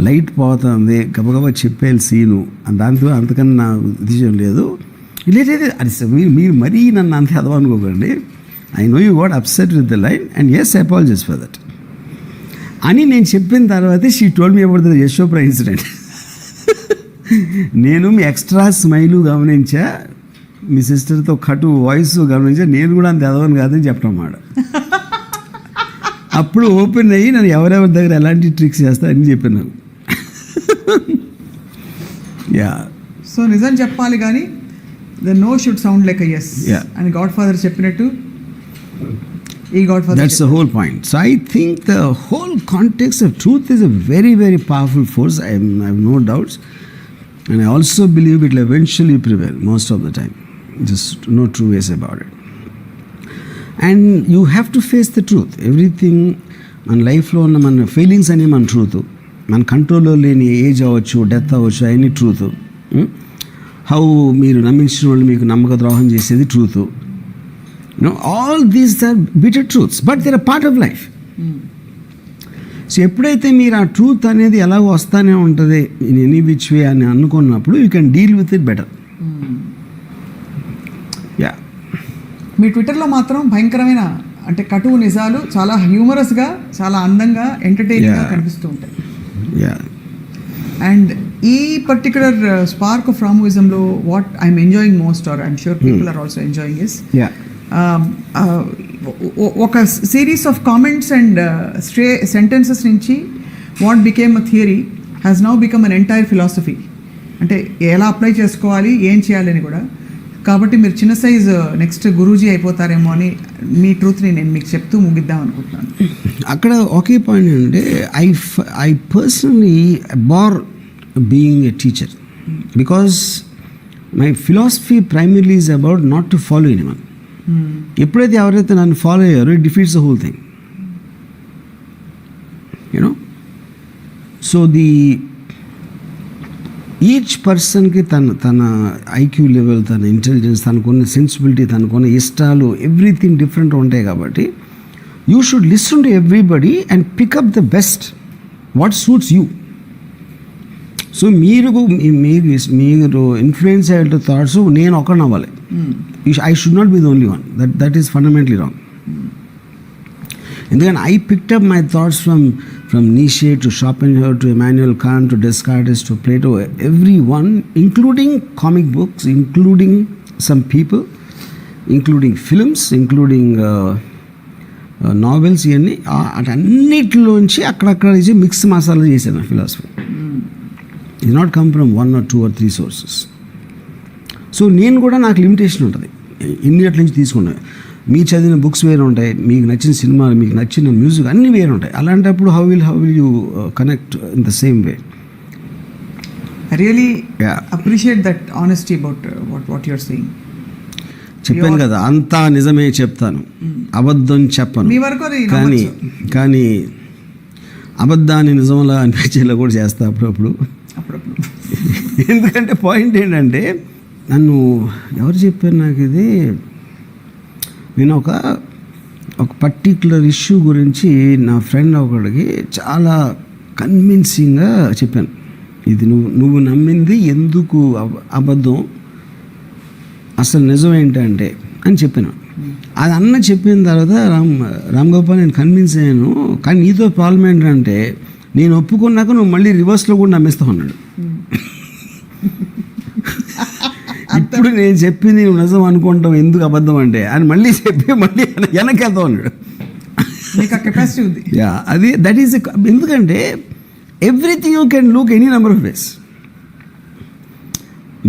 [SPEAKER 2] లైట్ పోతుంది గబగబా చెప్పేయాలి సీను, దాంతో అంతకన్నా నా ఉద్దేశం లేదు. లేదు అది మీరు మరీ నన్ను అంతే అదవనుకోకండి, I know you got upset with the line and as I apologise for that అని నేను చెప్పిన తర్వాత she told me about the యశోప్రా ఇన్సిడెంట్. నేను మీ ఎక్స్ట్రా స్మైలు గమనించా, మీ సిస్టర్తో కటు వాయిస్ గమనించా, నేను కూడా అంత ఎదవని కాదని చెప్పడం మాట. అప్పుడు ఓపెన్ అయ్యి నన్ను ఎవరెవరి దగ్గర ఎలాంటి ట్రిక్స్ చేస్తారని చెప్పినాను. యా
[SPEAKER 1] సో నిజం చెప్పాలి కానీ the no should sound like yes అని గాడ్ ఫాదర్ చెప్పినట్టు ఈ Godfather.
[SPEAKER 2] That's the whole point. So I think the whole context of truth is a very, very powerful force. I have no doubts. And I also believe it will eventually prevail most of the time. Just no two ways about it. And you have to face the truth. Everything మన లైఫ్లో ఉన్న మన feelings అనే మన truth, మన కంట్రోల్లో లేని age అవ్వచ్చు, డెత్ అవ్వచ్చు, అవన్నీ ట్రూత్. హౌ మీరు నమ్మించిన వాళ్ళు మీకు నమ్మక ద్రోహం చేసేది truth. All these are bitter truths but they are part of life. So ఎప్పుడైతే మీరు ఆ ట్రూత్ అనేది ఎలా వస్తానే ఉంటుంది ఇన్ ఎనీ విచ్ వే అని అనుకున్నప్పుడు you can deal with it better. Yeah
[SPEAKER 1] మీ ట్విట్టర్లో మాత్రం భయంకరమైన అంటే కటువు నిజాలు చాలా హ్యూమరస్గా, చాలా అందంగా, ఎంటర్టైనింగ్గా కనిపిస్తూ ఉంటాయి. అండ్ ఈ పర్టికులర్ స్పార్క్ ఆఫ్ రామోయిజంలో what I'm enjoying most or I'm sure people are also enjoying is ఒక series of comments and sentences నుంచి what became a theory has now become an entire philosophy. అంటే ఎలా apply చేసుకోవాలి, ఏం చేయాలని కూడా. కాబట్టి మీరు చిన్న సైజ్ నెక్స్ట్ గురూజీ అయిపోతారేమో అని మీ ట్రూత్ని నేను మీకు చెప్తూ ముగిద్దాం అనుకుంటున్నాను.
[SPEAKER 2] అక్కడ ఒకే పాయింట్ ఏంటంటే I personally bar being a teacher because my philosophy primarily is about not to follow anyone. ఎప్పుడైతే ఎవరైతే నన్ను ఫాలో అయ్యారో it defeats the whole thing, you know. So each పర్సన్కి తన ఐక్యూ లెవెల్, తన ఇంటెలిజెన్స్, తనకున్న సెన్సిబిలిటీ, తనకున్న ఇష్టాలు, ఎవ్రీథింగ్ డిఫరెంట్ ఉంటాయి. కాబట్టి you should listen to everybody and pick up the best what suits you. So మీరు ఇన్ఫ్లుయెన్స్ అయ్యే థాట్స్ నేను ఒకరిని అవ్వాలి. I should not be the only one. That is fundamentally wrong. ఎందుకంటే I picked up my thoughts from Nietzsche to Schopenhauer to Immanuel Kant to Descartes to Plato, everyone, including comic books, including some people, including films, including novels, ఇవన్నీ అన్నిటిలోంచి అక్కడక్కడ mix masala చేశాను నా philosophy. It not come from 1 or 2 or 3 sources. So నేను కూడా నాకు limitation ఉంటుంది, ఇన్నిటి నుంచి తీసుకున్నాను. మీ చదివిన బుక్స్ వేరే ఉంటాయి, మీకు నచ్చిన సినిమాలు, మీకు నచ్చిన మ్యూజిక్ అన్నీ వేరే ఉంటాయి. అలాంటప్పుడు how will you connect in the same way?
[SPEAKER 1] I really appreciate that honesty about what you're saying.
[SPEAKER 2] చెప్పాను కదా, అంతా నిజమే చెప్తాను, అబద్ధం చెప్పను.
[SPEAKER 1] మీ వరకు
[SPEAKER 2] కానీ అబద్ధాన్ని నిజంలా అనిపించేలా కూడా చేస్తా అప్పుడప్పుడు. ఎందుకంటే పాయింట్ ఏంటంటే, నన్ను ఎవరు చెప్పారు నాకు ఇది, నేను ఒక పర్టిక్యులర్ ఇష్యూ గురించి నా ఫ్రెండ్ ఒకడికి చాలా కన్విన్సింగ్గా చెప్పాను. ఇది నువ్వు నమ్మింది ఎందుకు అబద్ధం, అసలు నిజం ఏంటంటే అని చెప్పాను. అది అన్న చెప్పిన తర్వాత రామ్ గోపాల్ నేను కన్విన్స్ అయ్యాను, కానీ నీతో ప్రాబ్లం ఏంటంటే నేను ఒప్పుకున్నాక నువ్వు మళ్ళీ రివర్స్లో కూడా నమ్మిస్తావు అన్నాడు. ఇప్పుడు నేను చెప్పింది నువ్వు నిజం అనుకుంటాం, ఎందుకు అబద్ధం అంటే అని మళ్ళీ చెప్పి మళ్ళీ వెనకెళ్తావు అన్నాడు. యా, అది దట్ ఈస్ ఎందుకంటే everything you can look any number of ways.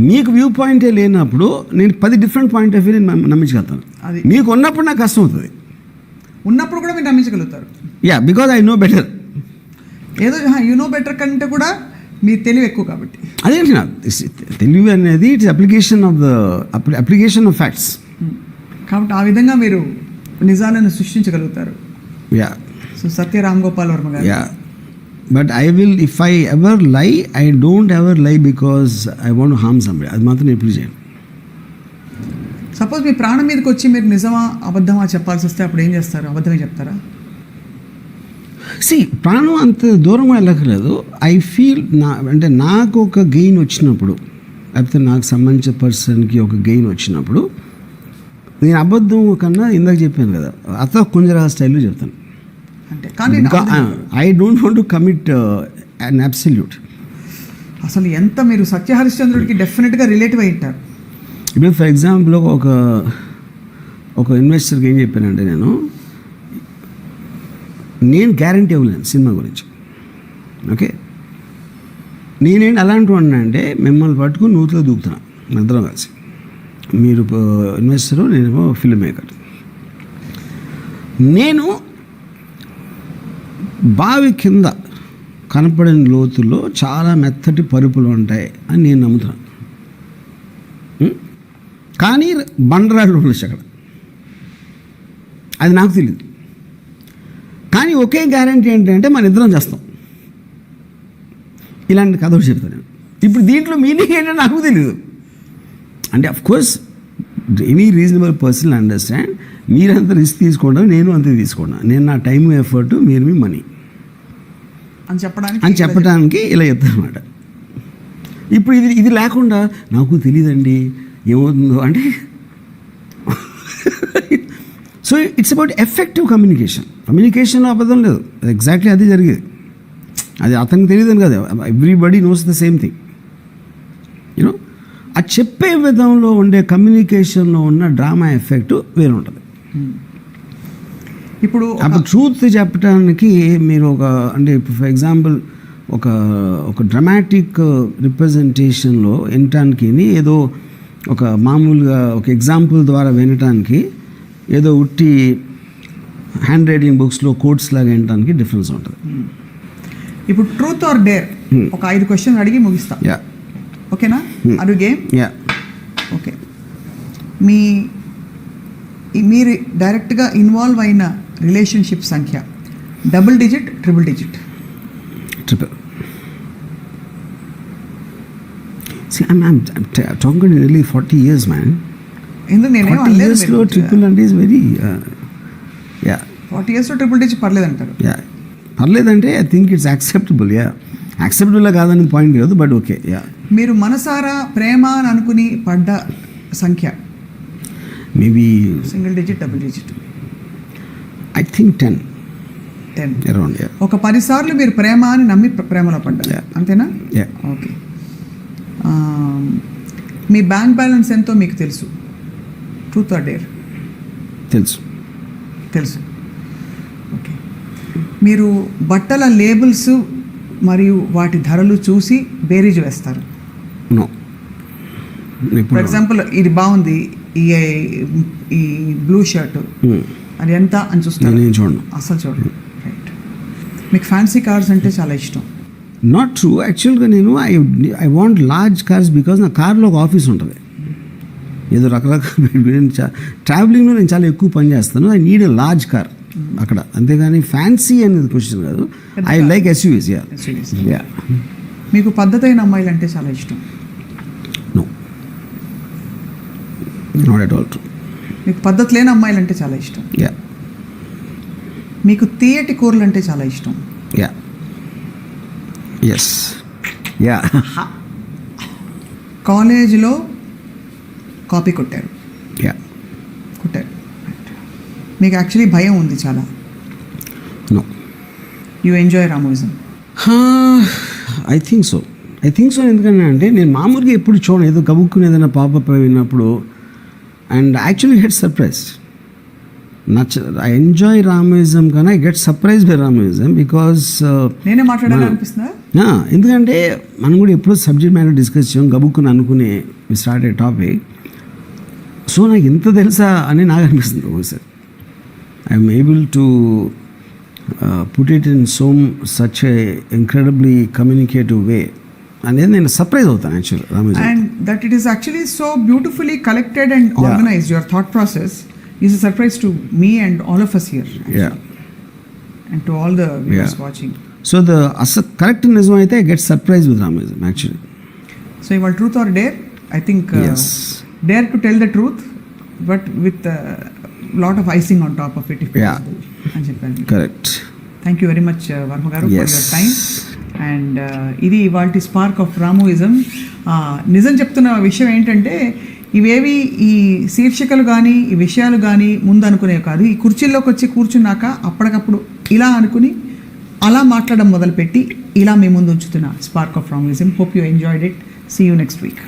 [SPEAKER 2] మీకు వ్యూ పాయింటే లేనప్పుడు నేను 10 డిఫరెంట్ పాయింట్ ఆఫ్ వ్యూ నేను నమ్మించగలుగుతాను.
[SPEAKER 1] అది
[SPEAKER 2] మీకు ఉన్నప్పుడు నాకు కష్టం అవుతుంది.
[SPEAKER 1] ఉన్నప్పుడు కూడా మీరు నమ్మించగలుగుతారు.
[SPEAKER 2] Yeah, because I know better.
[SPEAKER 1] ఏదో యు నో బెటర్ కంటే కూడా మీ తెలివి ఎక్కువ కాబట్టి.
[SPEAKER 2] అదేంటి నా తెలివి అనేది ఇట్స్ అప్లికేషన్ ఆఫ్ ఫ్యాక్ట్స్.
[SPEAKER 1] కాబట్టి ఆ విధంగా మీరు నిజాలను సృష్టించగలుగుతారు.
[SPEAKER 2] యా.
[SPEAKER 1] సో సత్య రామ్ గోపాల్ వర్మ గారు.
[SPEAKER 2] Yeah, but I will if I ever లై, ఐ డోంట్ ఎవర్ లై because I want to harm somebody. అది మాత్రం ఎప్పుడు చేయను.
[SPEAKER 1] సపోజ్ మీ ప్రాణం మీదకి వచ్చి మీరు నిజమా అబద్ధమా చెప్పాల్సి వస్తే అప్పుడు ఏం చేస్తారు? అబద్ధమే చెప్తారా?
[SPEAKER 2] ప్రాణం అంత దూరం వెళ్ళక్కర్లేదు. ఐ ఫీల్ అంటే నాకు ఒక గెయిన్ వచ్చినప్పుడు, లేకపోతే నాకు సంబంధించిన పర్సన్కి ఒక గెయిన్ వచ్చినప్పుడు నేను అబద్ధం కన్నా ఇందాక చెప్పాను కదా, అత కుంజరా స్టైల్లో చెప్తాను.
[SPEAKER 1] అంటే కానీ
[SPEAKER 2] I don't want to commit an absolute.
[SPEAKER 1] అసలు ఎంత మీరు సత్య హరిశ్చంద్రుడికి డెఫినెట్గా రిలేటివ్ అయి ఉంటారు.
[SPEAKER 2] ఇప్పుడు ఫర్ ఎగ్జాంపుల్ ఒక ఇన్వెస్టర్కి ఏం చెప్పానంటే, నేను గ్యారంటీ ఇవ్వలేను సినిమా గురించి. ఓకే, నేనేంటి అలాంటి వాడినా అంటే మిమ్మల్ని పట్టుకుని నూతిలో దూకుతున్నా నిద్రం కలిసి. మీరు ఇన్వెస్టరు, నేను ఫిల్మ్ మేకర్. నేను బావి కింద కనపడిన లోతుల్లో చాలా మెత్తటి పరుపులు ఉంటాయి అని నేను నమ్ముతున్నాను. కానీ బండరాళ్ళు ఉండొచ్చు అక్కడ, అది నాకు తెలియదు. కానీ ఒకే గ్యారంటీ ఏంటంటే మన ఇద్దరం చేస్తాం. ఇలాంటి కథ ఒకటి చెప్తాను నేను. ఇప్పుడు దీంట్లో మీనింగ్ ఏంటంటే నాకు తెలియదు. అంటే of course any reasonable person understand, మీరంత రిస్క్ తీసుకోవడం, నేను అంతే తీసుకున్నా. నేను నా టైం ఎఫర్ట్, మీరు మీ మనీ
[SPEAKER 1] అని
[SPEAKER 2] చెప్పడానికి ఇలా చెప్తాను అనమాట. ఇప్పుడు ఇది లేకుండా నాకు తెలియదండి ఏమవుతుందో అంటే, సో ఇట్స్ అబౌట్ ఎఫెక్టివ్ కమ్యూనికేషన్లో అబద్ధం లేదు. ఎగ్జాక్ట్లీ అది జరిగేది. అది అతనికి తెలియదని కదా, everybody knows the same thing. You know, ఆ చెప్పే విధంలో ఉండే కమ్యూనికేషన్లో ఉన్న డ్రామా ఎఫెక్ట్ వేరే ఉంటుంది.
[SPEAKER 1] ఇప్పుడు
[SPEAKER 2] ట్రూత్ చెప్పడానికి మీరు అంటే ఇప్పుడు ఫర్ ఎగ్జాంపుల్ ఒక డ్రామాటిక్ రిప్రజెంటేషన్లో వినటానికి, ఏదో ఒక మామూలుగా ఒక ఎగ్జాంపుల్ ద్వారా వినటానికి, ఏదో ఉట్టి హ్యాండ్ రైటింగ్ బుక్స్లో కోట్స్ లాగా వినటానికి డిఫరెన్స్ ఉంటుంది.
[SPEAKER 1] ఇప్పుడు ట్రూత్ ఆర్ డేర్ ఒక 5 క్వశ్చన్ అడిగి ముగిస్తా.
[SPEAKER 2] యా,
[SPEAKER 1] ఓకేనా? అడు గేమ్.
[SPEAKER 2] Yeah,
[SPEAKER 1] okay. మీరు డైరెక్ట్గా ఇన్వాల్వ్ అయిన రిలేషన్షిప్ సంఖ్య double digit, triple digit?
[SPEAKER 2] Triple. I'm talking nearly 40 years, man.
[SPEAKER 1] ఎందుకు నేనేం
[SPEAKER 2] 40 yearsలో ట్రిపుల్ అంటే ఈజ్ వెరీ 40
[SPEAKER 1] yearsలో ట్రిపుల్ డిజిట్ పర్లేదు అంటారు.
[SPEAKER 2] యా, పర్లేదంటే I think it's acceptable. Yeah, acceptable కాదని పాయింట్ లేదు, బట్ ఓకే. యా,
[SPEAKER 1] మీరు మనసారా ప్రేమ అని అనుకుని పడ్డ సంఖ్య
[SPEAKER 2] maybe
[SPEAKER 1] single digit, double digit?
[SPEAKER 2] I think 10 around.
[SPEAKER 1] ఒక 10 సార్లు మీరు ప్రేమ అని నమ్మి ప్రేమలో పడ్డారు, అంతేనా?
[SPEAKER 2] యా.
[SPEAKER 1] ఓకే. మీ బ్యాంక్ బ్యాలెన్స్ ఎంతో మీకు తెలుసు? Truth or dare? తెలుసు. ఓకే. మీరు బట్టల లేబుల్స్ మరియు వాటి ధరలు చూసి బేరీజ్ వేస్తారు?
[SPEAKER 2] నో.
[SPEAKER 1] ఫర్ ఎగ్జాంపుల్, ఇది బాగుంది, ఈ బ్లూ షర్ట్ అది ఎంత అని చూస్తారు?
[SPEAKER 2] నేను చూడండి,
[SPEAKER 1] అసలు చూడండి. రైట్. మీకు ఫ్యాన్సీ కార్స్ అంటే చాలా ఇష్టం?
[SPEAKER 2] Not true. యాక్చువల్గా నేను I want large cars because నా కార్లో ఒక ఆఫీస్ ఉంటుంది. ఏదో రకరకాల ట్రావెలింగ్లో నేను చాలా ఎక్కువ పని చేస్తాను. I need a large car అక్కడ, అంతేగాని ఫ్యాన్సీ అనేది క్వశ్చన్ కాదు. I like SUVs. యా.
[SPEAKER 1] మీకు పద్ధతైన అమ్మాయిలు అంటే చాలా ఇష్టం?
[SPEAKER 2] No, not at all true.
[SPEAKER 1] మీకు పద్ధతి లేని అమ్మాయిలు అంటే చాలా ఇష్టం?
[SPEAKER 2] యా.
[SPEAKER 1] మీకు తీయటి కూరలు అంటే చాలా ఇష్టం?
[SPEAKER 2] యా. ఎస్. యా.
[SPEAKER 1] కాలేజీలో కాపీ కొట్టారు?
[SPEAKER 2] యా,
[SPEAKER 1] కొట్టారు. మీకు యాక్చువల్లీ భయం ఉంది చాలా?
[SPEAKER 2] నో.
[SPEAKER 1] యూ ఎంజాయ్ రామోయిజం?
[SPEAKER 2] I think so. ఎందుకంటే అంటే నేను మామూలుగా ఎప్పుడు చూడండి, ఏదో గబుక్కుని ఏదైనా పాపప్ విన్నప్పుడు, and actually head surprise. I enjoy Ramoism కానీ I get surprise by Ramoism because
[SPEAKER 1] నేనే మాట్లాడాలని అనిపిస్తుందా?
[SPEAKER 2] ఎందుకంటే మనం కూడా ఎప్పుడో సబ్జెక్ట్ మ్యాటర్ డిస్కస్ చేయం గబుక్కుని అనుకుని స్టార్ట్ ఏ టాపిక్. సో నాకు ఇంత తెలుసా అని నాకు అనిపిస్తుంది ఒకసారి. I'm able to put it in such a incredibly communicative way అనేది నేను సర్ప్రైజ్ అవుతాను actually Ramoism.
[SPEAKER 1] And that it is actually so beautifully collected and organized, your thought process is a surprise to me and all of us here, actually. And to all the viewers watching.
[SPEAKER 2] So correct నిజం అయితే I get surprise with రామోయిజం actually.
[SPEAKER 1] So ఇవాళ truth or dare, I think dare to tell the truth but with a lot of icing on top of it if possible అని చెప్పాను.
[SPEAKER 2] Correct.
[SPEAKER 1] Thank you very much Varma గారు for your time. And ఇది ఇవాల్టి spark of రామోయిజం. నిజం చెప్తున్న విషయం ఏంటంటే ఇవేవి ఈ శీర్షికలు కానీ ఈ విషయాలు కానీ ముందు అనుకునేవి కాదు. ఈ కుర్చీల్లోకి వచ్చి కూర్చున్నాక అప్పటికప్పుడు ఇలా అనుకుని అలా మాట్లాడడం మొదలుపెట్టి ఇలా మీ ముందు ఉంచుతున్న spark of Ramoism. Hope you enjoyed it. See you next week.